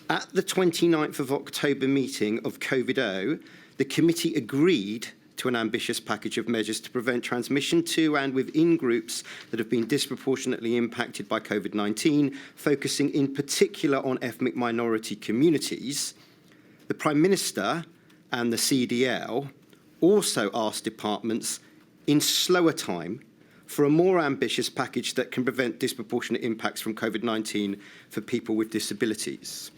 at the 29th of October meeting of COVID-0, the committee agreed to an ambitious package of measures to prevent transmission to and within groups that have been disproportionately impacted by COVID-19, focusing in particular on ethnic minority communities. The Prime Minister and the CDL also asked departments in slower time for a more ambitious package that can prevent disproportionate impacts from COVID-19 for people with disabilities.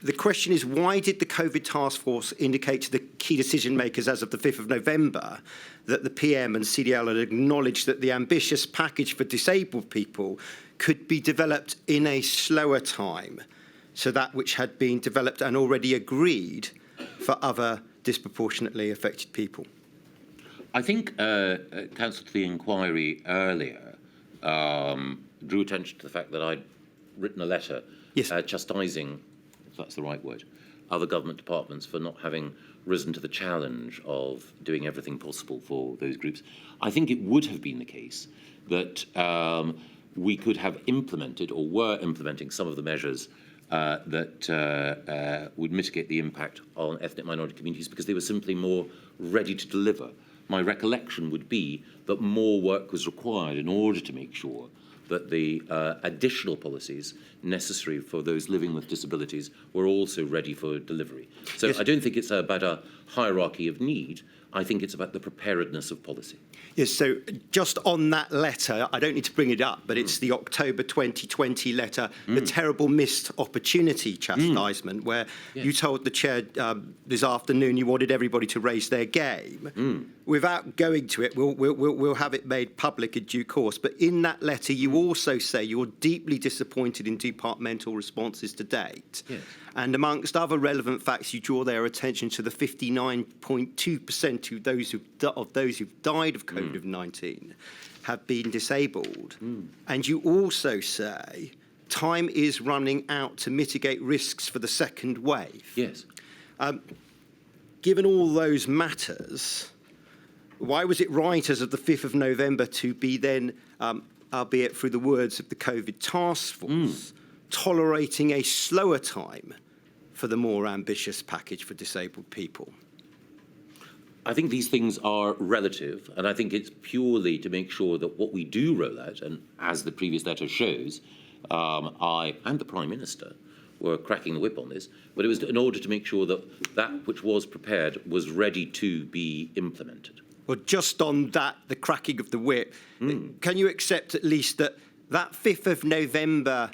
The question is, why did the COVID task force indicate to the key decision makers as of the 5th of November that the PM and CDL had acknowledged that the ambitious package for disabled people could be developed in a slower time, so that which had been developed and already agreed for other disproportionately affected people? I think counsel to the inquiry earlier drew attention to the fact that I'd written a letter chastising, if that's the right word, other government departments for not having risen to the challenge of doing everything possible for those groups. I think it would have been the case that we could have implemented or were implementing some of the measures that would mitigate the impact on ethnic minority communities because they were simply more ready to deliver. My recollection would be that more work was required in order to make sure that the additional policies necessary for those living with disabilities were also ready for delivery. So I don't think it's about a hierarchy of need. I think it's about the preparedness of policy. Yes, so just on that letter, I don't need to bring it up, but it's the October 2020 letter, the terrible missed opportunity chastisement, where you told the chair this afternoon you wanted everybody to raise their game. Without going to it, we'll have it made public in due course. But in that letter, you also say you're deeply disappointed in departmental responses to date. Yes. And amongst other relevant facts, you draw their attention to the 59.2% of those who've died of COVID-19 have been disabled. And you also say time is running out to mitigate risks for the second wave. Yes. Given all those matters, why was it right as of the 5th of November to be then, albeit through the words of the COVID task force, tolerating a slower time for the more ambitious package for disabled people? I think these things are relative, and I think it's purely to make sure that what we do roll out, and as the previous letter shows, I and the Prime Minister were cracking the whip on this, but it was in order to make sure that that which was prepared was ready to be implemented. Well, just on that, the cracking of the whip, can you accept at least that 5th of November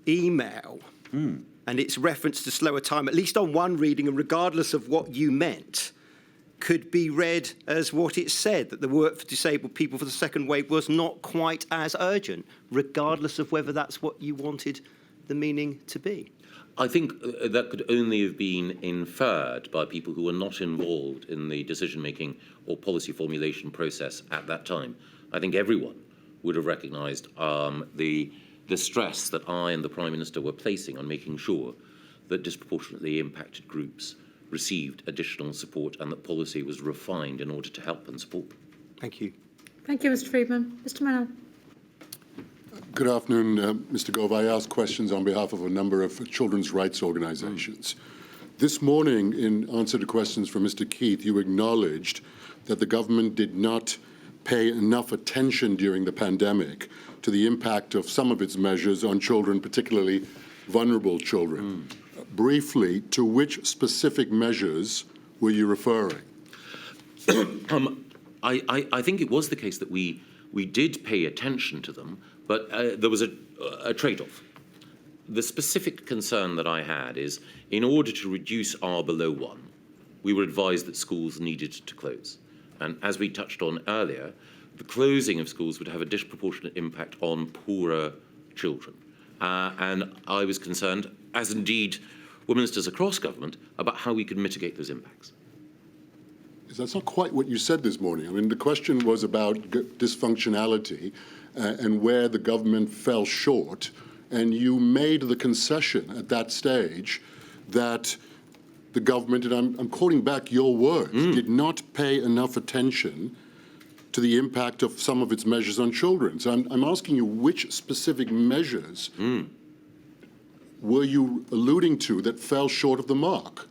email and its reference to slower time, at least on one reading, and regardless of what you meant, could be read as what it said, that the work for disabled people for the second wave was not quite as urgent, regardless of whether that's what you wanted the meaning to be? I think that could only have been inferred by people who were not involved in the decision-making or policy formulation process at that time. I think everyone would have recognised the stress that I and the Prime Minister were placing on making sure that disproportionately impacted groups received additional support and that policy was refined in order to help and support them. Thank you. Thank you, Mr. Freedman. Mr. Mannell. Good afternoon, Mr. Gove. I ask questions on behalf of a number of children's rights organisations. This morning, in answer to questions from Mr. Keith, you acknowledged that the government did not pay enough attention during the pandemic to the impact of some of its measures on children, particularly vulnerable children. Briefly, to which specific measures were you referring? I think it was the case that we did pay attention to them, but there was a trade-off. The specific concern that I had is, in order to reduce R below 1, we were advised that schools needed to close. And as we touched on earlier, the closing of schools would have a disproportionate impact on poorer children. And I was concerned, as indeed were ministers across government, about how we could mitigate those impacts. That's not quite what you said this morning. I mean, the question was about dysfunctionality and where the government fell short, and you made the concession at that stage that the government, and I'm quoting back your words, did not pay enough attention to the impact of some of its measures on children. So I'm asking you, which specific measures were you alluding to that fell short of the mark?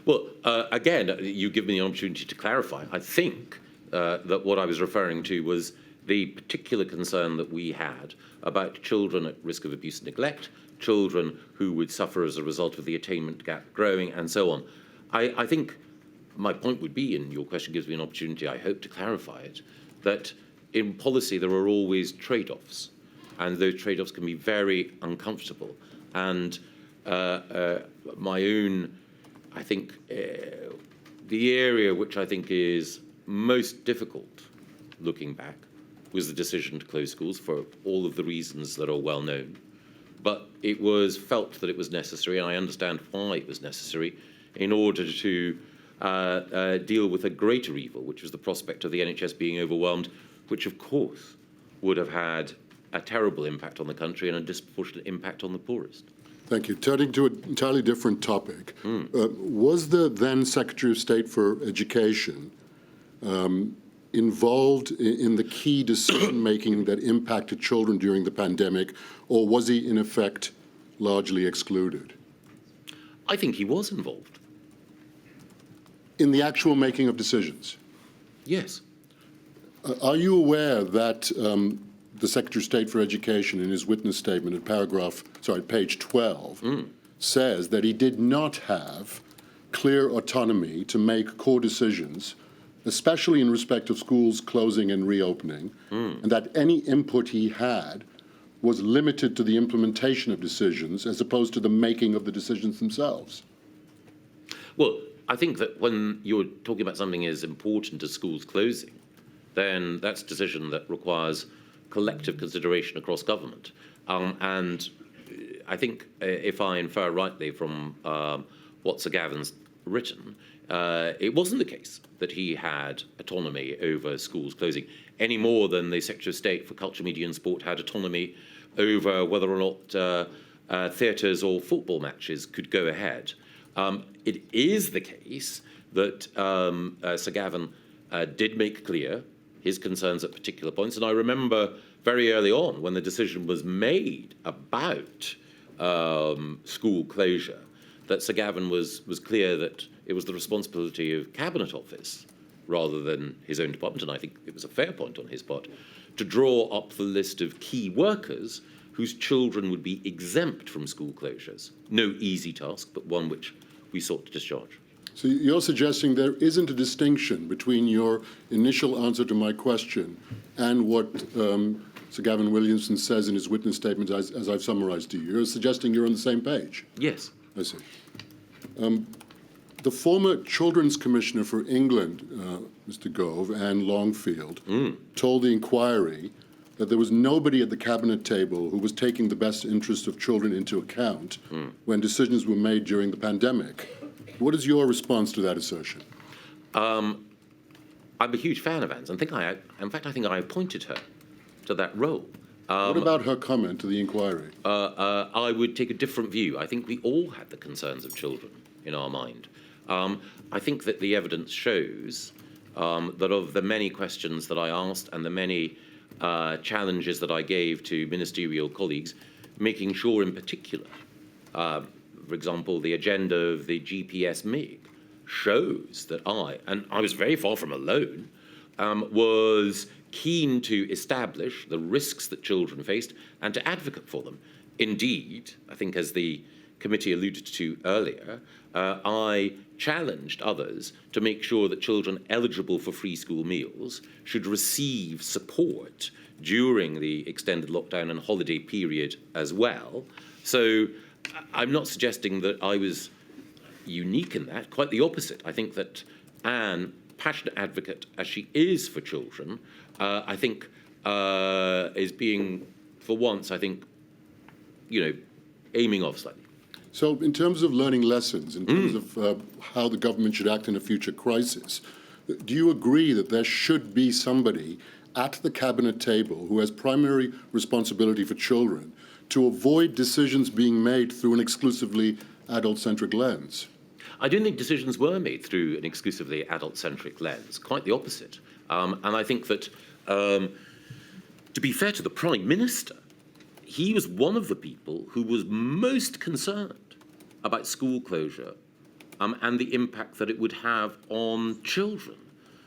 Well, again, you give me the opportunity to clarify. I think that what I was referring to was the particular concern that we had about children at risk of abuse and neglect, children who would suffer as a result of the attainment gap growing, and so on. I think my point would be, and your question gives me an opportunity, I hope, to clarify it, that in policy there are always trade-offs, and those trade-offs can be very uncomfortable. And my own, I think, the area which I think is most difficult, looking back, was the decision to close schools for all of the reasons that are well known. But it was felt that it was necessary, and I understand why it was necessary, in order to deal with a greater evil, which was the prospect of the NHS being overwhelmed, which of course would have had a terrible impact on the country and a disproportionate impact on the poorest. Thank you. Turning to an entirely different topic, was the then Secretary of State for Education involved in the key decision-making that impacted children during the pandemic, or was he, in effect, largely excluded? I think he was involved. In the actual making of decisions? Yes. Are you aware that the Secretary of State for Education, in his witness statement at page 12, says that he did not have clear autonomy to make core decisions, especially in respect of schools closing and reopening, and that any input he had was limited to the implementation of decisions as opposed to the making of the decisions themselves? Well, I think that when you're talking about something as important as schools closing, then that's a decision that requires collective consideration across government. And I think, if I infer rightly from what Sir Gavin's written, it wasn't the case that he had autonomy over schools closing, any more than the Secretary of State for Culture, Media and Sport had autonomy over whether or not theatres or football matches could go ahead. It is the case that Sir Gavin did make clear his concerns at particular points, and I remember very early on when the decision was made about school closure, that Sir Gavin was clear that it was the responsibility of Cabinet Office rather than his own department, and I think it was a fair point on his part, to draw up the list of key workers whose children would be exempt from school closures. No easy task, but one which we sought to discharge. So you're suggesting there isn't a distinction between your initial answer to my question and what Sir Gavin Williamson says in his witness statement, as I've summarised to you. You're suggesting you're on the same page? Yes. I see. The former Children's Commissioner for England, Mr. Gove, and Longfield, told the inquiry that there was nobody at the cabinet table who was taking the best interest of children into account when decisions were made during the pandemic. What is your response to that assertion? I'm a huge fan of Anne's. I think I appointed her to that role. What about her comment to the inquiry? I would take a different view. I think we all had the concerns of children in our mind. I think that the evidence shows that of the many questions that I asked and the many challenges that I gave to ministerial colleagues, making sure in particular, for example, the agenda of the GPS MIG shows that I was very far from alone, was keen to establish the risks that children faced and to advocate for them. Indeed, I think as the committee alluded to earlier, I challenged others to make sure that children eligible for free school meals should receive support during the extended lockdown and holiday period as well. So I'm not suggesting that I was unique in that, quite the opposite. I think that Anne, passionate advocate as she is for children, I think is being, for once, I think, aiming off slightly. So in terms of learning lessons, in terms of how the government should act in a future crisis, do you agree that there should be somebody at the cabinet table who has primary responsibility for children to avoid decisions being made through an exclusively adult-centric lens? I don't think decisions were made through an exclusively adult-centric lens, quite the opposite. And I think that, to be fair to the Prime Minister, he was one of the people who was most concerned about school closure and the impact that it would have on children.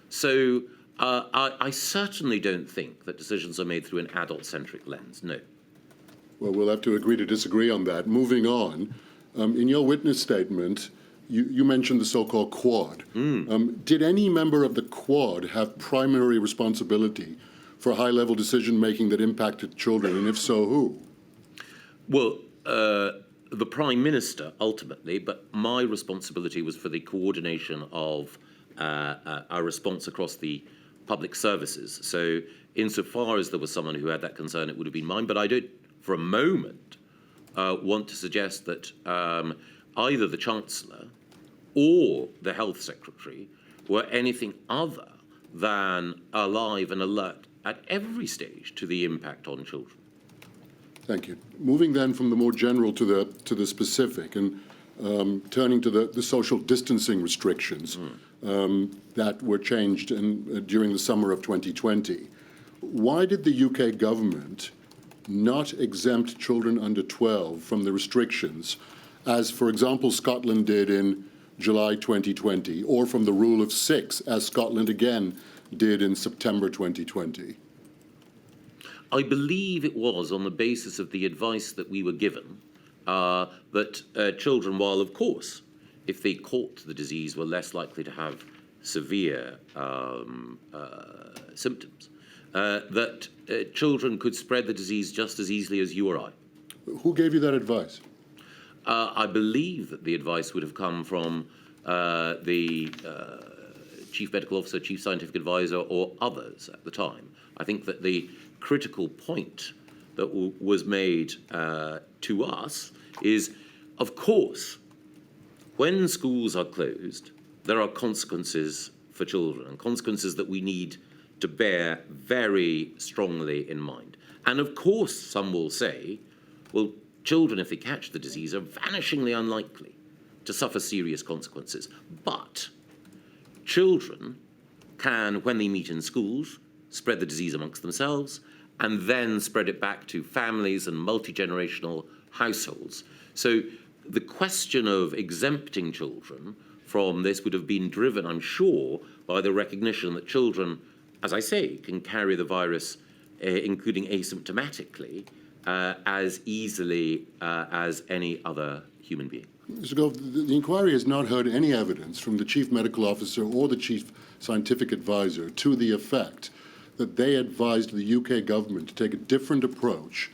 So I certainly don't think that decisions are made through an adult-centric lens, no. Well, we'll have to agree to disagree on that. Moving on, in your witness statement, you mentioned the so-called Quad. Did any member of the Quad have primary responsibility for high-level decision-making that impacted children, and if so, who? Well, the Prime Minister, ultimately, but my responsibility was for the coordination of our response across the public services. So insofar as there was someone who had that concern, it would have been mine. But I don't, for a moment, want to suggest that either the Chancellor or the Health Secretary were anything other than alive and alert at every stage to the impact on children. Thank you. Moving then from the more general to the specific, and turning to the social distancing restrictions that were changed during the summer of 2020. Why did the UK government not exempt children under 12 from the restrictions, as, for example, Scotland did in July 2020, or from the rule of 6, as Scotland again did in September 2020? I believe it was on the basis of the advice that we were given that children, while of course, if they caught the disease, were less likely to have severe symptoms, that children could spread the disease just as easily as you or I. Who gave you that advice? I believe that the advice would have come from the Chief Medical Officer, Chief Scientific Advisor, or others at the time. I think that the critical point that was made to us is, of course, when schools are closed, there are consequences for children, and consequences that we need to bear very strongly in mind. And of course, some will say, well, children, if they catch the disease, are vanishingly unlikely to suffer serious consequences. But children can, when they meet in schools, spread the disease amongst themselves and then spread it back to families and multi-generational households. So the question of exempting children from this would have been driven, I'm sure, by the recognition that children, as I say, can carry the virus, including asymptomatically, as easily as any other human being. Mr. Gove, the inquiry has not heard any evidence from the Chief Medical Officer or the Chief Scientific Advisor to the effect that they advised the UK government to take a different approach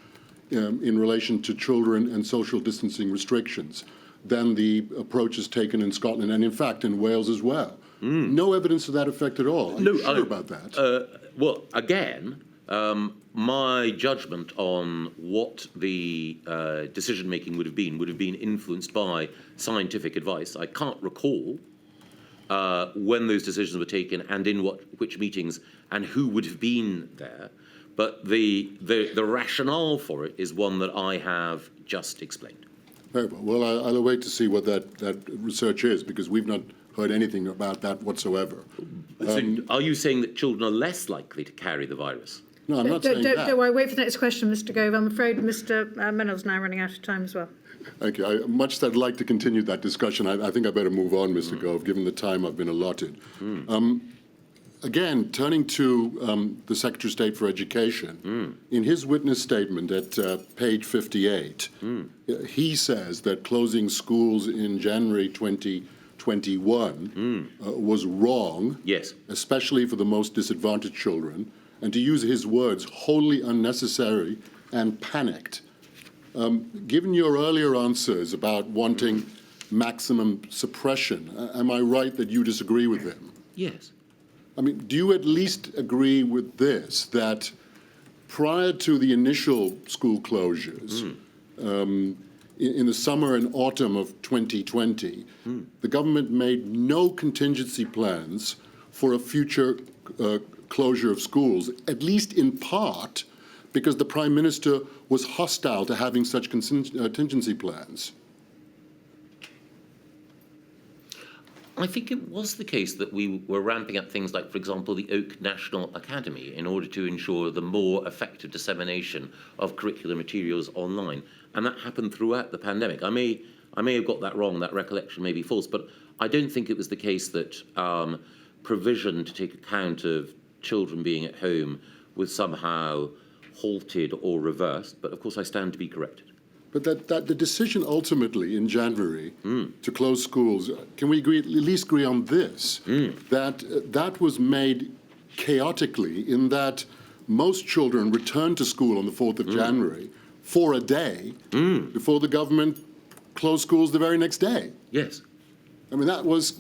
in relation to children and social distancing restrictions than the approaches taken in Scotland and, in fact, in Wales as well. No evidence to that effect at all. Are you sure about that? Well, again, my judgment on what the decision-making would have been influenced by scientific advice. I can't recall when those decisions were taken and in which meetings and who would have been there. But the rationale for it is one that I have just explained. Very well. Well, I'll await to see what that research is, because we've not heard anything about that whatsoever. So are you saying that children are less likely to carry the virus? No, I'm not saying that. Don't worry, wait for the next question, Mr. Gove. I'm afraid Mr. Mennell's now running out of time as well. Thank you. Much as I'd like to continue that discussion, I think I better move on, Mr. Gove, given the time I've been allotted. Again, turning to the Secretary of State for Education, in his witness statement at page 58, he says that closing schools in January 2021 was wrong, Yes. especially for the most disadvantaged children, and to use his words, wholly unnecessary and panicked. Given your earlier answers about wanting maximum suppression, am I right that you disagree with them? Yes. I mean, do you at least agree with this, that prior to the initial school closures, in the summer and autumn of 2020, the government made no contingency plans for a future closure of schools, at least in part because the Prime Minister was hostile to having such contingency plans? I think it was the case that we were ramping up things like, for example, the Oak National Academy in order to ensure the more effective dissemination of curricular materials online. And that happened throughout the pandemic. I may have got that wrong, that recollection may be false, but I don't think it was the case that provision to take account of children being at home was somehow halted or reversed. But of course, I stand to be corrected. But that the decision ultimately in January to close schools, can we at least agree on this, that was made chaotically in that most children returned to school on the 4th of January for a day before the government closed schools the very next day? Yes. I mean, that was,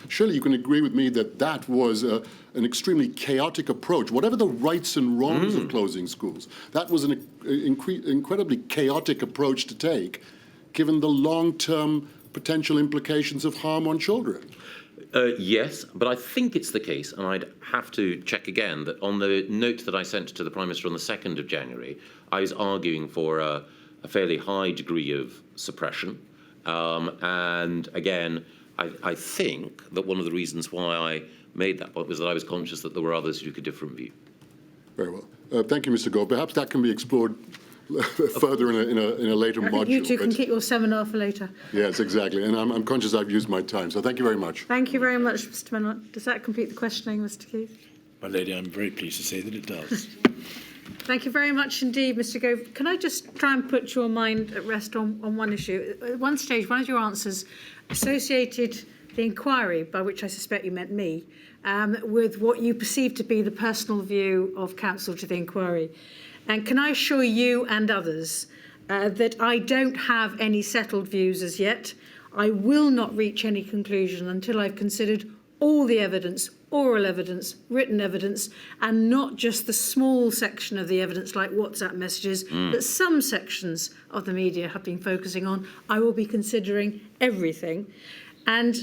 surely you can agree with me that that was an extremely chaotic approach. Whatever the rights and wrongs of closing schools, that was an incredibly chaotic approach to take, given the long-term potential implications of harm on children. Yes, but I think it's the case, and I'd have to check again, that on the note that I sent to the Prime Minister on the 2nd of January, I was arguing for a fairly high degree of suppression. And again, I think that one of the reasons why I made that point was that I was conscious that there were others who took a different view. Very well. Thank you, Mr. Gove. Perhaps that can be explored further in a later module. You two can keep your seminar for later. Yes, exactly. And I'm conscious I've used my time. So thank you very much. Thank you very much, Mr. Mennell. Does that complete the questioning, Mr. Keith? My lady, I'm very pleased to say that it does. Thank you very much indeed, Mr. Gove. Can I just try and put your mind at rest on one issue? At one stage, one of your answers associated the inquiry, by which I suspect you meant me, with what you perceive to be the personal view of counsel to the inquiry. And can I assure you and others that I don't have any settled views as yet? I will not reach any conclusion until I've considered all the evidence, oral evidence, written evidence, and not just the small section of the evidence like WhatsApp messages that some sections of the media have been focusing on. I will be considering everything. And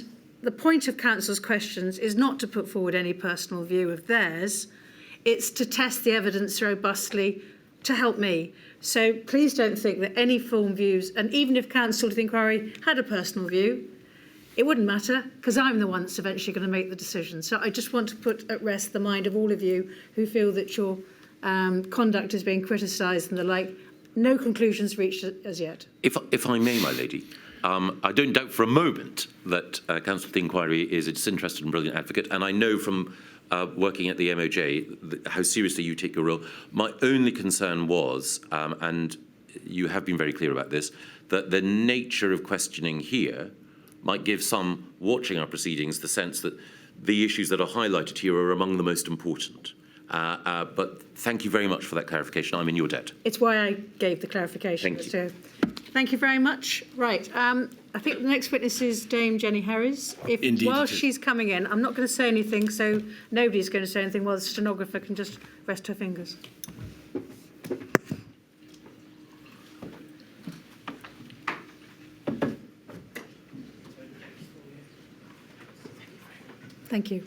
the point of counsel's questions is not to put forward any personal view of theirs. It's to test the evidence robustly to help me. So please don't think that any form views, and even if counsel to the inquiry had a personal view, it wouldn't matter, because I'm the one that's eventually going to make the decision. So I just want to put at rest the mind of all of you who feel that your conduct is being criticised and the like. No conclusions reached as yet. If I may, my lady, I don't doubt for a moment that counsel to the inquiry is a disinterested and brilliant advocate, and I know from working at the MOJ how seriously you take your role. My only concern was, and you have been very clear about this, that the nature of questioning here might give some watching our proceedings the sense that the issues that are highlighted here are among the most important. But thank you very much for that clarification. I'm in your debt. It's why I gave the clarification. Thank you. So, thank you very much. Right. I think the next witness is Dame Jenny Harris. Indeed While it is. she's coming in, I'm not going to say anything, so nobody's going to say anything while the stenographer can just rest her fingers. Thank you.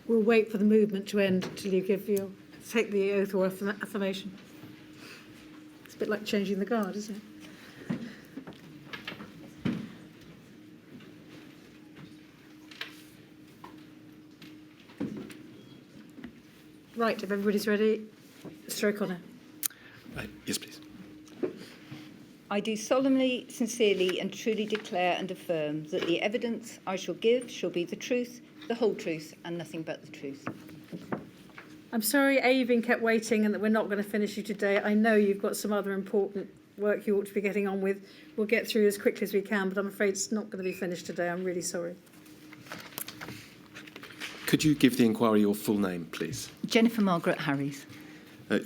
We'll wait for the movement to end until you take the oath or affirmation. It's a bit like changing the guard, isn't it? Right, if everybody's ready, Mr. O'Connor. Yes, please. I do solemnly, sincerely and truly declare and affirm that the evidence I shall give shall be the truth, the whole truth and nothing but the truth. I'm sorry, you've been kept waiting and that we're not going to finish you today. I know you've got some other important work you ought to be getting on with. We'll get through as quickly as we can, but I'm afraid it's not going to be finished today. I'm really sorry. Could you give the inquiry your full name, please? Jennifer Margaret Harries.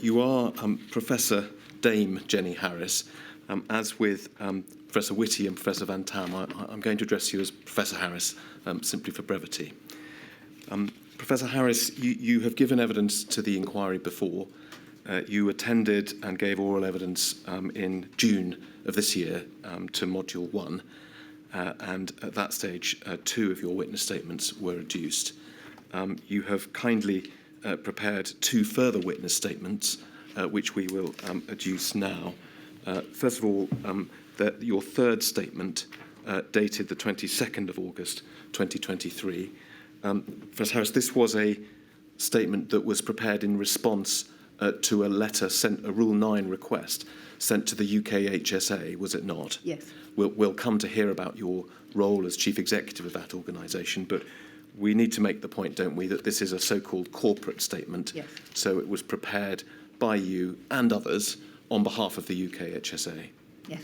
You are Professor Dame Jenny Harris. As with Professor Whitty and Professor Van Tam, I'm going to address you as Professor Harris, simply for brevity. Professor Harris, you have given evidence to the inquiry before. You attended and gave oral evidence in June of this year to Module 1, and at that stage, 2 of your witness statements were adduced. You have kindly prepared 2 further witness statements, which we will adduce now. First of all, your third statement, dated the 22nd of August 2023. Professor Harris, this was a statement that was prepared in response to a letter sent, a Rule 9 request sent to the UK HSA, was it not? Yes. We'll come to hear about your role as Chief Executive of that organisation, but we need to make the point, don't we, that this is a so-called corporate statement. Yes. So it was prepared by you and others on behalf of the UK HSA. Yes.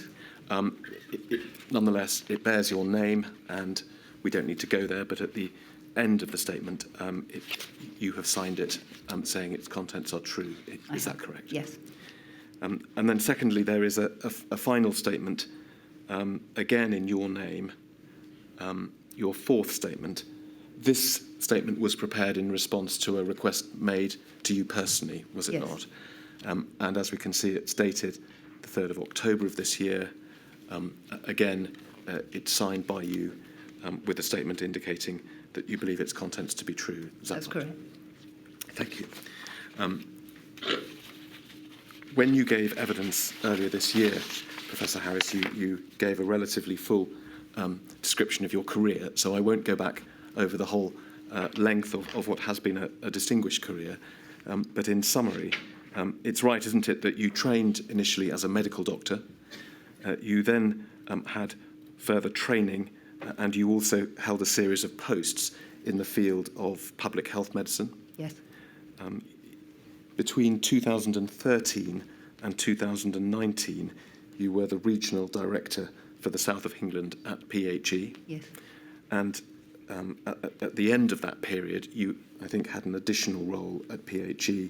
Nonetheless, it bears your name, and we don't need to go there, but at the end of the statement, you have signed it saying its contents are true. Is that correct? Yes. And then secondly, there is a final statement, again in your name, your fourth statement. This statement was prepared in response to a request made to you personally, was it Yes. not? And as we can see, it's dated the 3rd of October of this year. Again, it's signed by you with a statement indicating that you believe its contents to be true. Is that That's right? correct. Thank you. When you gave evidence earlier this year, Professor Harris, you gave a relatively full description of your career, so I won't go back over the whole length of what has been a distinguished career. But in summary, it's right, isn't it, that you trained initially as a medical doctor, you then had further training, and you also held a series of posts in the field of public health medicine. Yes. Between 2013 and 2019, you were the regional director for the south of England at PHE. Yes. And at the end of that period, you, I think, had an additional role at PHE,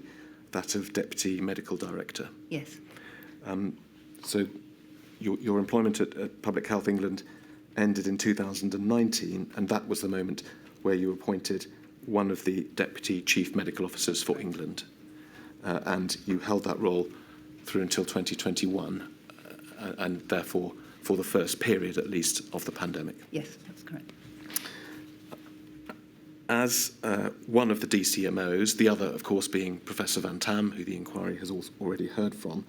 that of deputy medical director. Yes. So your employment at Public Health England ended in 2019, and that was the moment where you appointed one of the Deputy Chief Medical Officers for England. And you held that role through until 2021, and therefore for the first period, at least, of the pandemic. Yes, that's correct. As one of the DCMOs, the other, of course, being Professor Van Tam, who the inquiry has already heard from,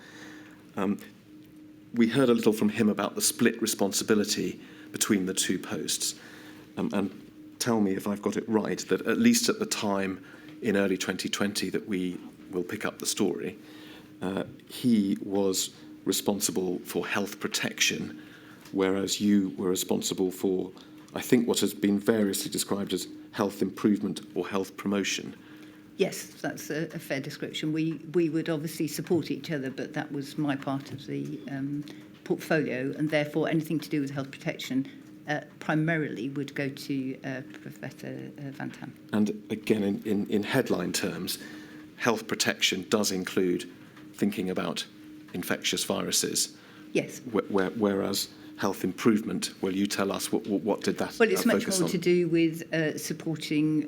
we heard a little from him about the split responsibility between the two posts. And tell me if I've got it right, that at least at the time in early 2020 that we will pick up the story, he was responsible for health protection, whereas you were responsible for, I think, what has been variously described as health improvement or health promotion. Yes, that's a fair description. We would obviously support each other, but that was my part of the portfolio, and therefore anything to do with health protection primarily would go to Professor Van Tam. And again, in headline terms, health protection does include thinking about infectious viruses. Yes. Whereas health improvement, well, you tell us what did that Well, it's much focus more on? to do with supporting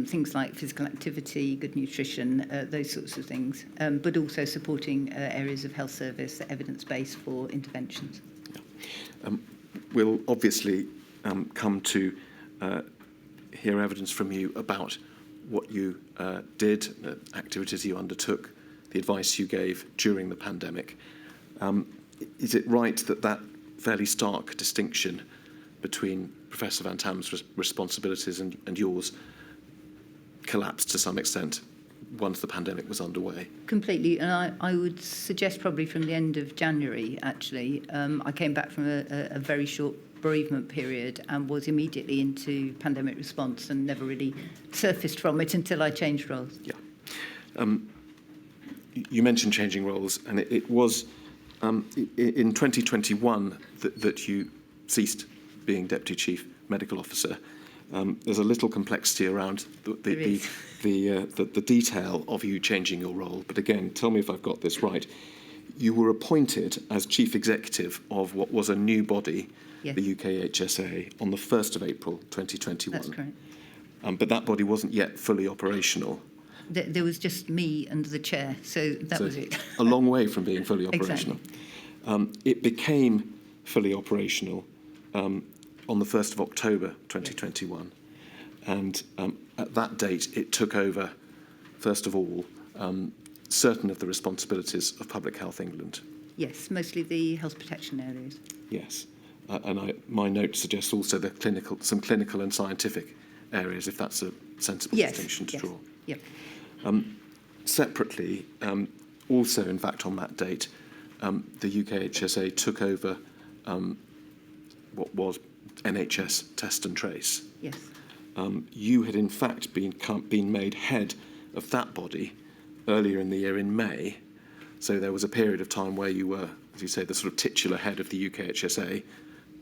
things like physical activity, good nutrition, those sorts of things, but also supporting areas of health service, evidence base for interventions. Yeah. We'll obviously come to hear evidence from you about what you did, the activities you undertook, the advice you gave during the pandemic. Is it right that fairly stark distinction between Professor Van Tam's responsibilities and yours collapsed to some extent once the pandemic was underway? Completely, and I would suggest probably from the end of January, actually. I came back from a very short bereavement period and was immediately into pandemic response and never really surfaced from it until I changed roles. Yeah. You mentioned changing roles, and it was in 2021 that you ceased being Deputy Chief Medical Officer. There's a little complexity around the detail of you changing your role, but again, tell me if I've got this right. You were appointed as Chief Executive of what was a new body, yes, the UKHSA, on the 1st of April 2021. That's correct. But that body wasn't yet fully operational. There was just me and the chair, so that was it. A long way from being fully operational. Exactly. It became fully operational on the 1st of October 2021. And at that date, it took over, first of all, certain of the responsibilities of Public Health England. Yes, mostly the health protection areas. Yes. My note suggests also some clinical and scientific areas, if that's a sensible distinction to draw. Yep. Separately, also in fact on that date, the UKHSA took over what was NHS Test and Trace. Yes. You had in fact been made head of that body earlier in the year in May, so there was a period of time where you were, as you say, the sort of titular head of the UKHSA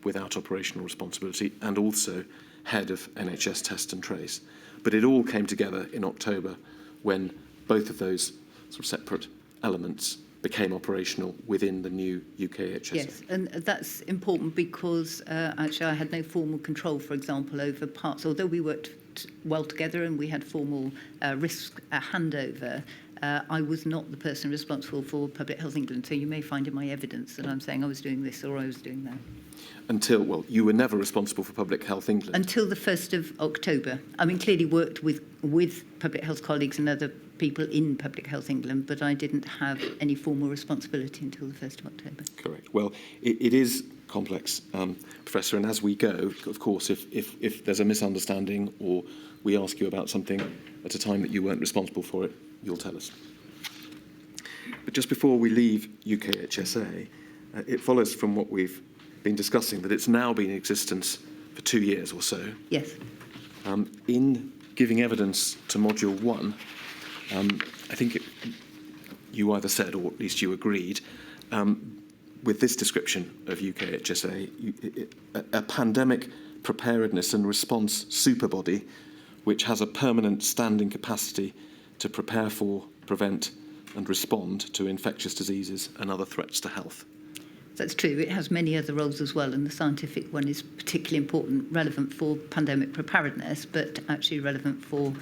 without operational responsibility, and also head of NHS Test and Trace. But it all came together in October when both of those sort of separate elements became operational within the new UKHSA. Yes, and that's important because actually I had no formal control, for example, over parts, although we worked well together and we had formal risk handover. I was not the person responsible for Public Health England, so you may find in my evidence that I'm saying I was doing this or I was doing that. Until, well, you were never responsible for Public Health England. Until the 1st of October. I mean, clearly worked with public health colleagues and other people in Public Health England, but I didn't have any formal responsibility until the 1st of October. Correct. Well, it is complex, Professor, and as we go, of course, if there's a misunderstanding or we ask you about something at a time that you weren't responsible for it, you'll tell us. But just before we leave UKHSA, it follows from what we've been discussing that it's now been in existence for 2 years or so. Yes. In giving evidence to Module 1, I think you either said, or at least you agreed, with this description of UKHSA, a pandemic preparedness and response superbody which has a permanent standing capacity to prepare for, prevent and respond to infectious diseases and other threats to health. That's true. It has many other roles as well, and the scientific one is particularly important, relevant for pandemic preparedness, but actually relevant for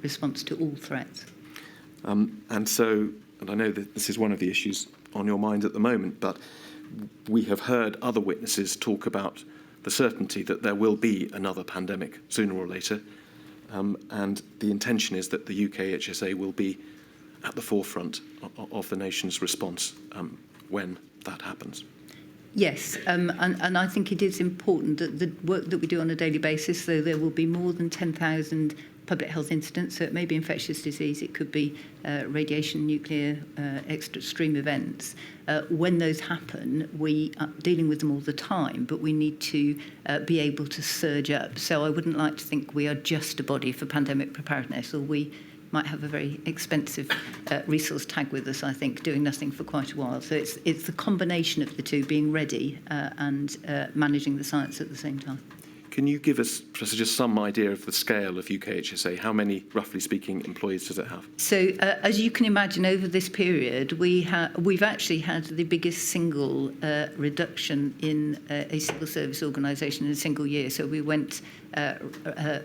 response to all threats. And I know that this is one of the issues on your mind at the moment, but we have heard other witnesses talk about the certainty that there will be another pandemic sooner or later, and the intention is that the UK HSA will be at the forefront of the nation's response when that happens. Yes, and I think it is important that the work that we do on a daily basis, though there will be more than 10,000 public health incidents, so it may be infectious disease, it could be radiation, nuclear, extreme events. When those happen, we are dealing with them all the time, but we need to be able to surge up. So I wouldn't like to think we are just a body for pandemic preparedness, or we might have a very expensive resource tag with us, I think, doing nothing for quite a while. So it's the combination of the two, being ready and managing the science at the same time. Can you give us, Professor, just some idea of the scale of UK HSA? How many, roughly speaking, employees does it have? So, as you can imagine, over this period, we've actually had the biggest single reduction in a civil service organisation in a single year. So we went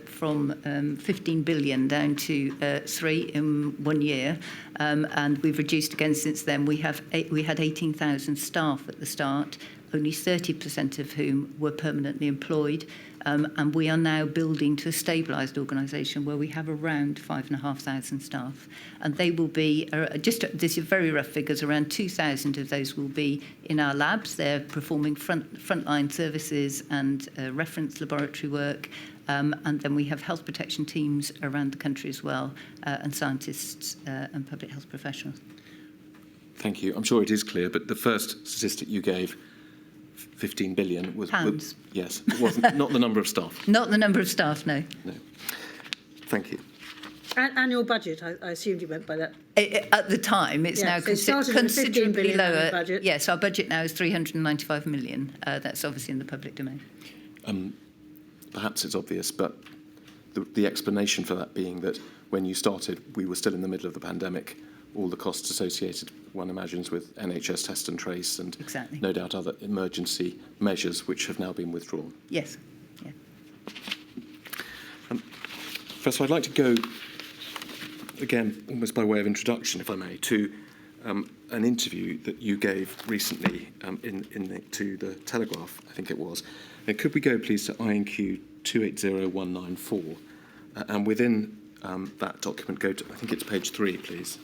from 15 billion down to 3 in 1 year, and we've reduced again since then. We had 18,000 staff at the start, only 30% of whom were permanently employed. And we are now building to a stabilised organisation where we have around 5,500 staff. And they will be, these are very rough figures, around 2,000 of those will be in our labs. They're performing frontline services and reference laboratory work. And then we have health protection teams around the country as well, and scientists and public health professionals. Thank you. I'm sure it is clear, but the first statistic you gave, 15 billion, was... Pounds. Yes, it wasn't, not the number of staff. Not the number of staff, no. No. Thank you. Annual budget, I assumed you meant by that. At the time, it's now considerably lower. Budget. Yes, our budget now is 395 million. That's obviously in the public domain. Perhaps it's obvious, but the explanation for that being that when you started, we were still in the middle of the pandemic, all the costs associated, one imagines, with NHS test and trace and exactly. No doubt other emergency measures which have now been withdrawn. Yes. Yeah. Professor, I'd like to go, again, almost by way of introduction, if I may, to an interview that you gave recently to the Telegraph, I think it was. And could we go, please, to INQ 280194, and within that document, go to, I think it's page 3, please.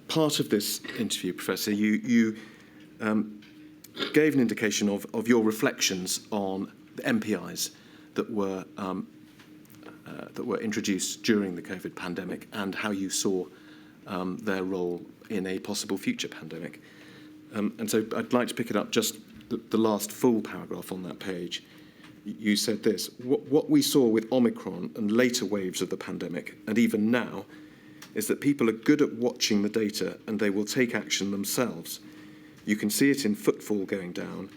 Part of this interview, Professor, you gave an indication of your reflections on the MPIs that were introduced during the COVID pandemic and how you saw their role in a possible future pandemic. And so I'd like to pick it up just the last full paragraph on that page. You said this: what we saw with Omicron and later waves of the pandemic, and even now, is that people are good at watching the data and they will take action themselves. You can see it in footfall going down.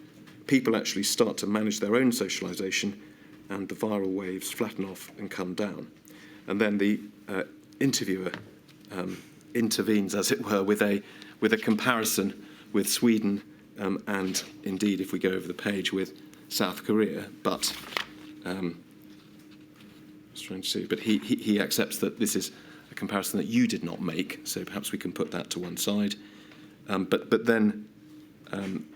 People actually start to manage their own socialisation and the viral waves flatten off and come down. And then the interviewer intervenes, as it were, with a comparison with Sweden and indeed, if we go over the page, with South Korea. But I was trying to see, but he accepts that this is a comparison that you did not make, so perhaps we can put that to one side. But then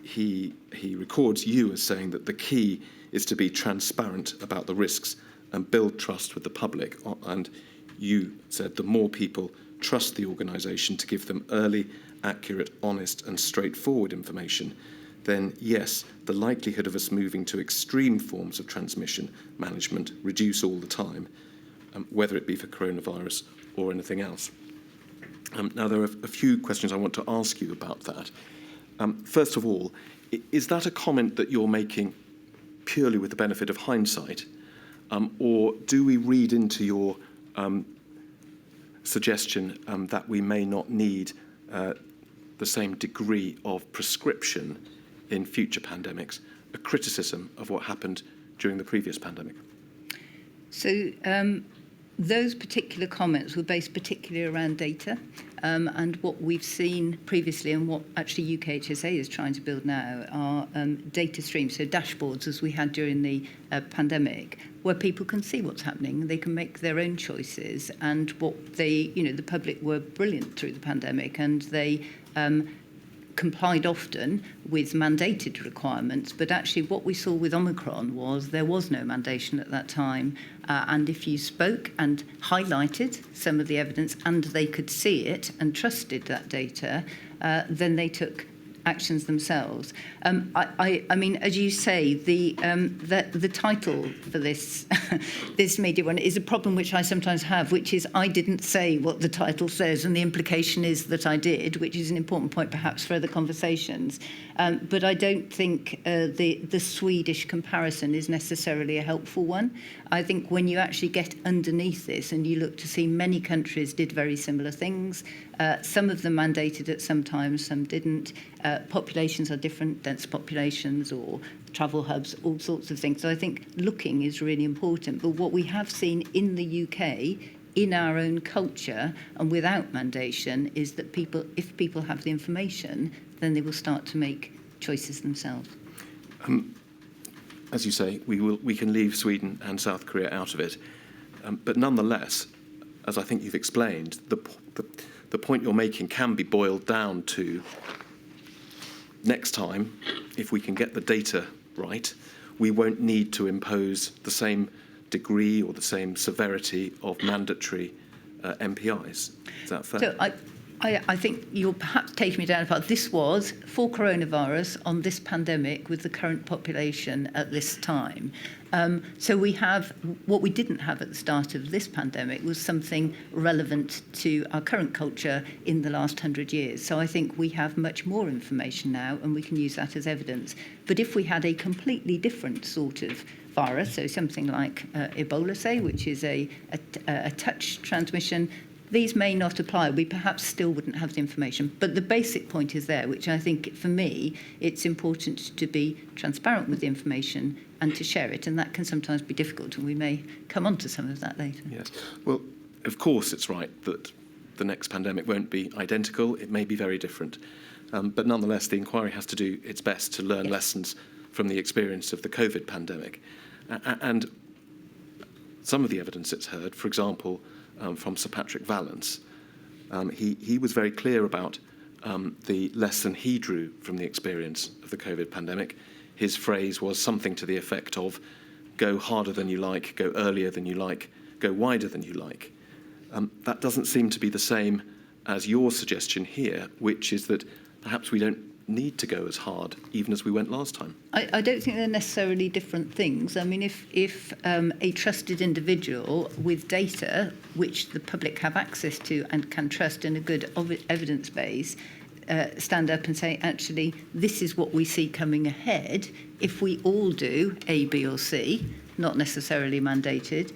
he records you as saying that the key is to be transparent about the risks and build trust with the public. And you said the more people trust the organisation to give them early, accurate, honest and straightforward information, then yes, the likelihood of us moving to extreme forms of transmission management reduce all the time, whether it be for coronavirus or anything else. Now, there are a few questions I want to ask you about that. First of all, is that a comment that you're making purely with the benefit of hindsight, or do we read into your suggestion that we may not need the same degree of prescription in future pandemics, a criticism of what happened during the previous pandemic? So those particular comments were based particularly around data, and what we've seen previously and what actually UKHSA is trying to build now are data streams, so dashboards as we had during the pandemic, where people can see what's happening, they can make their own choices, and what they, the public were brilliant through the pandemic, and they complied often with mandated requirements, but actually what we saw with Omicron was there was no mandation at that time, and if you spoke and highlighted some of the evidence and they could see it and trusted that data, then they took actions themselves. I mean, as you say, the title for this this media one is a problem which I sometimes have, which is I didn't say what the title says, and the implication is that I did, which is an important point perhaps for other conversations. But I don't think the Swedish comparison is necessarily a helpful one. I think when you actually get underneath this and you look to see many countries did very similar things, some of them mandated at some times, some didn't. Populations are different, dense populations or travel hubs, all sorts of things. So I think looking is really important. But what we have seen in the UK, in our own culture and without mandation, is that people, if people have the information, then they will start to make choices themselves. As you say, we can leave Sweden and South Korea out of it. But nonetheless, as I think you've explained, the point you're making can be boiled down to next time, if we can get the data right, we won't need to impose the same degree or the same severity of mandatory MPIs. Is that fair? So I think you're perhaps taking me down a path. This was for coronavirus on this pandemic with the current population at this time. So we have, what we didn't have at the start of this pandemic was something relevant to our current culture in the last 100 years. So I think we have much more information now and we can use that as evidence. But if we had a completely different sort of virus, so something like Ebola, say, which is a touch transmission, these may not apply. We perhaps still wouldn't have the information. But the basic point is there, which I think, for me, it's important to be transparent with the information and to share it. And that can sometimes be difficult, and we may come on to some of that later. Yes. Well, of course it's right that the next pandemic won't be identical. It may be very different. But nonetheless, the inquiry has to do its best to learn lessons from the experience of the COVID pandemic. And some of the evidence it's heard, for example, from Sir Patrick Vallance, he was very clear about the lesson he drew from the experience of the COVID pandemic. His phrase was something to the effect of, go harder than you like, go earlier than you like, go wider than you like. That doesn't seem to be the same as your suggestion here, which is that perhaps we don't need to go as hard, even as we went last time. I don't think they're necessarily different things. I mean, if a trusted individual with data, which the public have access to and can trust in a good evidence base, stand up and say, actually, this is what we see coming ahead. If we all do A, B or C, not necessarily mandated,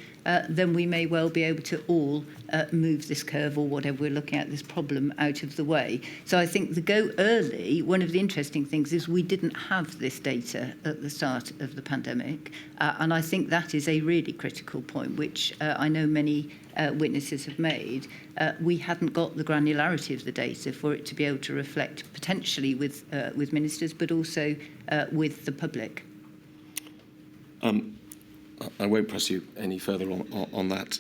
then we may well be able to all move this curve or whatever we're looking at, this problem, out of the way. So I think the go early, one of the interesting things is we didn't have this data at the start of the pandemic. And I think that is a really critical point, which I know many witnesses have made. We hadn't got the granularity of the data for it to be able to reflect potentially with ministers, but also with the public. I won't press you any further on that,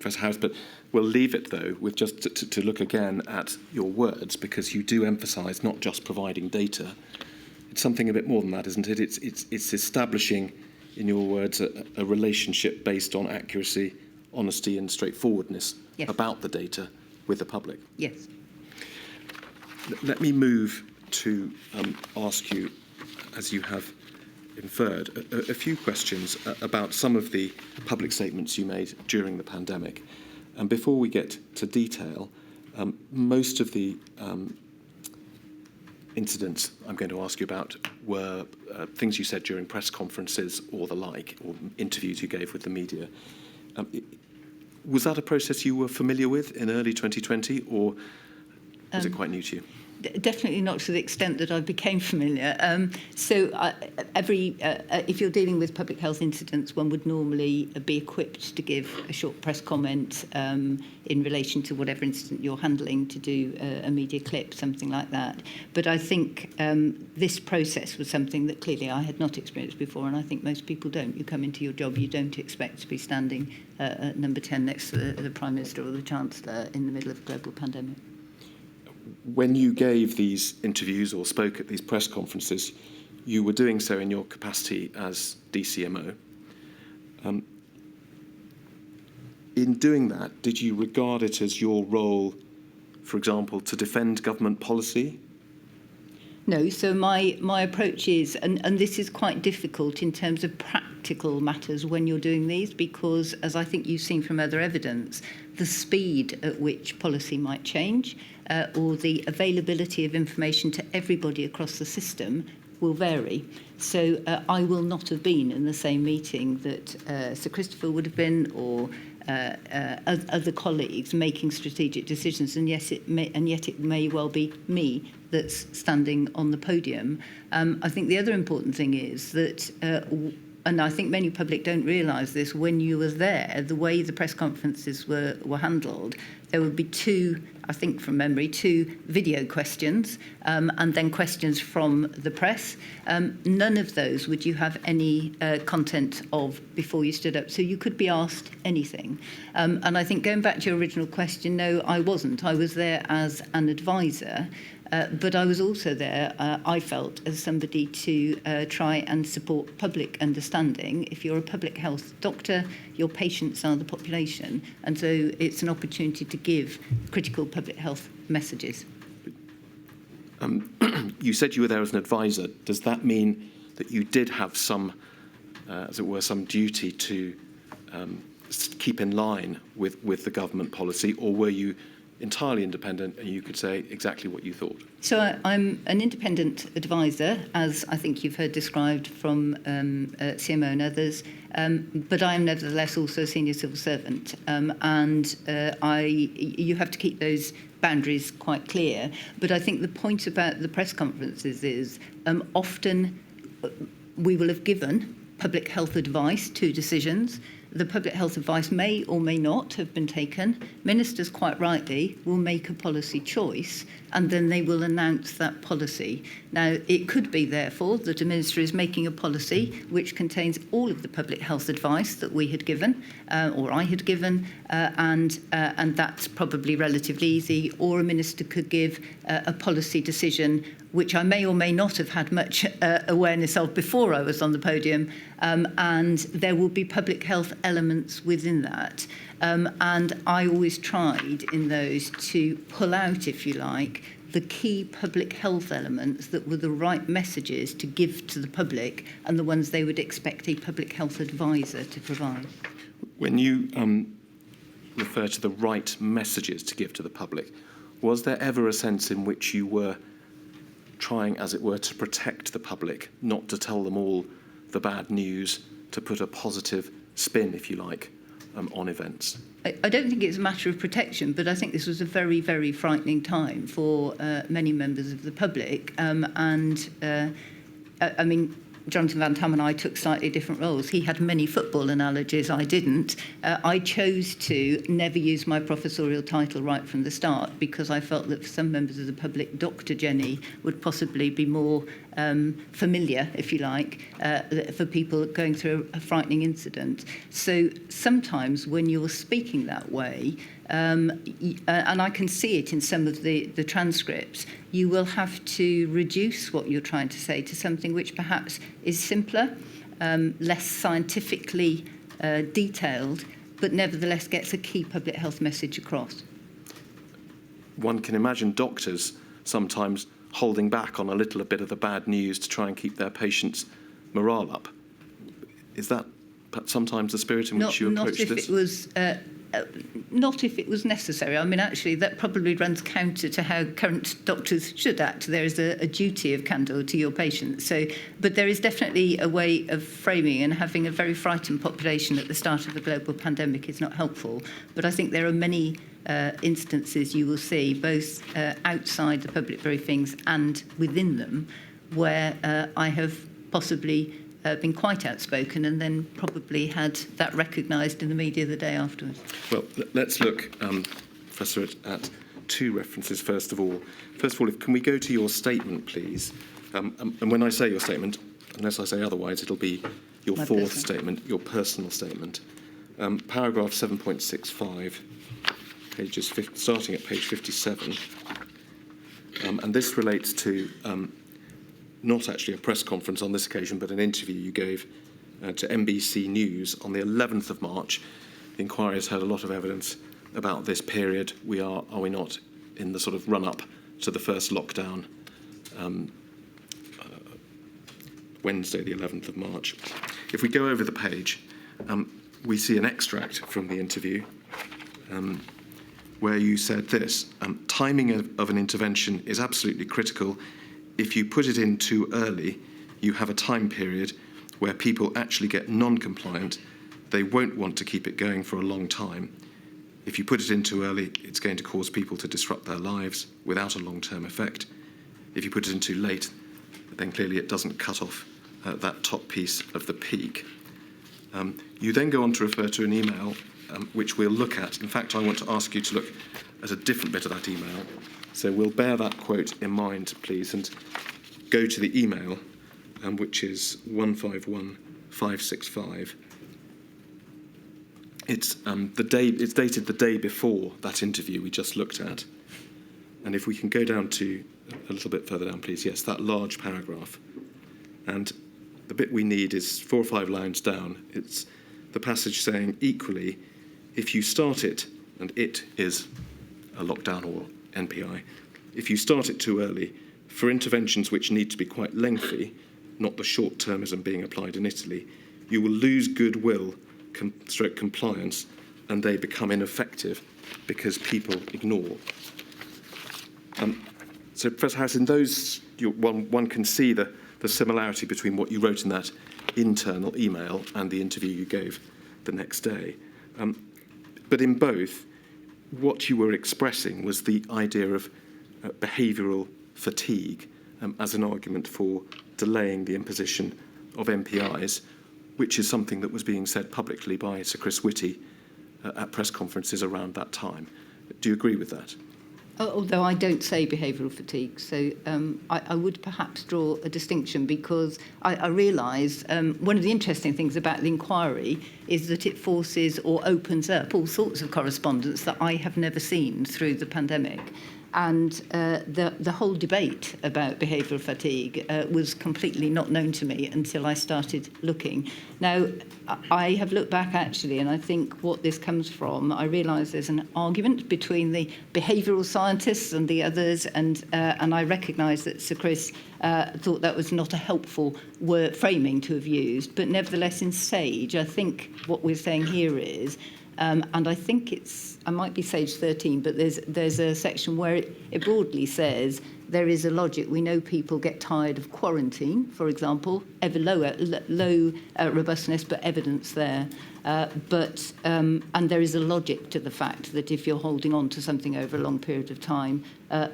Professor Harris, but we'll leave it, though, with just to look again at your words, because you do emphasise not just providing data. It's something a bit more than that, isn't it? It's establishing, in your words, a relationship based on accuracy, honesty and straightforwardness about the data with the public. Yes. Let me move to ask you, as you have inferred, a few questions about some of the public statements you made during the pandemic. And before we get to detail, most of the incidents I'm going to ask you about were things you said during press conferences or the like, or interviews you gave with the media. Was that a process you were familiar with in early 2020, or was it quite new to you? definitely not to the extent that I became familiar. If you're dealing with public health incidents, one would normally be equipped to give a short press comment in relation to whatever incident you're handling, to do a media clip, something like that. But I think this process was something that clearly I had not experienced before, and I think most people don't. You come into your job, you don't expect to be standing at number 10 next to the Prime Minister or the Chancellor in the middle of a global pandemic. When you gave these interviews or spoke at these press conferences, you were doing so in your capacity as DCMO. In doing that, did you regard it as your role, for example, to defend government policy? No, so my approach is, and this is quite difficult in terms of practical matters when you're doing these, because as I think you've seen from other evidence, the speed at which policy might change or the availability of information to everybody across the system will vary. So I will not have been in the same meeting that Sir Christopher would have been, or other colleagues making strategic decisions, and yet it may well be me that's standing on the podium. I think the other important thing is that, and I think many public don't realise this, when you were there, the way the press conferences were handled, there would be two, I think from memory, two video questions and then questions from the press. None of those would you have any content of before you stood up, so you could be asked anything. And I think going back to your original question, no, I wasn't. I was there as an advisor. But I was also there, I felt, as somebody to try and support public understanding. If you're a public health doctor, your patients are the population. And so it's an opportunity to give critical public health messages. You said you were there as an advisor. Does that mean that you did have some, as it were, some duty to keep in line with the government policy, or were you entirely independent and you could say exactly what you thought? So I'm an independent advisor, as I think you've heard described from CMO and others, but I am nevertheless also a senior civil servant, and you have to keep those boundaries quite clear. But I think the point about the press conferences is often we will have given public health advice to decisions. The public health advice may or may not have been taken. Ministers, quite rightly, will make a policy choice and then they will announce that policy. Now, it could be, therefore, that a minister is making a policy which contains all of the public health advice that we had given or I had given, and that's probably relatively easy. Or a minister could give a policy decision which I may or may not have had much awareness of before I was on the podium, and there will be public health elements within that. And I always tried in those to pull out, if you like, the key public health elements that were the right messages to give to the public and the ones they would expect a public health advisor to provide. When you refer to the right messages to give to the public, was there ever a sense in which you were trying, as it were, to protect the public, not to tell them all the bad news, to put a positive spin, if you like, on events? I don't think it's a matter of protection, but I think this was a very, very frightening time for many members of the public. I mean, Jonathan Van Tam and I took slightly different roles. He had many football analogies, I didn't. I chose to never use my professorial title right from the start because I felt that for some members of the public, Dr. Jenny would possibly be more familiar, if you like, for people going through a frightening incident. So sometimes when you're speaking that way, and I can see it in some of the transcripts, you will have to reduce what you're trying to say to something which perhaps is simpler, less scientifically detailed, but nevertheless gets a key public health message across. One can imagine doctors sometimes holding back on a little bit of the bad news to try and keep their patients' morale up. Is that sometimes the spirit in which you approach this? Not if it was necessary. I mean, actually, that probably runs counter to how current doctors should act. There is a duty of candour to your patients. But there is definitely a way of framing, and having a very frightened population at the start of a global pandemic is not helpful. But I think there are many instances you will see, both outside the public briefings and within them, where I have possibly been quite outspoken and then probably had that recognised in the media the day afterwards. Well, let's look, Professor, at two references, first of all. First of all, can we go to your statement, please? And when I say your statement, unless I say otherwise, it'll be your My fourth personal. statement, your personal statement. Paragraph 7.65, starting at page 57. And this relates to not actually a press conference on this occasion, but an interview you gave to NBC News on the 11th of March. The inquiry has heard a lot of evidence about this period. Are we not, in the sort of run-up to the first lockdown, Wednesday, the 11th of March. If we go over the page, we see an extract from the interview where you said this: timing of an intervention is absolutely critical. If you put it in too early, you have a time period where people actually get non-compliant. They won't want to keep it going for a long time. If you put it in too early, it's going to cause people to disrupt their lives without a long-term effect. If you put it in too late, then clearly it doesn't cut off that top piece of the peak. You then go on to refer to an email which we'll look at. In fact, I want to ask you to look at a different bit of that email. So we'll bear that quote in mind, please, and go to the email, which is 151565. It's dated the day before that interview we just looked at. And if we can go down to a little bit further down, please. Yes, that large paragraph. And the bit we need is 4 or 5 lines down. It's the passage saying, equally, if you start it, and it is a lockdown or NPI, if you start it too early, for interventions which need to be quite lengthy, not the short-termism being applied in Italy, you will lose goodwill, stroke compliance, and they become ineffective because people ignore. So, Professor Harris, in those, one can see the similarity between what you wrote in that internal email and the interview you gave the next day. But in both, what you were expressing was the idea of behavioural fatigue as an argument for delaying the imposition of MPIs, which is something that was being said publicly by Sir Chris Whitty at press conferences around that time. Do you agree with that? Although I don't say behavioural fatigue, so I would perhaps draw a distinction, because I realise one of the interesting things about the inquiry is that it forces or opens up all sorts of correspondence that I have never seen through the pandemic. And the whole debate about behavioural fatigue was completely not known to me until I started looking. Now, I have looked back actually, and I think what this comes from, I realise there's an argument between the behavioural scientists and the others, and I recognise that Sir Chris thought that was not a helpful word framing to have used, but nevertheless in SAGE, I think what we're saying here is, and I think I might be SAGE 13, but there's a section where it broadly says there is a logic. We know people get tired of quarantine, for example, ever low robustness, but evidence there. And there is a logic to the fact that if you're holding on to something over a long period of time,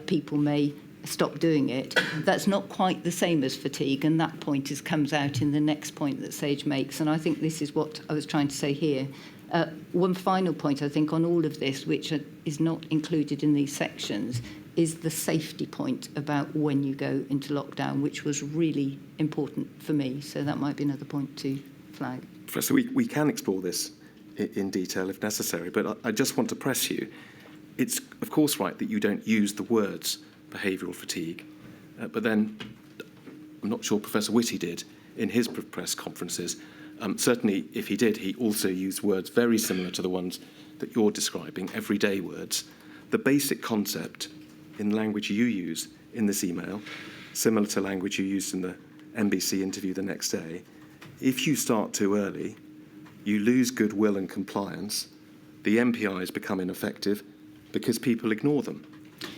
people may stop doing it. That's not quite the same as fatigue, and that point comes out in the next point that SAGE makes, and I think this is what I was trying to say here. One final point, I think, on all of this, which is not included in these sections, is the safety point about when you go into lockdown, which was really important for me. So that might be another point to flag. Professor, we can explore this in detail if necessary, but I just want to press you. It's, of course, right that you don't use the words behavioural fatigue, but then I'm not sure Professor Whitty did in his press conferences. Certainly, if he did, he also used words very similar to the ones that you're describing, everyday words. The basic concept in language you use in this email, similar to language you used in the NBC interview the next day, if you start too early, you lose goodwill and compliance, the MPIs become ineffective because people ignore them.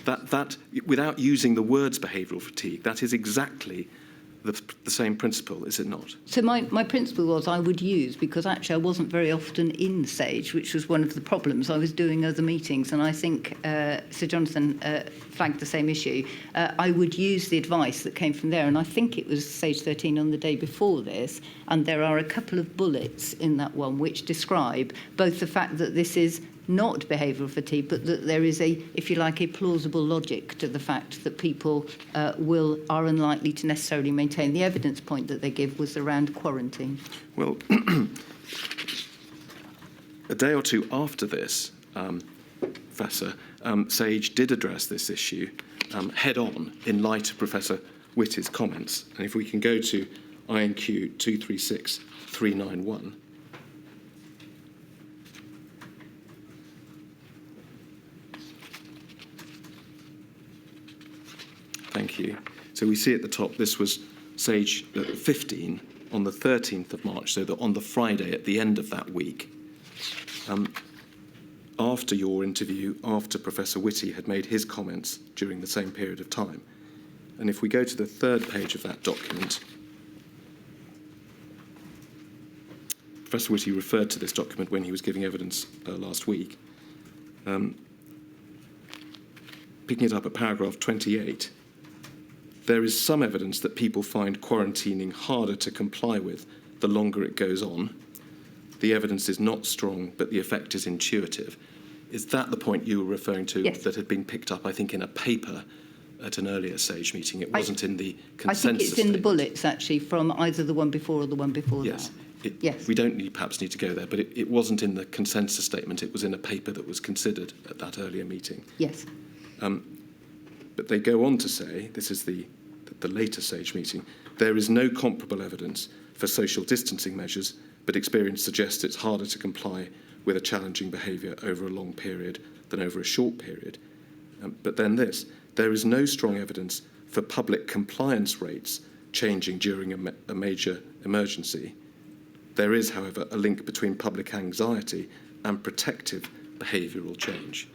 That without using the words behavioural fatigue, that is exactly the same principle, is it not? So my principle was I would use, because actually I wasn't very often in Sage, which was one of the problems. I was doing other meetings, and I think Sir Jonathan flagged the same issue. I would use the advice that came from there, and I think it was Sage 13 on the day before this, and there are a couple of bullets in that one which describe both the fact that this is not behavioural fatigue, but that there is a, if you like, a plausible logic to the fact that people are unlikely to necessarily maintain. The evidence point that they give was around quarantine. Well, a day or two after this, Professor, Sage did address this issue head on in light of Professor Whitty's comments. And if we can go to INQ 236391. Thank you. So we see at the top, this was Sage 15 on the 13th of March, so that on the Friday at the end of that week, after your interview, after Professor Whitty had made his comments during the same period of time. And if we go to the third page of that document, Professor Whitty referred to this document when he was giving evidence last week. Picking it up at paragraph 28, there is some evidence that people find quarantining harder to comply with the longer it goes on. The evidence is not strong, but the effect is intuitive. Is that the point you were referring to? Yes. That had been picked up, I think, in a paper at an earlier Sage meeting? It wasn't in the consensus I think it's in the statement. bullets, actually, from either the one before or the one before Yes. that. Yes. We don't perhaps need to go there, but it wasn't in the consensus statement. It was in a paper that was considered at that earlier meeting. Yes. But they go on to say, this is the later Sage meeting, there is no comparable evidence for social distancing measures, but experience suggests it's harder to comply with a challenging behaviour over a long period than over a short period. But then this, there is no strong evidence for public compliance rates changing during a major emergency. There is, however, a link between public anxiety and protective behavioural change.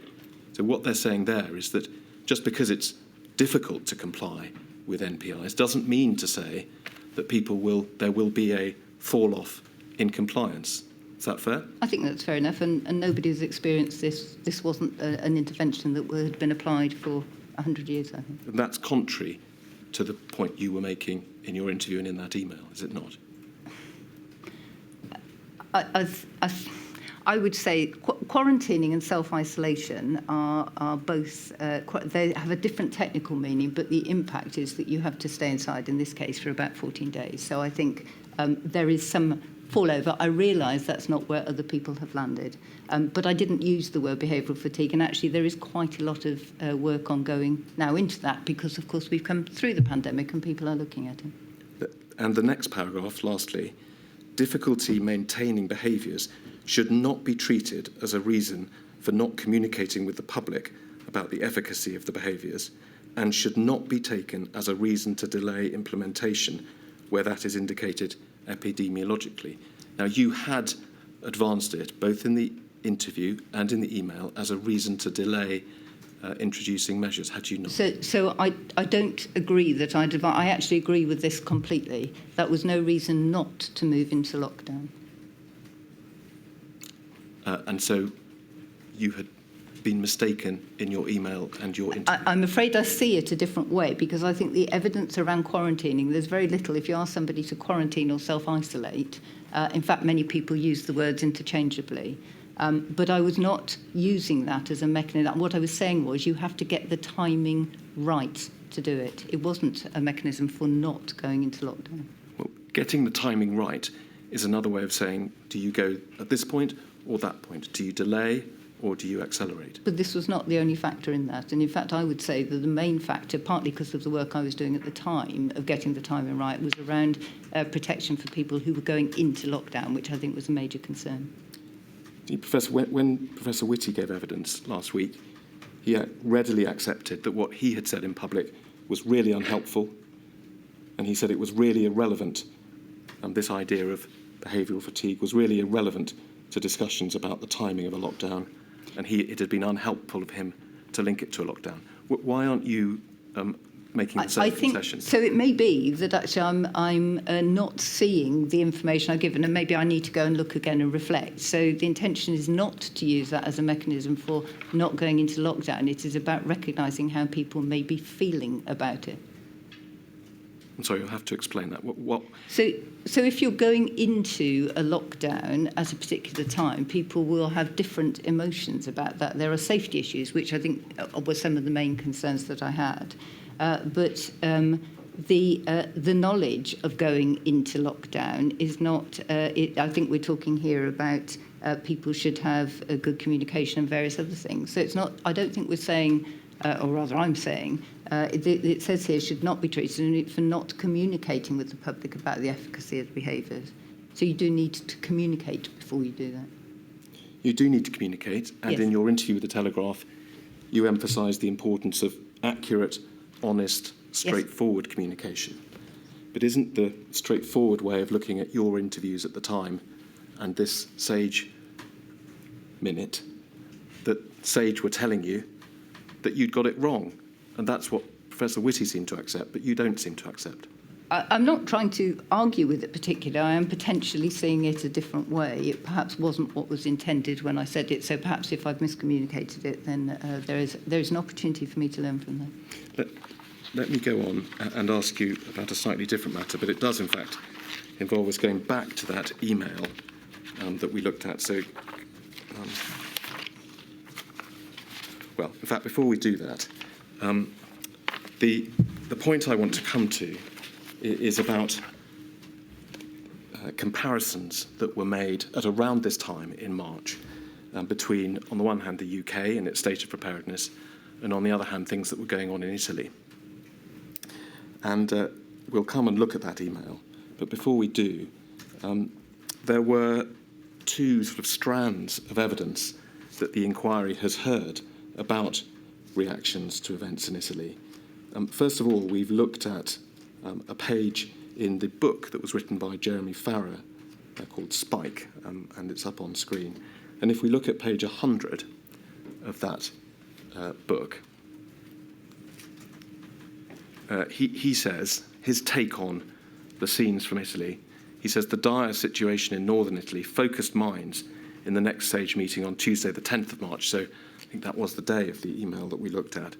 So what they're saying there is that just because it's difficult to comply with NPIs doesn't mean to say that there will be a fall-off in compliance. Is that fair? I think that's fair enough, and nobody has experienced this. This wasn't an intervention that had been applied for 100 years, I think. And that's contrary to the point you were making in your interview and in that email, is it not? I would say quarantining and self-isolation are both, they have a different technical meaning, but the impact is that you have to stay inside, in this case, for about 14 days. So I think there is some fallover. I realise that's not where other people have landed, but I didn't use the word behavioural fatigue, and actually there is quite a lot of work ongoing now into that, because, of course, we've come through the pandemic and people are looking at it. And the next paragraph, lastly, difficulty maintaining behaviours should not be treated as a reason for not communicating with the public about the efficacy of the behaviours, and should not be taken as a reason to delay implementation where that is indicated epidemiologically. Now, you had advanced it, both in the interview and in the email, as a reason to delay introducing measures, had you not? So I don't agree that I actually agree with this completely. That was no reason not to move into lockdown. And so you had been mistaken in your email and your interview? I'm afraid I see it a different way, because I think the evidence around quarantining, there's very little. If you ask somebody to quarantine or self-isolate, in fact, many people use the words interchangeably. But I was not using that as a mechanism. What I was saying was you have to get the timing right to do it. It wasn't a mechanism for not going into lockdown. Well, getting the timing right is another way of saying, do you go at this point or that point? Do you delay or do you accelerate? But this was not the only factor in that. And in fact, I would say that the main factor, partly because of the work I was doing at the time of getting the timing right, was around protection for people who were going into lockdown, which I think was a major concern. Professor, when Professor Whitty gave evidence last week, he readily accepted that what he had said in public was really unhelpful, and he said it was really irrelevant. This idea of behavioural fatigue was really irrelevant to discussions about the timing of a lockdown, and it had been unhelpful of him to link it to a lockdown. Why aren't you making the same I think, concession. so it may be that actually I'm not seeing the information I've given, and maybe I need to go and look again and reflect. So the intention is not to use that as a mechanism for not going into lockdown. It is about recognising how people may be feeling about it. I'm sorry, you'll have to explain that. What? So if you're going into a lockdown at a particular time, people will have different emotions about that. There are safety issues, which I think were some of the main concerns that I had. But the knowledge of going into lockdown is not, I think we're talking here about people should have a good communication and various other things. So it's not, I don't think we're saying, or rather I'm saying, it says here should not be treated for not communicating with the public about the efficacy of behaviours. So you do need to communicate before you do that. You do need to communicate, and Yes. in your interview with the Telegraph, you emphasised the importance of accurate, honest, straightforward communication. But isn't the straightforward way of looking at your interviews at the time and this Sage minute that Sage were telling you that you'd got it wrong? And that's what Professor Whitty seemed to accept, but you don't seem to accept. I'm not trying to argue with it particularly. I am potentially seeing it a different way. It perhaps wasn't what was intended when I said it, so perhaps if I've miscommunicated it, then there is an opportunity for me to learn from that. Let me go on and ask you about a slightly different matter, but it does, in fact, involve us going back to that email that we looked at. So, well, in fact, before we do that, the point I want to come to is about comparisons that were made at around this time in March between, on the one hand, the UK and its state of preparedness, and on the other hand, things that were going on in Italy. And we'll come and look at that email. But before we do, there were two sort of strands of evidence that the inquiry has heard about reactions to events in Italy. First of all, we've looked at a page in the book that was written by Jeremy Farrar called Spike, and it's up on screen. And if we look at page 100 of that book, he says, his take on the scenes from Italy, he says, the dire situation in northern Italy focused minds in the next Sage meeting on Tuesday, the 10th of March. So I think that was the day of the email that we looked at.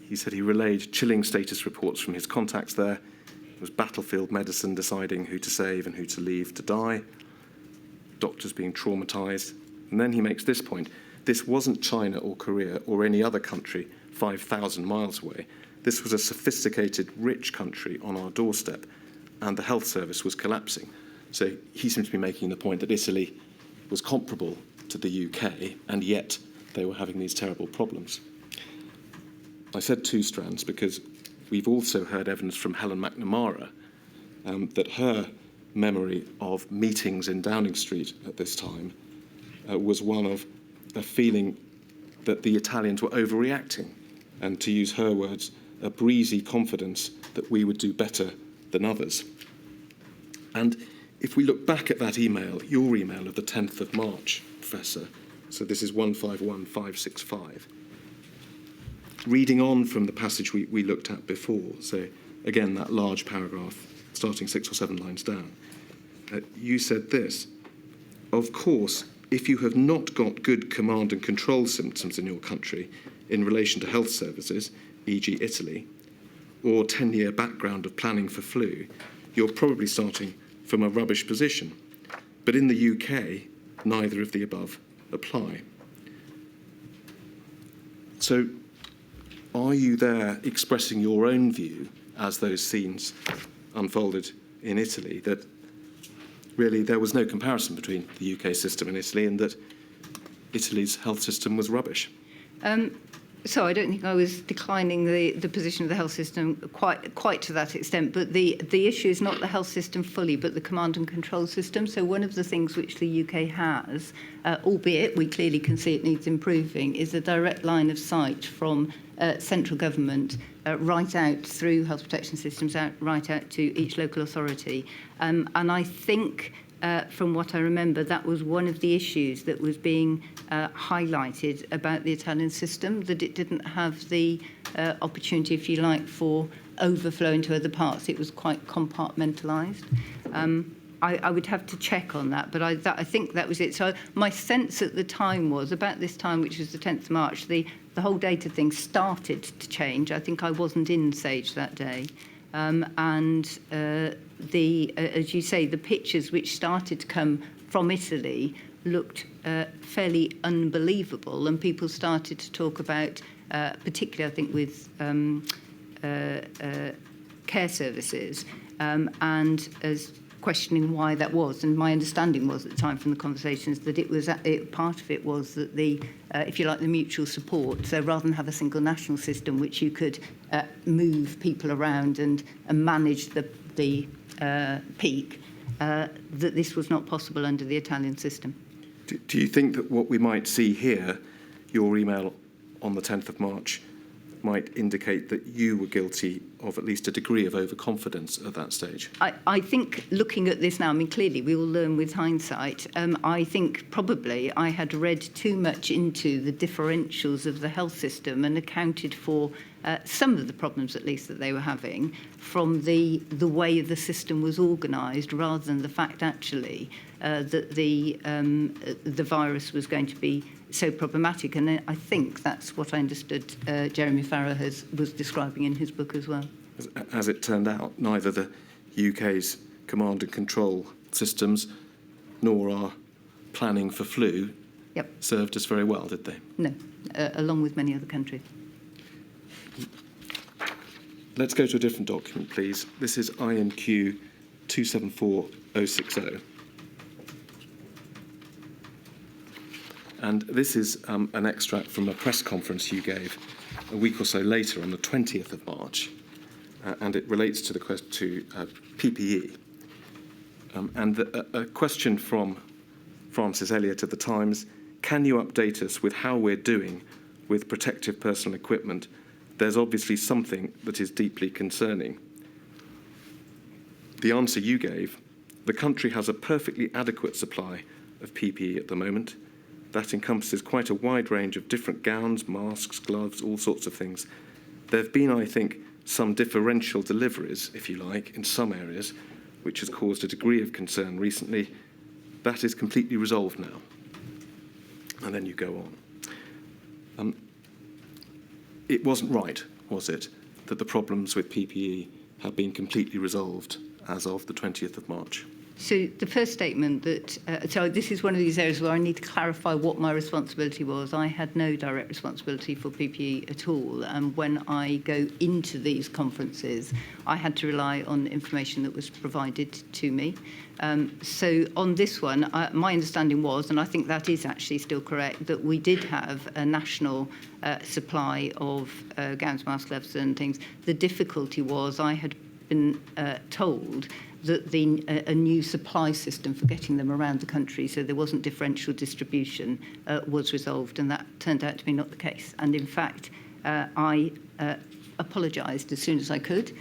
He said he relayed chilling status reports from his contacts there. It was battlefield medicine deciding who to save and who to leave to die, doctors being traumatised. And then he makes this point. This wasn't China or Korea or any other country 5,000 miles away. This was a sophisticated, rich country on our doorstep, and the health service was collapsing. So he seems to be making the point that Italy was comparable to the UK, and yet they were having these terrible problems. I said two strands because we've also heard evidence from Helen McNamara that her memory of meetings in Downing Street at this time was one of a feeling that the Italians were overreacting, and to use her words, a breezy confidence that we would do better than others. And if we look back at that email, your email of the 10th of March, Professor, so this is 151565, reading on from the passage we looked at before, so again, that large paragraph starting 6 or 7 lines down, you said this: of course, if you have not got good command and control systems in your country in relation to health services, e.g. Italy, or 10-year background of planning for flu, you're probably starting from a rubbish position. But in the UK, neither of the above apply. So, are you there expressing your own view as those scenes unfolded in Italy, that really there was no comparison between the UK system and Italy, and that Italy's health system was rubbish? So I don't think I was declining the position of the health system quite to that extent, but the issue is not the health system fully, but the command and control system. So one of the things which the UK has, albeit we clearly can see it needs improving, is a direct line of sight from central government right out through health protection systems, right out to each local authority. And I think from what I remember, that was one of the issues that was being highlighted about the Italian system, that it didn't have the opportunity, if you like, for overflow into other parts. It was quite compartmentalised. I would have to check on that, but I think that was it. So my sense at the time was, about this time, which was the 10th of March, the whole data thing started to change. I think I wasn't in Sage that day. As you say, the pictures which started to come from Italy looked fairly unbelievable, and people started to talk about, particularly I think with care services, and as questioning why that was. And my understanding was at the time from the conversations that it was part of it was that the, if you like, the mutual support. So rather than have a single national system which you could move people around and manage the peak, that this was not possible under the Italian system. Do you think that what we might see here, your email on the 10th of March, might indicate that you were guilty of at least a degree of overconfidence at that stage? I think looking at this now, I mean, clearly we will learn with hindsight. I think probably I had read too much into the differentials of the health system and accounted for some of the problems, at least, that they were having from the way the system was organised, rather than the fact, actually, that the virus was going to be so problematic. And I think that's what I understood Jeremy Farrar was describing in his book as well. As it turned out, neither the UK's command and control systems nor our planning for flu served us very well, did they? No, along with many other countries. Let's go to a different document, please. This is INQ 274060. And this is an extract from a press conference you gave a week or so later on the 20th of March, and it relates to the PPE. And a question from Francis Elliott of the Times: can you update us with how we're doing with protective personal equipment? There's obviously something that is deeply concerning. The answer you gave: the country has a perfectly adequate supply of PPE at the moment. That encompasses quite a wide range of different gowns, masks, gloves, all sorts of things. There have been, I think, some differential deliveries, if you like, in some areas, which has caused a degree of concern recently. That is completely resolved now. And then you go on. It wasn't right, was it, that the problems with PPE have been completely resolved as of the 20th of March? So the first statement that, so this is one of these areas where I need to clarify what my responsibility was. I had no direct responsibility for PPE at all. And when I go into these conferences, I had to rely on information that was provided to me. So on this one, my understanding was, and I think that is actually still correct, that we did have a national supply of gowns, masks, gloves and things. The difficulty was I had been told that a new supply system for getting them around the country, so there wasn't differential distribution, was resolved, and that turned out to be not the case. And in fact, I apologised as soon as I could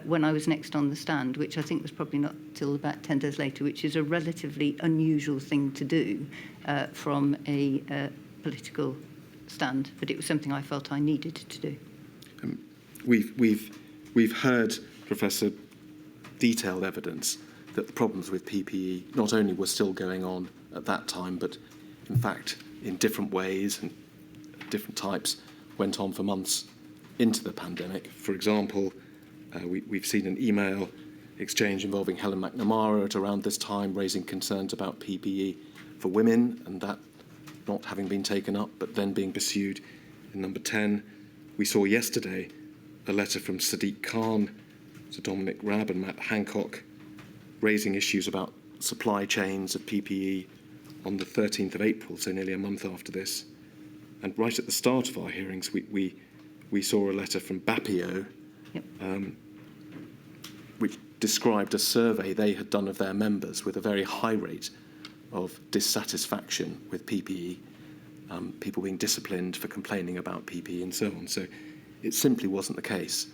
when I was next on the stand, which I think was probably not till about 10 days later, which is a relatively unusual thing to do from a political stand, but it was something I felt I needed to do. We've heard, Professor, detailed evidence that the problems with PPE not only were still going on at that time, but in fact, in different ways and different types, went on for months into the pandemic. For example, we've seen an email exchange involving Helen McNamara at around this time, raising concerns about PPE for women, and that not having been taken up, but then being pursued in number 10. We saw yesterday a letter from Sadiq Khan to Dominic Raab and Matt Hancock, raising issues about supply chains of PPE on the 13th of April, so nearly a month after this. And right at the start of our hearings, we saw a letter from BAPIO, which described a survey they had done of their members with a very high rate of dissatisfaction with PPE, people being disciplined for complaining about PPE and so on. So it simply wasn't the case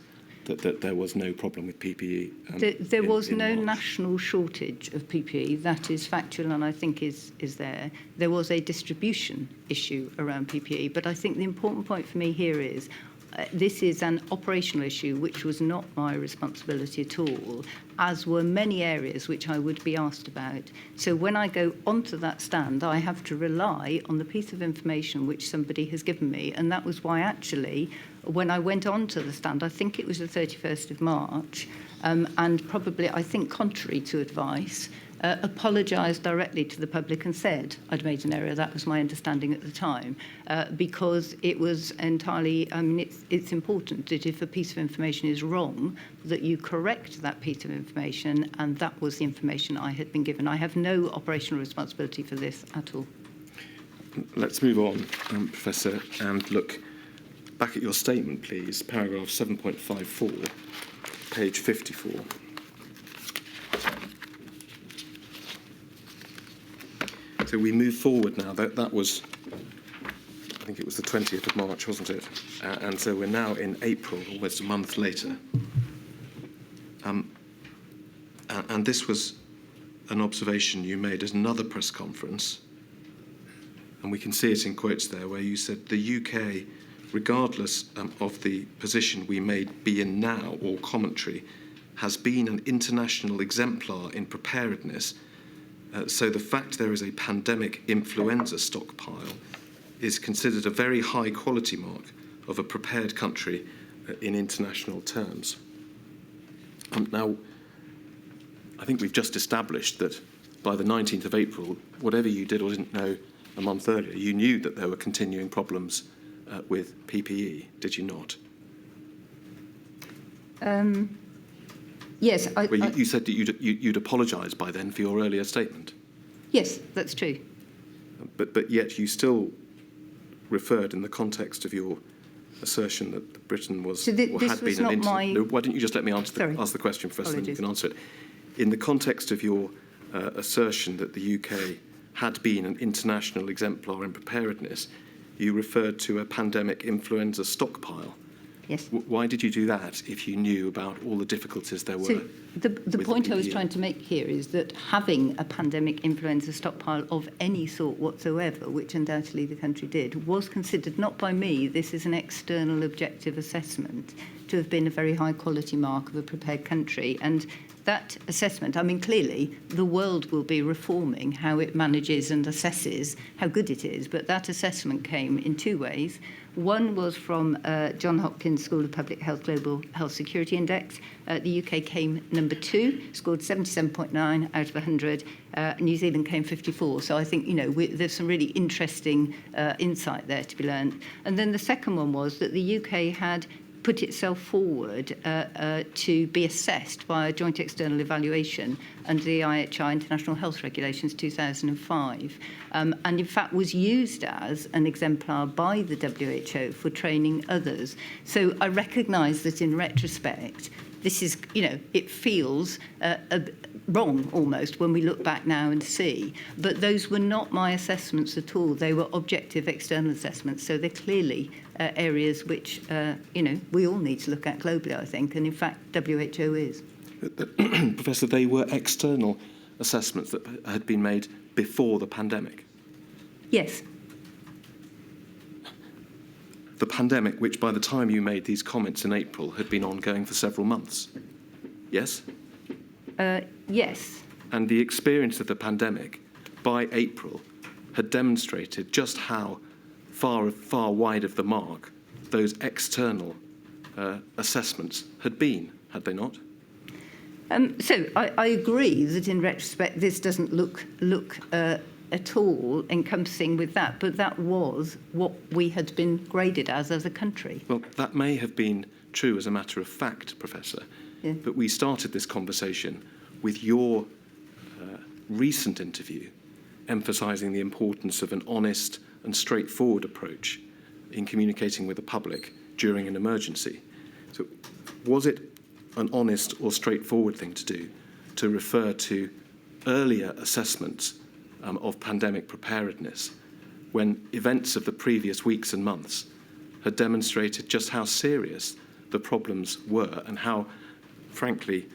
that there was no problem with PPE? There was in no March? national shortage of PPE. That is factual, and I think is there. There was a distribution issue around PPE, but I think the important point for me here is this is an operational issue which was not my responsibility at all, as were many areas which I would be asked about. So when I go onto that stand, I have to rely on the piece of information which somebody has given me, and that was why actually when I went onto the stand, I think it was the 31st of March, and probably, I think, contrary to advice, apologised directly to the public and said I'd made an error. That was my understanding at the time, because it was entirely, I mean, it's important that if a piece of information is wrong, that you correct that piece of information, and that was the information I had been given. I have no operational responsibility for this at all. Let's move on, Professor, and look back at your statement, please, paragraph 7.54, page 54. So we move forward now. That was, I think it was the 20th of March, wasn't it? And so we're now in April, almost a month later. And this was an observation you made at another press conference, and we can see it in quotes there, where you said the UK, regardless of the position we may be in now or commentary, has been an international exemplar in preparedness. So the fact there is a pandemic influenza stockpile is considered a very high quality mark of a prepared country in international terms. Now, I think we've just established that by the 19th of April, whatever you did or didn't know a month earlier, you knew that there were continuing problems with PPE, did you not? Yes. You said that you'd apologise by then for your earlier statement. Yes, that's true. But yet you still referred in the context of your assertion that Britain was So or this had was been not an my... No, why didn't you just let me ask Sorry. the question first, and then you Apologies. can answer it. In the context of your assertion that the UK had been an international exemplar in preparedness, you referred to a pandemic influenza stockpile. Yes. Why did you do that if you knew about all the difficulties there were? So the with point I was PPE? trying to make here is that having a pandemic influenza stockpile of any sort whatsoever, which undoubtedly the country did, was considered not by me, this is an external objective assessment, to have been a very high quality mark of a prepared country. And that assessment, I mean, clearly the world will be reforming how it manages and assesses how good it is, but that assessment came in two ways. One was from Johns Hopkins School of Public Health Global Health Security Index. The UK came number 2, scored 77.9 out of 100. New Zealand came 54. So I think, you know, there's some really interesting insight there to be learned. And then the second one was that the UK had put itself forward to be assessed by a joint external evaluation under the IHI International Health Regulations 2005, and in fact was used as an exemplar by the WHO for training others. So I recognise that in retrospect, this is, you know, it feels wrong almost when we look back now and see. But those were not my assessments at all. They were objective external assessments. So they're clearly areas which, you know, we all need to look at globally, I think. And in fact, WHO is. Professor, they were external assessments that had been made before the pandemic. Yes. The pandemic, which by the time you made these comments in April had been ongoing for several months. Yes? Yes. And the experience of the pandemic by April had demonstrated just how far wide of the mark those external assessments had been, had they not? So I agree that in retrospect this doesn't look at all encompassing with that, but that was what we had been graded as a country. Well, that may have been true as a matter of fact, Professor, Yeah. but we started this conversation with your recent interview emphasising the importance of an honest and straightforward approach in communicating with the public during an emergency. So was it an honest or straightforward thing to do to refer to earlier assessments of pandemic preparedness when events of the previous weeks and months had demonstrated just how serious the problems were and how, frankly,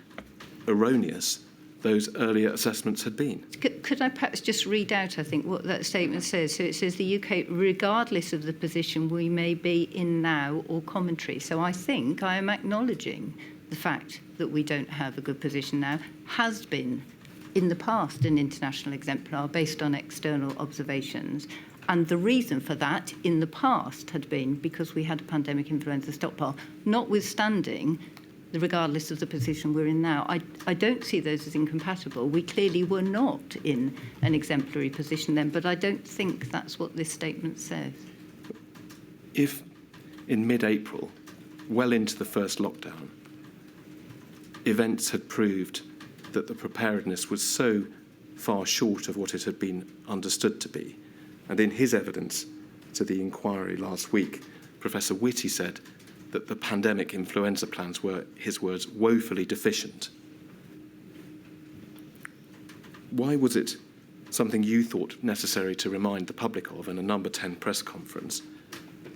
erroneous those earlier assessments had been. Could I perhaps just read out, I think, what that statement says? So it says the UK, regardless of the position we may be in now or commentary. So I think I am acknowledging the fact that we don't have a good position now, has been in the past an international exemplar based on external observations. And the reason for that in the past had been because we had a pandemic influenza stockpile, notwithstanding regardless of the position we're in now. I don't see those as incompatible. We clearly were not in an exemplary position then, but I don't think that's what this statement says. If in mid-April, well into the first lockdown, events had proved that the preparedness was so far short of what it had been understood to be, and in his evidence to the inquiry last week, Professor Whitty said that the pandemic influenza plans were, his words, woefully deficient. Why was it something you thought necessary to remind the public of in a number 10 press conference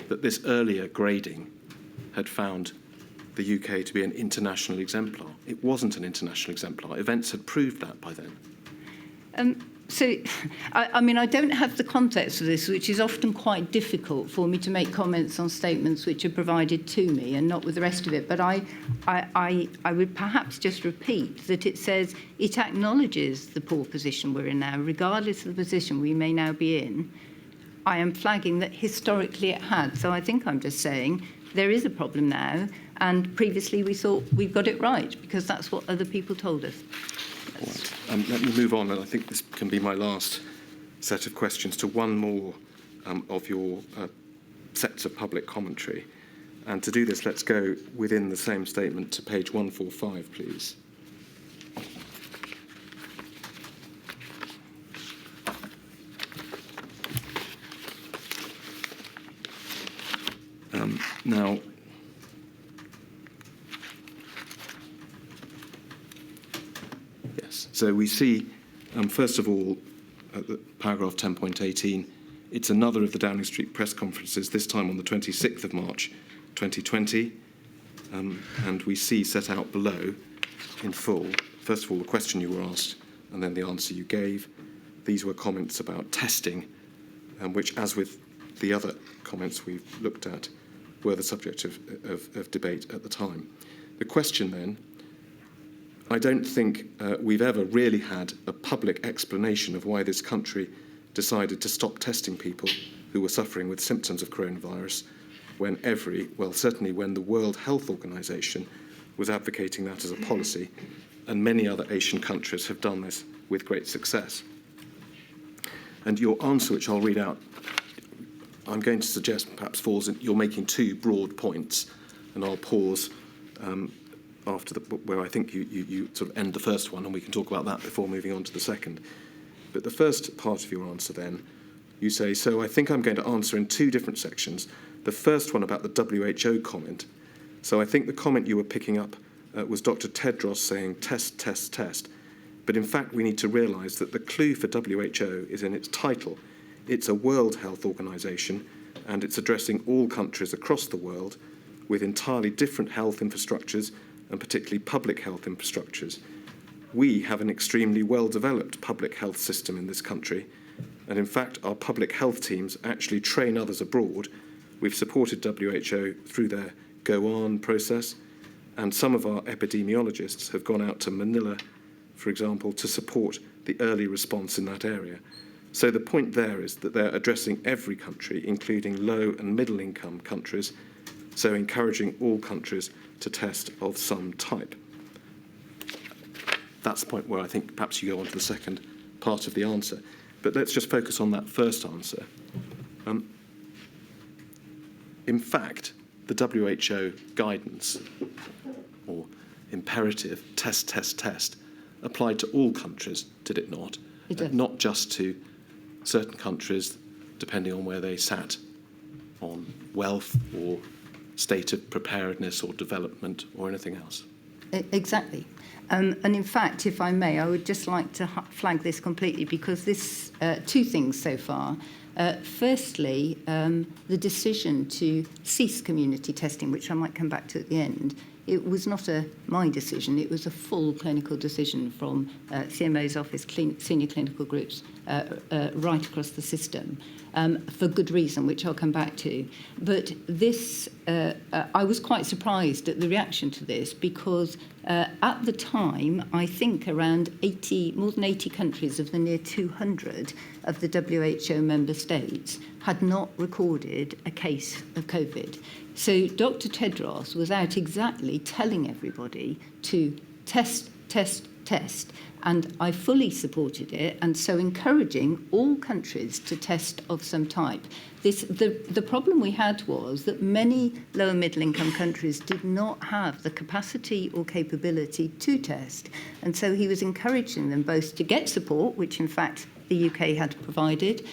that this earlier grading had found the UK to be an international exemplar? It wasn't an international exemplar. Events had proved that by then. I mean, I don't have the context of this, which is often quite difficult for me to make comments on statements which are provided to me and not with the rest of it. But I would perhaps just repeat that it says it acknowledges the poor position we're in now, regardless of the position we may now be in. I am flagging that historically it had. So I think I'm just saying there is a problem now, and previously we thought we've got it right because that's what other people told us. Right. Let me move on, and I think this can be my last set of questions to one more of your sets of public commentary. And to do this, let's go within the same statement to page 145, please. Now, yes, so we see, first of all, at the paragraph 10.18, it's another of the Downing Street press conferences, this time on the 26th of March 2020, and we see set out below in full, first of all, the question you were asked and then the answer you gave. These were comments about testing, which, as with the other comments we've looked at, were the subject of debate at the time. The question then, I don't think we've ever really had a public explanation of why this country decided to stop testing people who were suffering with symptoms of coronavirus when certainly when the World Health Organization was advocating that as a policy, and many other Asian countries have done this with great success. And your answer, which I'll read out, I'm going to suggest perhaps falls in, you're making two broad points, and I'll pause after where I think you sort of end the first one, and we can talk about that before moving on to the second. But the first part of your answer then, you say, so I think I'm going to answer in two different sections. The first one about the WHO comment. So I think the comment you were picking up was Dr. Tedros saying test, test, test. But in fact, we need to realise that the clue for WHO is in its title. It's a World Health Organization, and it's addressing all countries across the world with entirely different health infrastructures, and particularly public health infrastructures. We have an extremely well-developed public health system in this country, and in fact, our public health teams actually train others abroad. We've supported WHO through their Go On process, and some of our epidemiologists have gone out to Manila, for example, to support the early response in that area. So the point there is that they're addressing every country, including low and middle income countries, so encouraging all countries to test of some type. That's the point where I think perhaps you go on to the second part of the answer. But let's just focus on that first answer. In fact, the WHO guidance, or imperative, test, test, test, applied to all countries, did it not? It did. Not just to certain countries, depending on where they sat on wealth or state of preparedness or development or anything else. Exactly. And in fact, if I may, I would just like to flag this completely, because this, two things so far. Firstly, the decision to cease community testing, which I might come back to at the end, it was not my decision. It was a full clinical decision from CMO's office, senior clinical groups, right across the system, for good reason, which I'll come back to. But this, I was quite surprised at the reaction to this, because at the time, I think around more than 80 countries of the near 200 of the WHO member states had not recorded a case of COVID. So Dr. Tedros was out exactly telling everybody to test, test, test. And I fully supported it, and so encouraging all countries to test of some type. The problem we had was that many low and middle income countries did not have the capacity or capability to test. And so he was encouraging them both to get support, which in fact the UK had provided,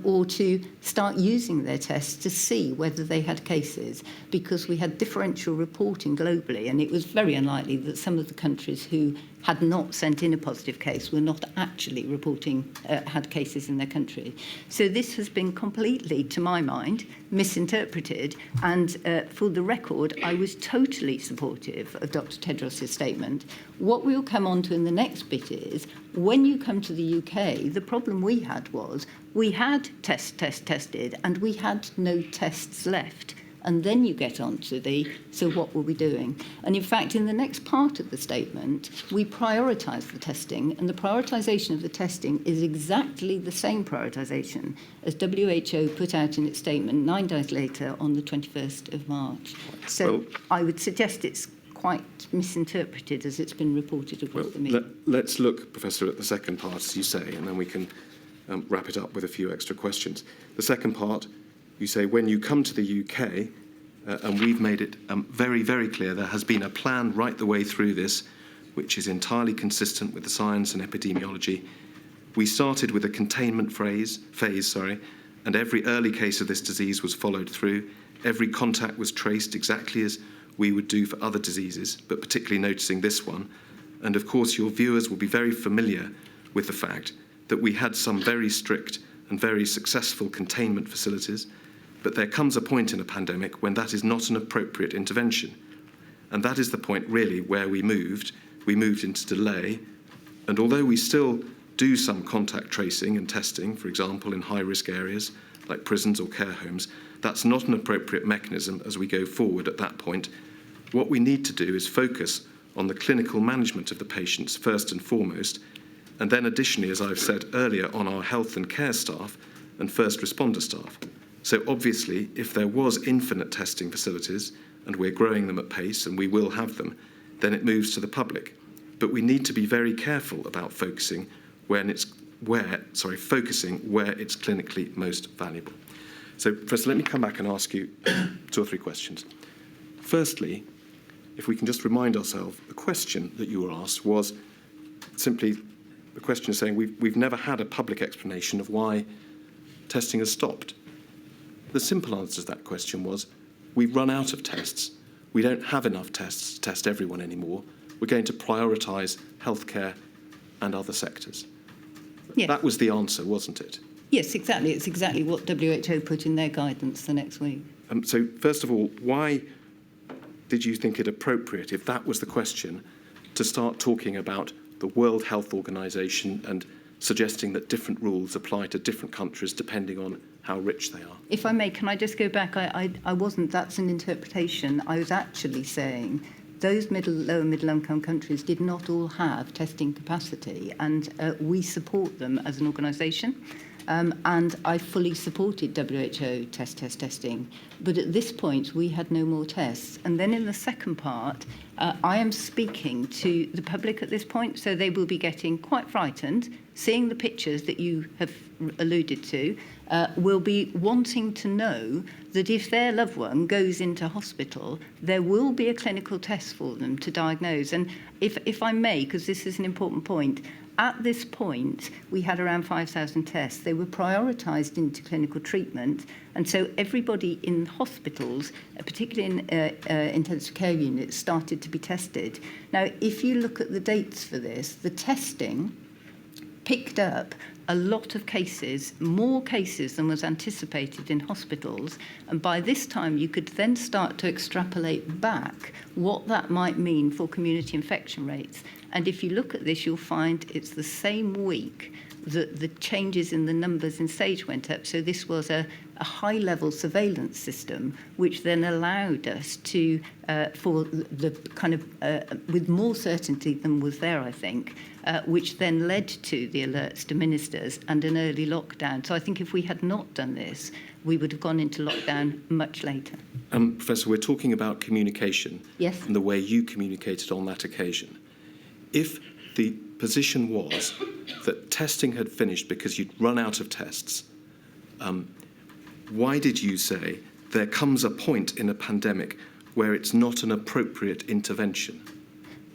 or to start using their tests to see whether they had cases, because we had differential reporting globally, and it was very unlikely that some of the countries who had not sent in a positive case were not actually reporting had cases in their country. So this has been completely, to my mind, misinterpreted, and for the record, I was totally supportive of Dr. Tedros' statement. What we'll come on to in the next bit is, when you come to the UK, the problem we had was we had tested, and we had no tests left. And then you get on to so what were we doing? And in fact, in the next part of the statement, we prioritise the testing, and the prioritisation of the testing is exactly the same prioritisation as WHO put out in its statement 9 days later on the 21st of March. So I would suggest it's quite misinterpreted as it's been reported across the media. Let's look, Professor, at the second part, as you say, and then we can wrap it up with a few extra questions. The second part, you say, when you come to the UK, and we've made it very, very clear, there has been a plan right the way through this, which is entirely consistent with the science and epidemiology. We started with a containment phase, and every early case of this disease was followed through. Every contact was traced exactly as we would do for other diseases, but particularly noticing this one. And of course, your viewers will be very familiar with the fact that we had some very strict and very successful containment facilities, but there comes a point in a pandemic when that is not an appropriate intervention. And that is the point really where we moved into delay. And although we still do some contact tracing and testing, for example, in high-risk areas like prisons or care homes, that's not an appropriate mechanism as we go forward at that point. What we need to do is focus on the clinical management of the patients first and foremost, and then additionally, as I've said earlier, on our health and care staff and first responder staff. So obviously, if there was infinite testing facilities, and we're growing them at pace, and we will have them, then it moves to the public. But we need to be very careful about focusing where it's clinically most valuable. So, Professor, let me come back and ask you 2 or 3 questions. Firstly, if we can just remind ourselves, the question that you were asked was simply the question is saying we've never had a public explanation of why testing has stopped. The simple answer to that question was, we've run out of tests. We don't have enough tests to test everyone anymore. We're going to prioritise healthcare and other sectors. Yes. That was the answer, wasn't it? Yes, exactly. It's exactly what WHO put in their guidance the next week. So, first of all, why did you think it appropriate, if that was the question, to start talking about the World Health Organization and suggesting that different rules apply to different countries depending on how rich they are? If I may, can I just go back? I wasn't, that's an interpretation. I was actually saying those low and middle income countries did not all have testing capacity, and we support them as an organisation. And I fully supported WHO testing. But at this point, we had no more tests. And then in the second part, I am speaking to the public at this point, so they will be getting quite frightened seeing the pictures that you have alluded to, will be wanting to know that if their loved one goes into hospital, there will be a clinical test for them to diagnose. And if I may, because this is an important point, at this point, we had around 5,000 tests. They were prioritised into clinical treatment. And so everybody in hospitals, particularly in intensive care units, started to be tested. Now, if you look at the dates for this, the testing picked up a lot of cases, more cases than was anticipated in hospitals. And by this time, you could then start to extrapolate back what that might mean for community infection rates. And if you look at this, you'll find it's the same week that the changes in the numbers in Sage went up. So this was a high-level surveillance system, which then allowed us to, for the kind of, with more certainty than was there, I think, which then led to the alerts to ministers and an early lockdown. So I think if we had not done this, we would have gone into lockdown much later. Professor, we're talking about communication. Yes. And the way you communicated on that occasion. If the position was that testing had finished because you'd run out of tests, why did you say there comes a point in a pandemic where it's not an appropriate intervention?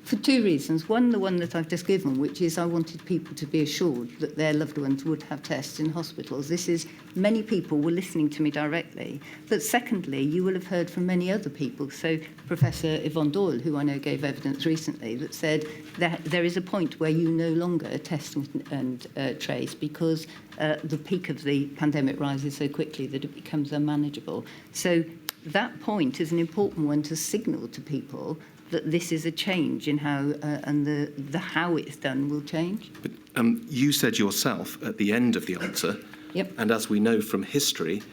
For two reasons. One, the one that I've just given, which is I wanted people to be assured that their loved ones would have tests in hospitals. This is, many people were listening to me directly. But secondly, you will have heard from many other people. So Professor Yvonne Doyle, who I know gave evidence recently, that said that there is a point where you no longer test and trace because the peak of the pandemic rises so quickly that it becomes unmanageable. So that point is an important one to signal to people that this is a change in how, and the how it's done will change. But you said yourself at the end of the answer, Yep. and as we know from history,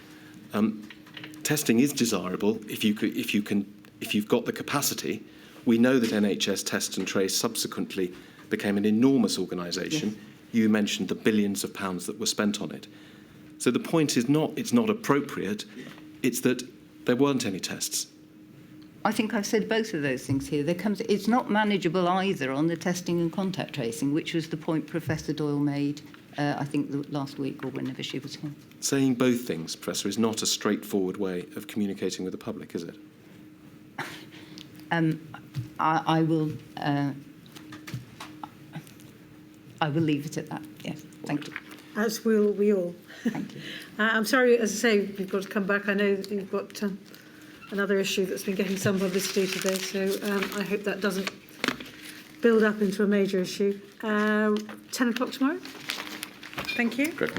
testing is desirable if you've got the capacity. We know that NHS Test and Trace subsequently became an enormous organisation. Yes. You mentioned the billions of pounds that were spent on it. So the point is not it's not appropriate, it's that there weren't any tests. I think I've said both of those things here. It's not manageable either on the testing and contact tracing, which was the point Professor Doyle made, I think, last week or whenever she was here. Saying both things, Professor, is not a straightforward way of communicating with the public, is it? I will leave it at that. Yes, thank you. As will we all. Thank you. I'm sorry, as I say, you've got to come back. I know that you've got another issue that's been getting some publicity today, so I hope that doesn't build up into a major issue. 10 o'clock tomorrow. Thank you. Great.